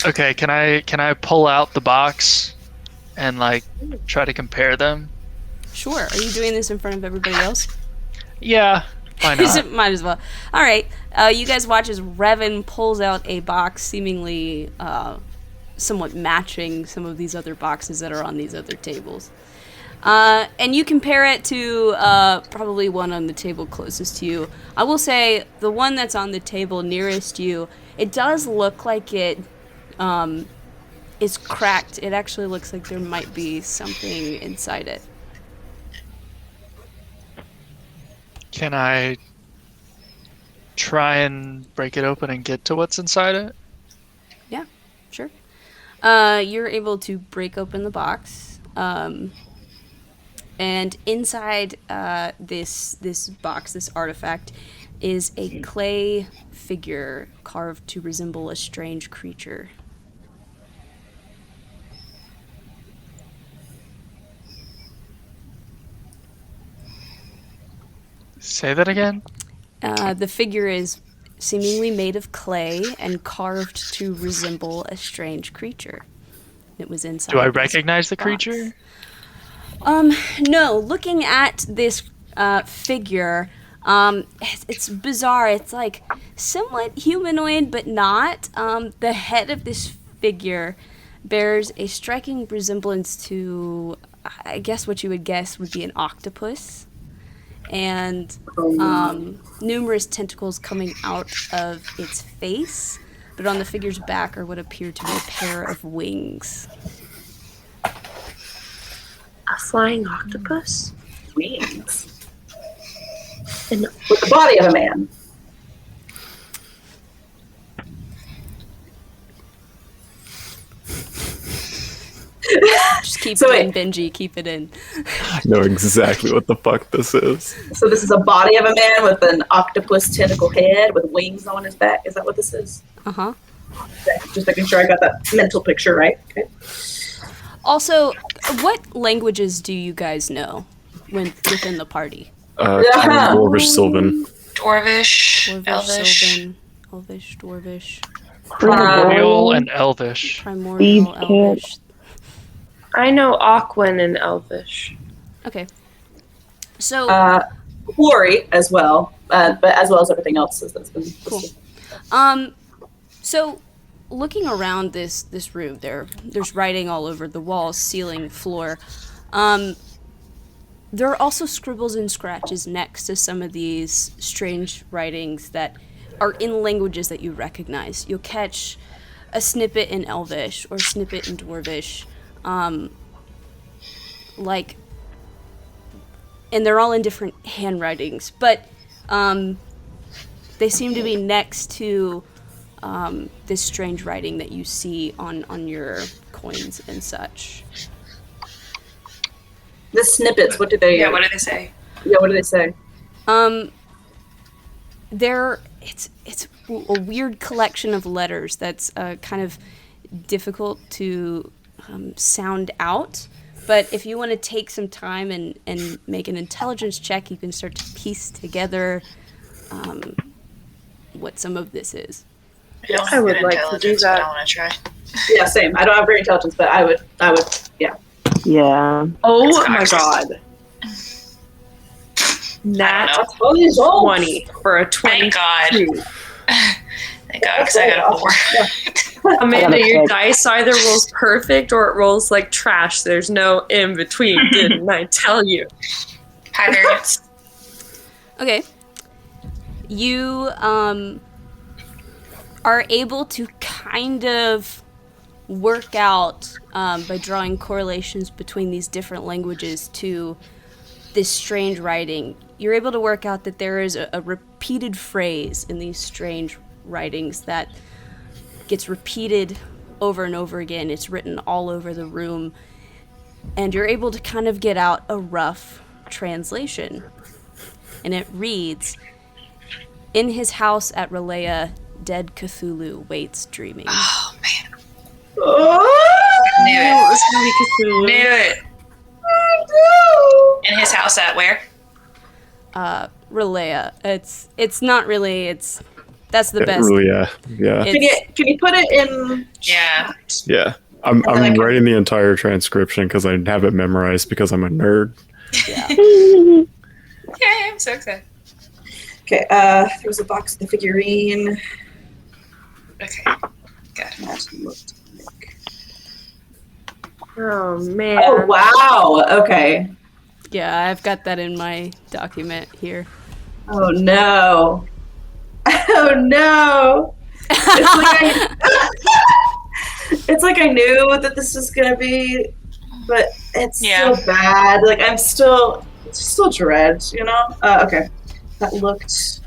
Okay, can I pull out the box and like try to compare them? Sure. Are you doing this in front of everybody else? Yeah, why not? Might as well. All right. You guys watch as Revan pulls out a box seemingly somewhat matching some of these other boxes that are on these other tables. And you compare it to probably one on the table closest to you. I will say the one that's on the table nearest you, it does look like it is cracked. It actually looks like there might be something inside it. Can I try and break it open and get to what's inside it? Yeah, sure. You're able to break open the box, and inside this box, this artifact, is a clay figure carved to resemble a strange creature. Say that again? The figure is seemingly made of clay and carved to resemble a strange creature. It was inside. Do I recognize the creature? No. Looking at this figure, it's bizarre. It's like somewhat humanoid, but not. The head of this figure bears a striking resemblance to, I guess what you would guess would be an octopus. And numerous tentacles coming out of its face, but on the figure's back are what appear to be a pair of wings. A flying octopus? Wings. And with the body of a man. Just keep it in, Benji. Keep it in. I know exactly what the fuck this is. So this is a body of a man with an octopus tentacle head with wings on his back. Is that what this is? Uh-huh. Okay. Just making sure I got that mental picture right. Okay. Also, what languages do you guys know within the party? Dwarvish, Sylvan. Dwarvish, Elvish. Elvish, Dwarvish. Primordial and Elvish. Primordial, Elvish. I know Aquan and Elvish. Okay. So Quarry as well, but as well as everything else that's been cool. So looking around this room, there's writing all over the walls, ceiling, floor. There are also scribbles and scratches next to some of these strange writings that are in languages that you recognize. You'll catch a snippet in Elvish or a snippet in Dwarvish. And they're all in different handwritings, but they seem to be next to this strange writing that you see on your coins and such. The snippets, what do they? Yeah, what do they say? Yeah, what do they say? It's a weird collection of letters that's kind of difficult to sound out. But if you want to take some time and make an intelligence check, you can start to piece together what some of this is. I would like to do that. I want to try. Yeah, same. I don't have very intelligence, but I would, yeah. Yeah. Oh my god. Nat 20 for a 20. Thank God. Thank God, because I got a 4. Amanda, your dice either rolls perfect or it rolls like trash. There's no in between, didn't I tell you? High variance. Okay. You are able to kind of work out by drawing correlations between these different languages to this strange writing. You're able to work out that there is a repeated phrase in these strange writings that gets repeated over and over again. It's written all over the room, and you're able to kind of get out a rough translation. And it reads, "In his house at Relea, dead Cthulhu waits dreaming." Oh, man. Oh, Knew it. It was gonna be Cthulhu. Knew it. In his house at where? Relea. It's not really, that's the best. Really, yeah. Can you put it in? Yeah. Yeah. I'm writing the entire transcription because I have it memorized because I'm a nerd. Yeah. Yeah, I'm so excited. Okay, there was a box of the figurine. Okay. Got it. Oh man. Oh wow. Okay. Yeah, I've got that in my document here. Oh no. Oh no. It's like I knew that this was gonna be, but it's still bad. Like it's still dread, you know? Okay. That looked.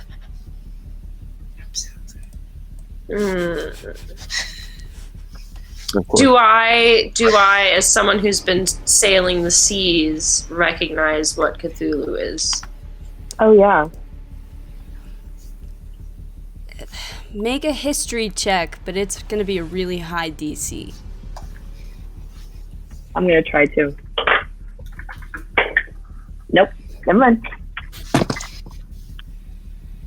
Do I, as someone who's been sailing the seas, recognize what Cthulhu is? Oh, yeah. Make a history check, but it's going to be a really high DC. I'm going to try to. Nope. Never mind.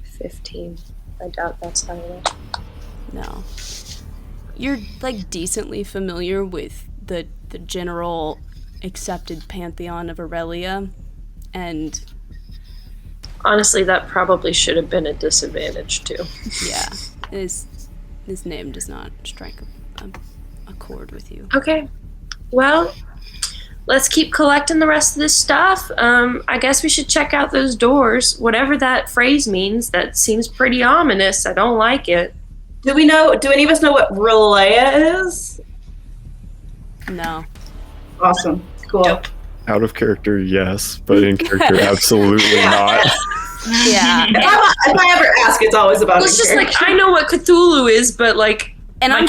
15. I doubt that's high enough. No. You're, like, decently familiar with the general accepted pantheon of Aurelia, and... Honestly, that probably should have been a disadvantage, too. Yeah. His name does not strike a chord with you. Okay. Well, let's keep collecting the rest of this stuff. I guess we should check out those doors. Whatever that phrase means, that seems pretty ominous. I don't like it. Do any of us know what Relea is? No. Awesome. Cool. Nope. Out of character, yes, but in character, absolutely not. Yeah. If I ever ask, it's always about. It's just like, I know what Cthulhu is, but like... And I'm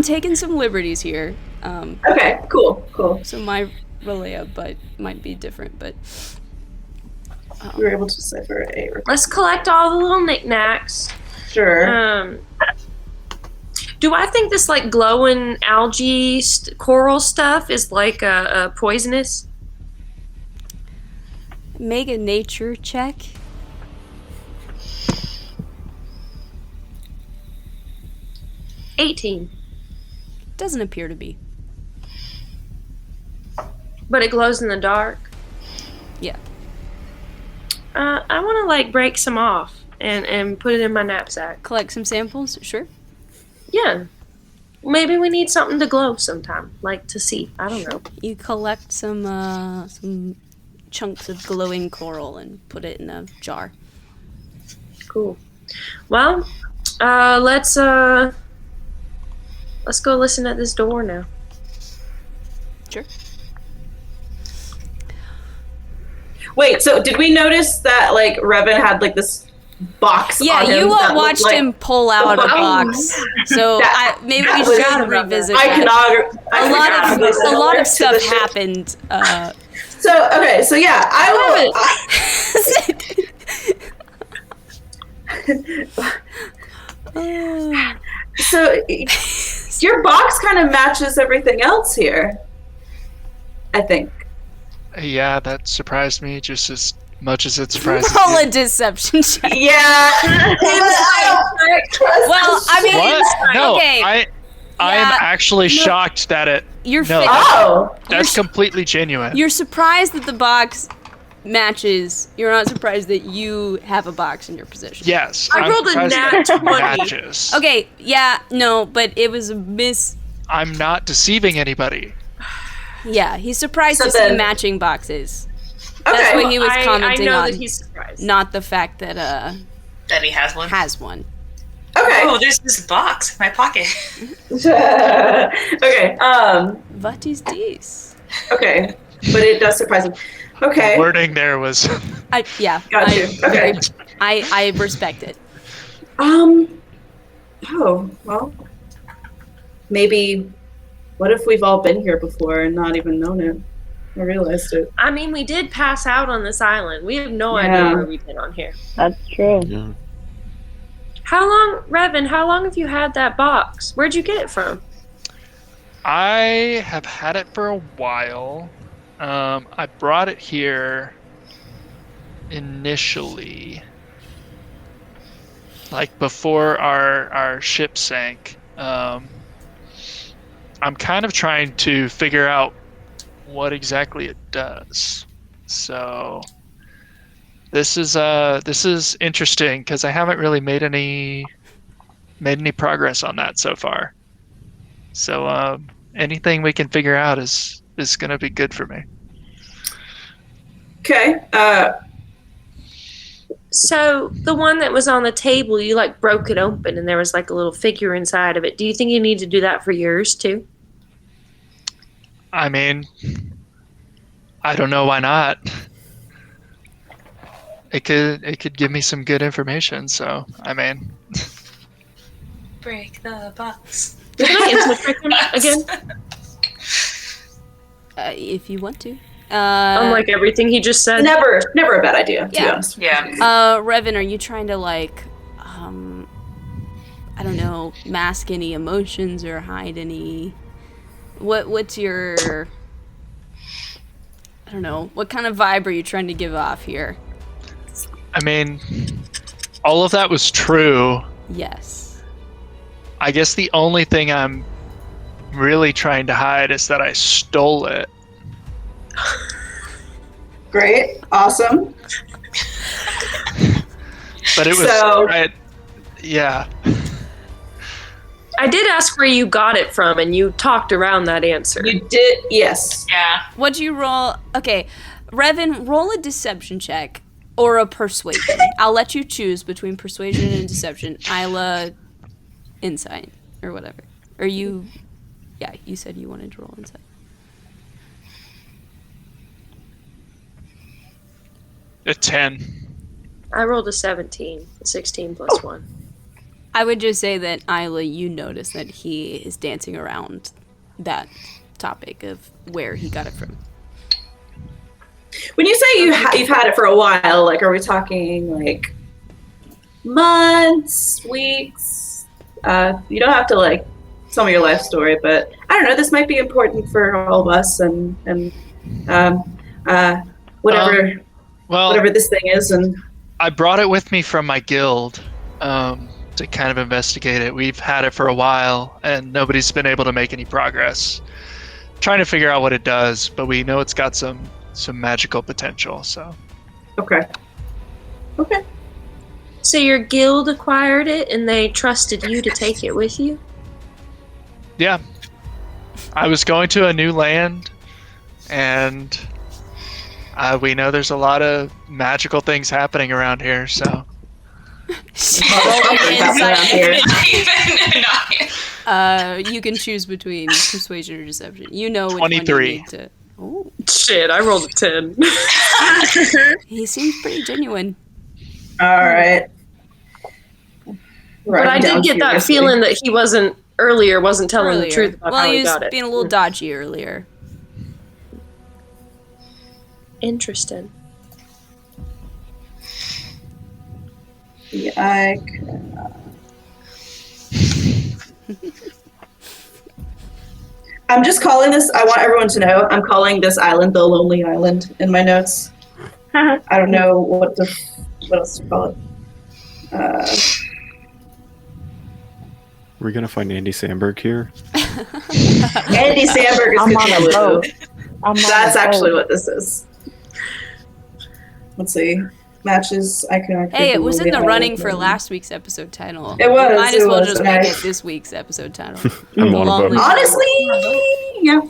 taking some liberties here. Okay, cool. So my Relea, but might be different, but... We were able to decipher a... Let's collect all the little knickknacks. Sure. Do I think this like glowing algae coral stuff is like poisonous? Make a nature check. 18. Doesn't appear to be. But it glows in the dark. Yeah. I want to like break some off and put it in my knapsack. Collect some samples, sure. Yeah. Maybe we need something to glow sometime, like to see. I don't know. You collect some chunks of glowing coral and put it in a jar. Cool. Well, let's go listen at this door now. Sure. Wait, so did we notice that like Revan had like this box? Yeah, on him you that watched looked him pull out a box. So maybe we should revisit that. A lot of stuff happened. So yeah, I will. So your box kind of matches everything else here, I think. Yeah, that surprised me just as much as it surprised Roll you. a deception check. Yeah. Well, I mean, What? No, okay. I am actually shocked that it. You're No, Oh. that's completely genuine. You're surprised that the box matches, you're not surprised that you have a box in your possession. Yes. I rolled a nat 20. Matches. Okay, yeah, no, but it was a miss. I'm not deceiving anybody. Yeah, he's surprised to see matching boxes. Okay. That's what he was commenting I know on. that he's surprised. Not the fact that That he has one. Okay. Oh, there's this box in my pocket. Okay. What is this? Okay. But it does surprise him. Okay. The wording there was. Got you. Okay. I respect it. Oh, well. Maybe. What if we've all been here before and not even known it? I realized it. I mean, we did pass out on this island. We have no idea where we've been on here. That's true. Yeah. How long, Revan, how long have you had that box? Where'd you get it from? I have had it for a while. I brought it here initially, like before our ship sank. I'm kind of trying to figure out what exactly it does. So this is interesting because I haven't really made any progress on that so far. So anything we can figure out is going to be good for me. Okay. So the one that was on the table, you like broke it open and there was like a little figure inside of it. Do you think you need to do that for yours too? I mean, I don't know why not. It could give me some good information, so I mean. Break the box. Can I infiltrate him again? If you want to. Unlike everything he just said. Never a bad idea, to be Yeah. honest. Yeah. Revan, are you trying to like, I don't know, mask any emotions or hide any? What's your? I don't know. What kind of vibe are you trying to give off here? I mean, all of that was true. Yes. I guess the only thing I'm really trying to hide is that I stole it. Great. Awesome. But it was yeah. I did ask where you got it from, and you talked around that answer. You did, yes. Yeah. What'd you roll? Okay, Revan, roll a deception check or a persuasion. I'll let you choose between persuasion and deception. Isla, insight or whatever. Or you, yeah, you said you wanted to roll insight. A 10. I rolled a 17, a 16 plus 1. I would just say that, Isla, you notice that he is dancing around that topic of where he got it from. When you say you've had it for a while, like, are we talking, like, months, weeks? You don't have to, like, tell me your life story, but I don't know, this might be important for all of us and whatever this thing is. And I brought it with me from my guild to kind of investigate it. We've had it for a while, and nobody's been able to make any progress trying to figure out what it does, but we know it's got some magical potential, so. Okay. So your guild acquired it, and they trusted you to take it with you? Yeah. I was going to a new land, and we know there's a lot of magical things happening around here, so. You can choose between persuasion or deception. You know which 23. one you need to. Oh, shit! I rolled a 10. He seems pretty genuine. All right. But I did get that feeling that he wasn't telling the truth about how he he got was it. being a little dodgy earlier. Interesting. Yeah, I'm just calling this, I want everyone to know, I'm calling this island the Lonely Island in my notes. I don't know what else to call it. We're gonna find Andy Samberg here. Andy Samberg is Cthulhu. That's actually what this is. let's see. Matches I can. Hey, it was in the running for last week's episode title. It was. Might as well just make okay. it this week's episode title. I'm on a boat. Honestly, yeah.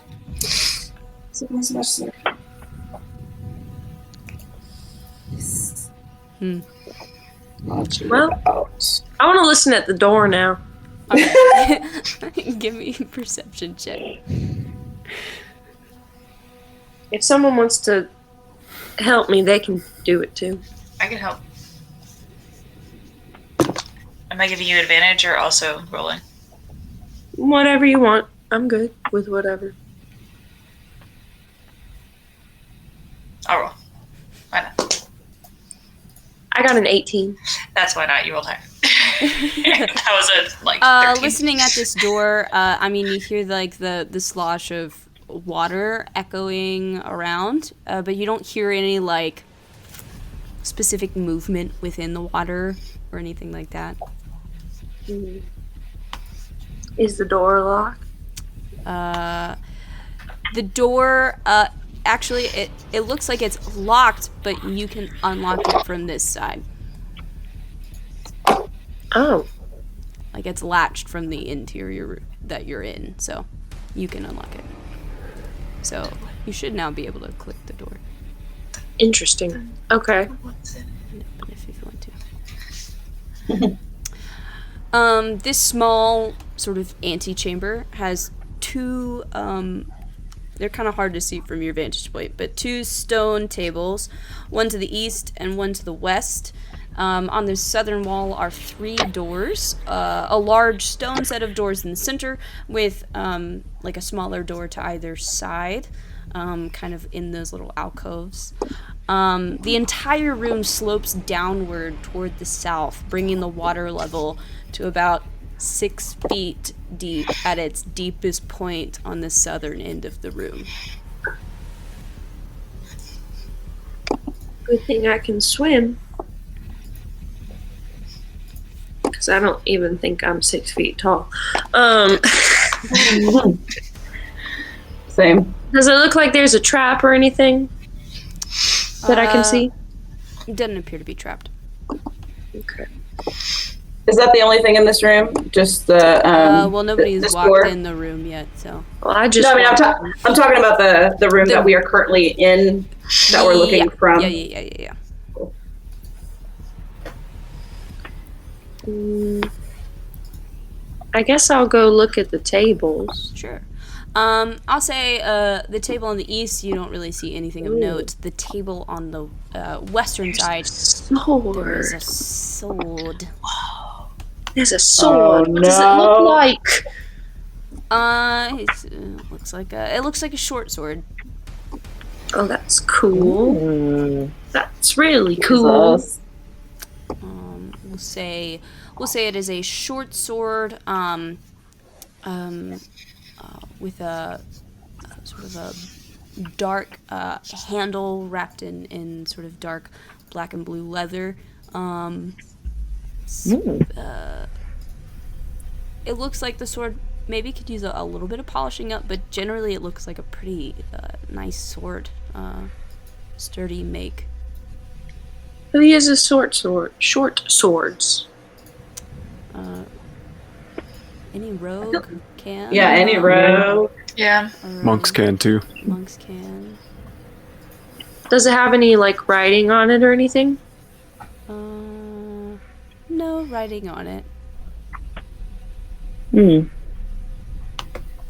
Well, I want to listen at the door now. Okay. Give me a perception check. If someone wants to help me, they can do it too. I can help. Am I giving you advantage or also rolling? Whatever you want. I'm good with whatever. I'll roll. Why not? I got an 18. That's why not. You rolled higher. That was a 13. Listening at this door, you hear the slosh of water echoing around, but you don't hear any specific movement within the water or anything like that. Mm. Is the door locked? The door, actually, it looks like it's locked, but you can unlock it from this side. Oh. Like it's latched from the interior that you're in, so you can unlock it. So you should now be able to click the door. Interesting. Okay. If you want to. This small sort of antechamber has two, they're kind of hard to see from your vantage point, but two stone tables, one to the east and one to the west. On the southern wall are 3 doors, a large stone set of doors in the center with a smaller door to either side, kind of in those little alcoves. The entire room slopes downward toward the south, bringing the water level to about 6 feet deep at its deepest point on the southern end of the room. Good thing I can swim. Because I don't even think I'm 6 feet tall. Same. Does it look like there's a trap or anything that I can see? It doesn't appear to be trapped. Okay. Is that the only thing in this room? Just the well, nobody's this walked door? in the room yet, so. Well, I just. No, I'm talking about the room that we are currently in, that we're looking from. Yeah. I guess I'll go look at the tables. Sure. I'll say the table on the east, you don't really see anything of note. The table on the western side, there is a sword. There's a sword. Oh, what does it look like? It looks like a short sword. Oh, that's cool. That's really cool. We'll say it is a short sword with a sort of a dark handle wrapped in sort of dark black and blue leather. It looks like the sword maybe could use a little bit of polishing up, but generally it looks like a pretty nice sword, sturdy make. Who uses short swords? Any rogue can. Yeah, any rogue. Yeah. Monks can too. Monks can. Does it have any writing on it or anything? No writing on it.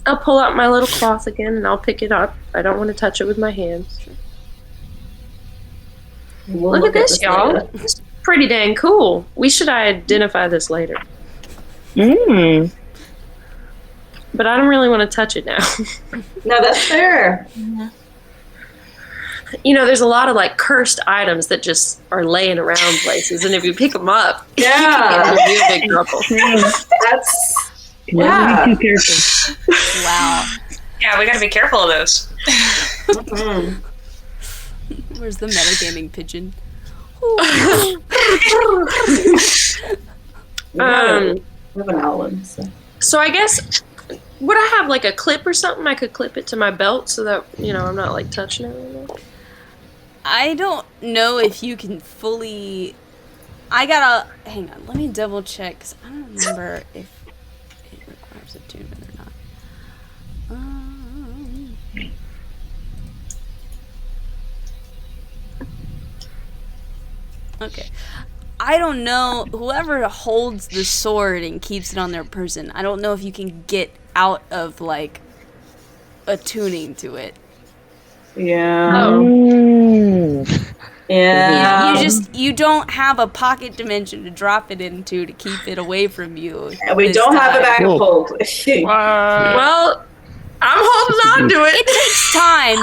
I'll pull out my little cloth again and I'll pick it up. I don't want to touch it with my hands. Sure. Look at this, y'all. Later. It's pretty dang cool. We should identify this later. But I don't really want to touch it now. No, that's fair. You know, there's a lot of cursed items that just are laying around places, and if you pick them up, you can get in real big trouble. That's Yeah. Be too careful. Wow. Yeah, we gotta be careful of those. Where's the metagaming pigeon? we have an owl. So I guess, would I have a clip or something? I could clip it to my belt so that, I'm not touching it anymore. I don't know if you can fully... Hang on, let me double check, because I don't remember if it requires attunement or not. Okay. I don't know. Whoever holds the sword and keeps it on their person, I don't know if you can get out of, like, attuning to it. Yeah. Oh. Yeah. You don't have a pocket dimension to drop it into to keep it away from you. And we don't have a bag of hold. Well, I'm holding on to it. It takes time.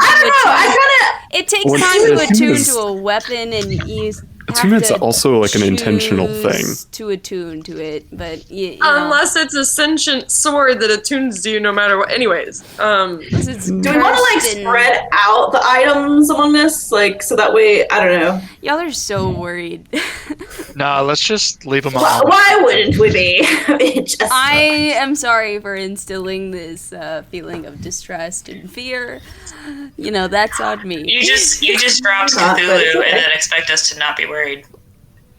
It takes time to attune to a weapon, and you attunement's also like an intentional thing to attune to it, but unless it's a sentient sword that attunes to you no matter what. Anyways, do we want to like spread out the items among us, like so that way? I don't know. Y'all are so worried. Nah, let's just leave them all. Why wouldn't we be? I am sorry for instilling this feeling of distrust and fear. You know, that's on me. You just dropped Cthulhu and then expect us to not be worried.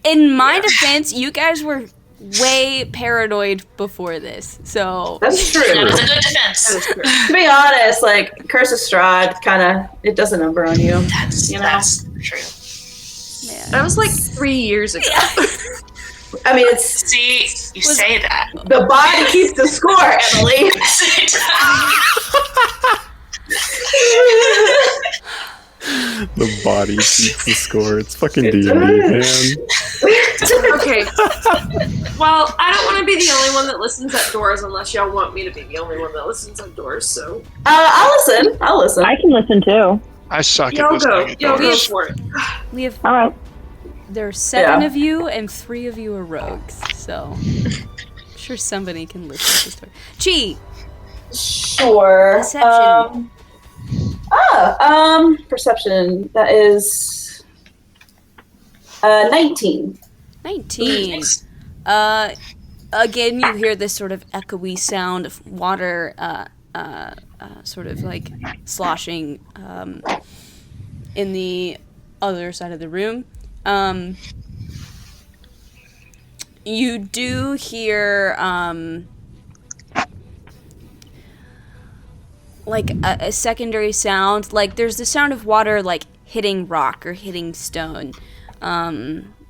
In my defense, you guys were way paranoid before this, so... That's true. That was a good defense. To be honest, like, Curse of Strahd, it does a number on you. That's true. Man. That was like 3 years ago. I mean, say that. The body keeps the score, Emily. The body keeps the score. It's fucking D&D, man. Okay. Well, I don't want to be the only one that listens at doors unless y'all want me to be the only one that listens at doors, so... I'll listen. I can listen too. I suck at listening at doors. Y'all go for it. We have... All right. There are 7 of you, and 3 of you are rogues, so... I'm sure somebody can listen to the story. Chi! Sure. Perception. Perception. That is 19. 19. Again, you hear this sort of echoey sound of water, sort of like sloshing in the other side of the room. You do hear like a secondary sound. Like there's the sound of water like hitting rock or hitting stone.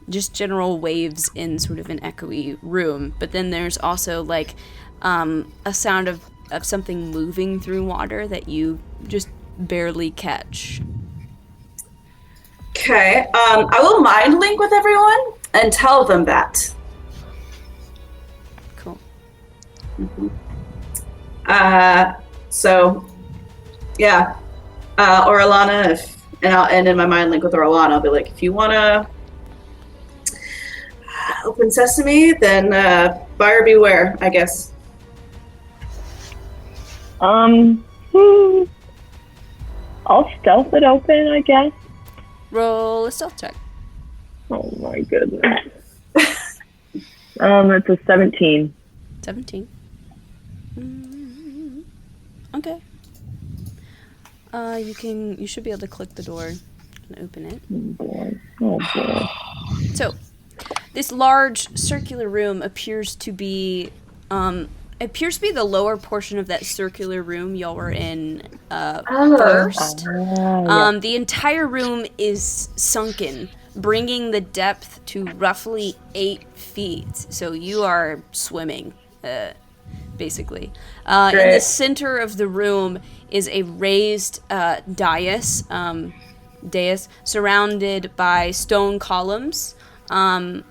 Just general waves in sort of an echoey room. But then there's also like a sound of something moving through water that you just barely catch. Okay. I will mind link with everyone and tell them that. Cool. Mm-hmm. So, yeah. Orlana, and in my mind link with Orlana, I'll be like, if you want to open sesame, then buyer beware, I guess. I'll stealth it open, I guess. Roll a stealth check. Oh my goodness. It's a 17. 17. Okay. You should be able to click the door and open it. Oh boy. So, this large circular room appears to be the lower portion of that circular room y'all were in first. Yeah. The entire room is sunken, bringing the depth to roughly 8 feet. So you are swimming, basically. In the center of the room is a raised dais surrounded by stone columns, and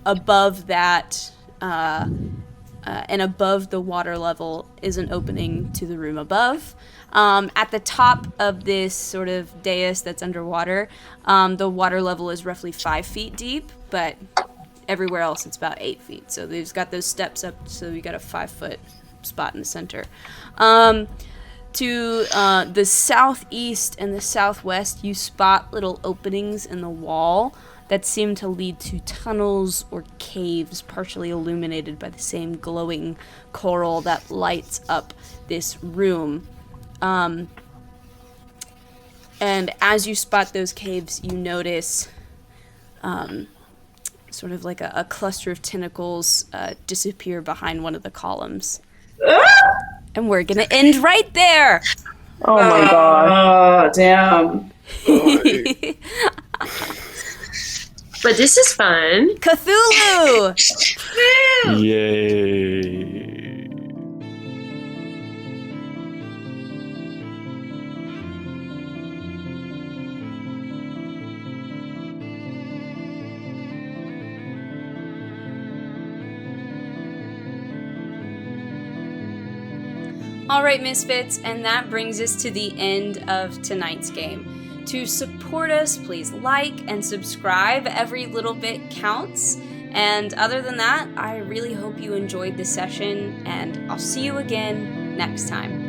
above that, and above the water level is an opening to the room above. At the top of this sort of dais that's underwater, the water level is roughly 5 feet deep, but everywhere else it's about 8 feet. So they've got those steps up, so you got a 5-foot spot in the center. To the southeast and the southwest, you spot little openings in the wall that seem to lead to tunnels or caves partially illuminated by the same glowing coral that lights up this room. And as you spot those caves, you notice sort of like a cluster of tentacles disappear behind one of the columns. And we're going to end right there. Oh my god. Oh, damn. But this is fun. Cthulhu! Yay. All right, Misfits, and that brings us to the end of tonight's game. To support us, please like and subscribe. Every little bit counts. And other than that, I really hope you enjoyed this session, and I'll see you again next time.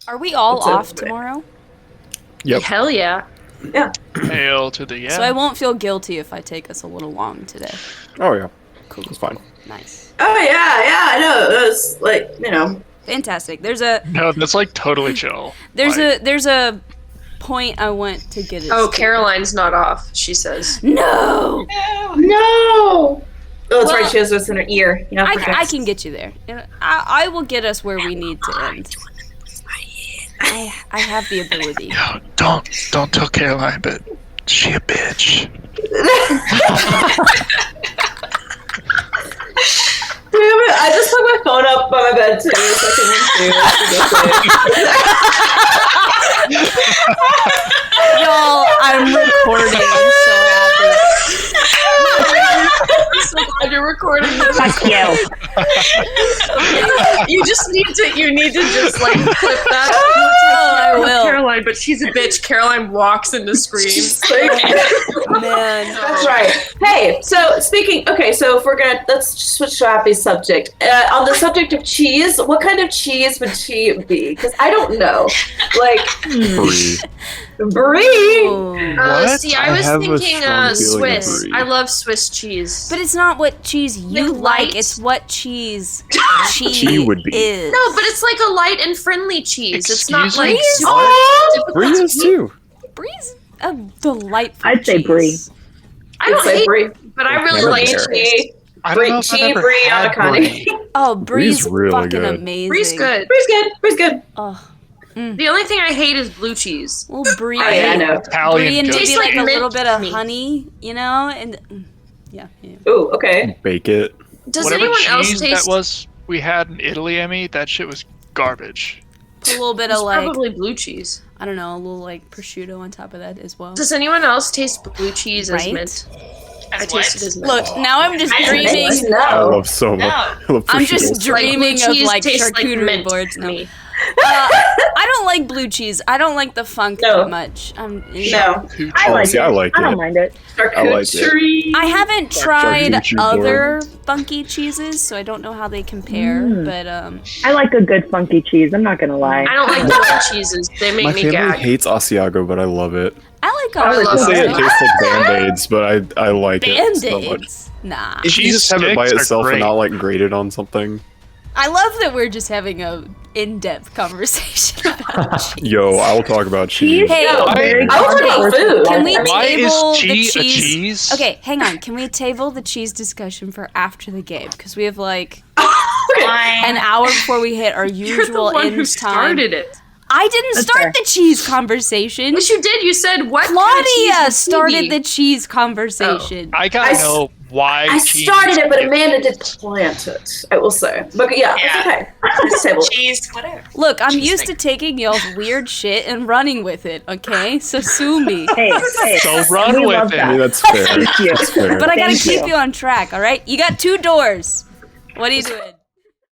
Are we all off tomorrow? Yep. Hell yeah. Yeah. Hail to the yeah. So I won't feel guilty if I take us a little long today. Oh yeah. Cool. It's fine. Nice. Oh, yeah, I know. It was like, you know. Fantastic. There's a No, that's like totally chill. there's a point I want to get us Oh, to. Caroline's not off, she says. No! No! Oh, that's Well, right. She has this in her ear. You know, I can get you there. I will get us where we need to end. I have the ability. Yo, don't tell Caroline, but she a bitch. Damn it, I just put my phone up by my bed too, so I can Y'all, I'm recording. I'm so happy. I'm so glad you're recording. Fuck you. You need to just like clip that. Oh, I will. Caroline, but she's a bitch. Caroline walks into scream. Man. That's right. Hey, so speaking, okay, so if let's switch to a happy subject. On the subject of cheese, what kind of cheese would she be? Because I don't know. Like, Brie. What? See, I was have a thinking strong feeling of Swiss. Brie. I love Swiss cheese. But it's not what cheese you Like like. light. It's what cheese She would be. is. No, but it's like a light and friendly cheese. It's not Excuse like me? super difficult Brie to is eat. too. Brie's a delightful I'd say cheese. Brie. I don't hate Brie. but I really Never like there. cheese. I don't know if I've Brie, ever Brie had on a Brie. Oh, Brie's Brie's really fucking good. amazing. Brie's good. Brie's good. Brie's good. Oh, The only thing I hate is blue cheese. well, Brie. Oh, yeah, I know. Brie Italian and good. maybe Tastes like like a mint little bit to of me. honey, you know, and yeah. Ooh, okay. Bake it. Does Whatever anyone else cheese taste? that was we had in Italy, Emmy, that shit was garbage. A little bit It's of like probably blue cheese. I don't know, a little like prosciutto on top of that as well. Does anyone else taste blue cheese as Right? mint? I As taste it what? as mint. Look, now I'm just dreaming. I No. love so much. I love I'm just prosciutto. Like, blue dreaming of cheese like tastes like charcuterie mint boards. to No. me. I don't like blue cheese. I don't like the funk No. that much. No. I like see, it. I like I don't it. mind it. I like it. Charcuterie. I haven't tried charcuterie other funky cheeses, so I don't know how they compare. Mm. But I like a good funky cheese. I'm not gonna lie. I don't like the white cheeses. They make My me family gag. hates Asiago, but I love it. I like I all like of I Oh, say it yeah. tastes like Band-Aids, but I like it so much. Band-Aids. Nah. If you just have it by Cheese sticks are itself and great. not like grated on something, I love that we're just having a in-depth conversation about cheese. yo, I'll talk about cheese. Hey, No, Very I was about food. Can we Why is table the cheese a cheese? cheese? Okay, hang on. Can we table the cheese discussion for after the game? Because we have like an hour before we hit our You're the usual one who end time. started it. I didn't That's start fair. the cheese conversation. Yes, you did. You said what? Claudia started the cheese conversation. I gotta know why I cheese started it, but is Amanda did plant it. I will say. But yeah, Yeah. it's okay. It's table. Cheese, whatever. Look, I'm Cheese used to thing. taking y'all's weird shit and running with it, okay? So sue me. Hey, hey. So run We with love it. I mean, that. that's fair. Thank you. That's fair. But I gotta Thank keep you. you on track, alright? You got 2 doors. What are you doing?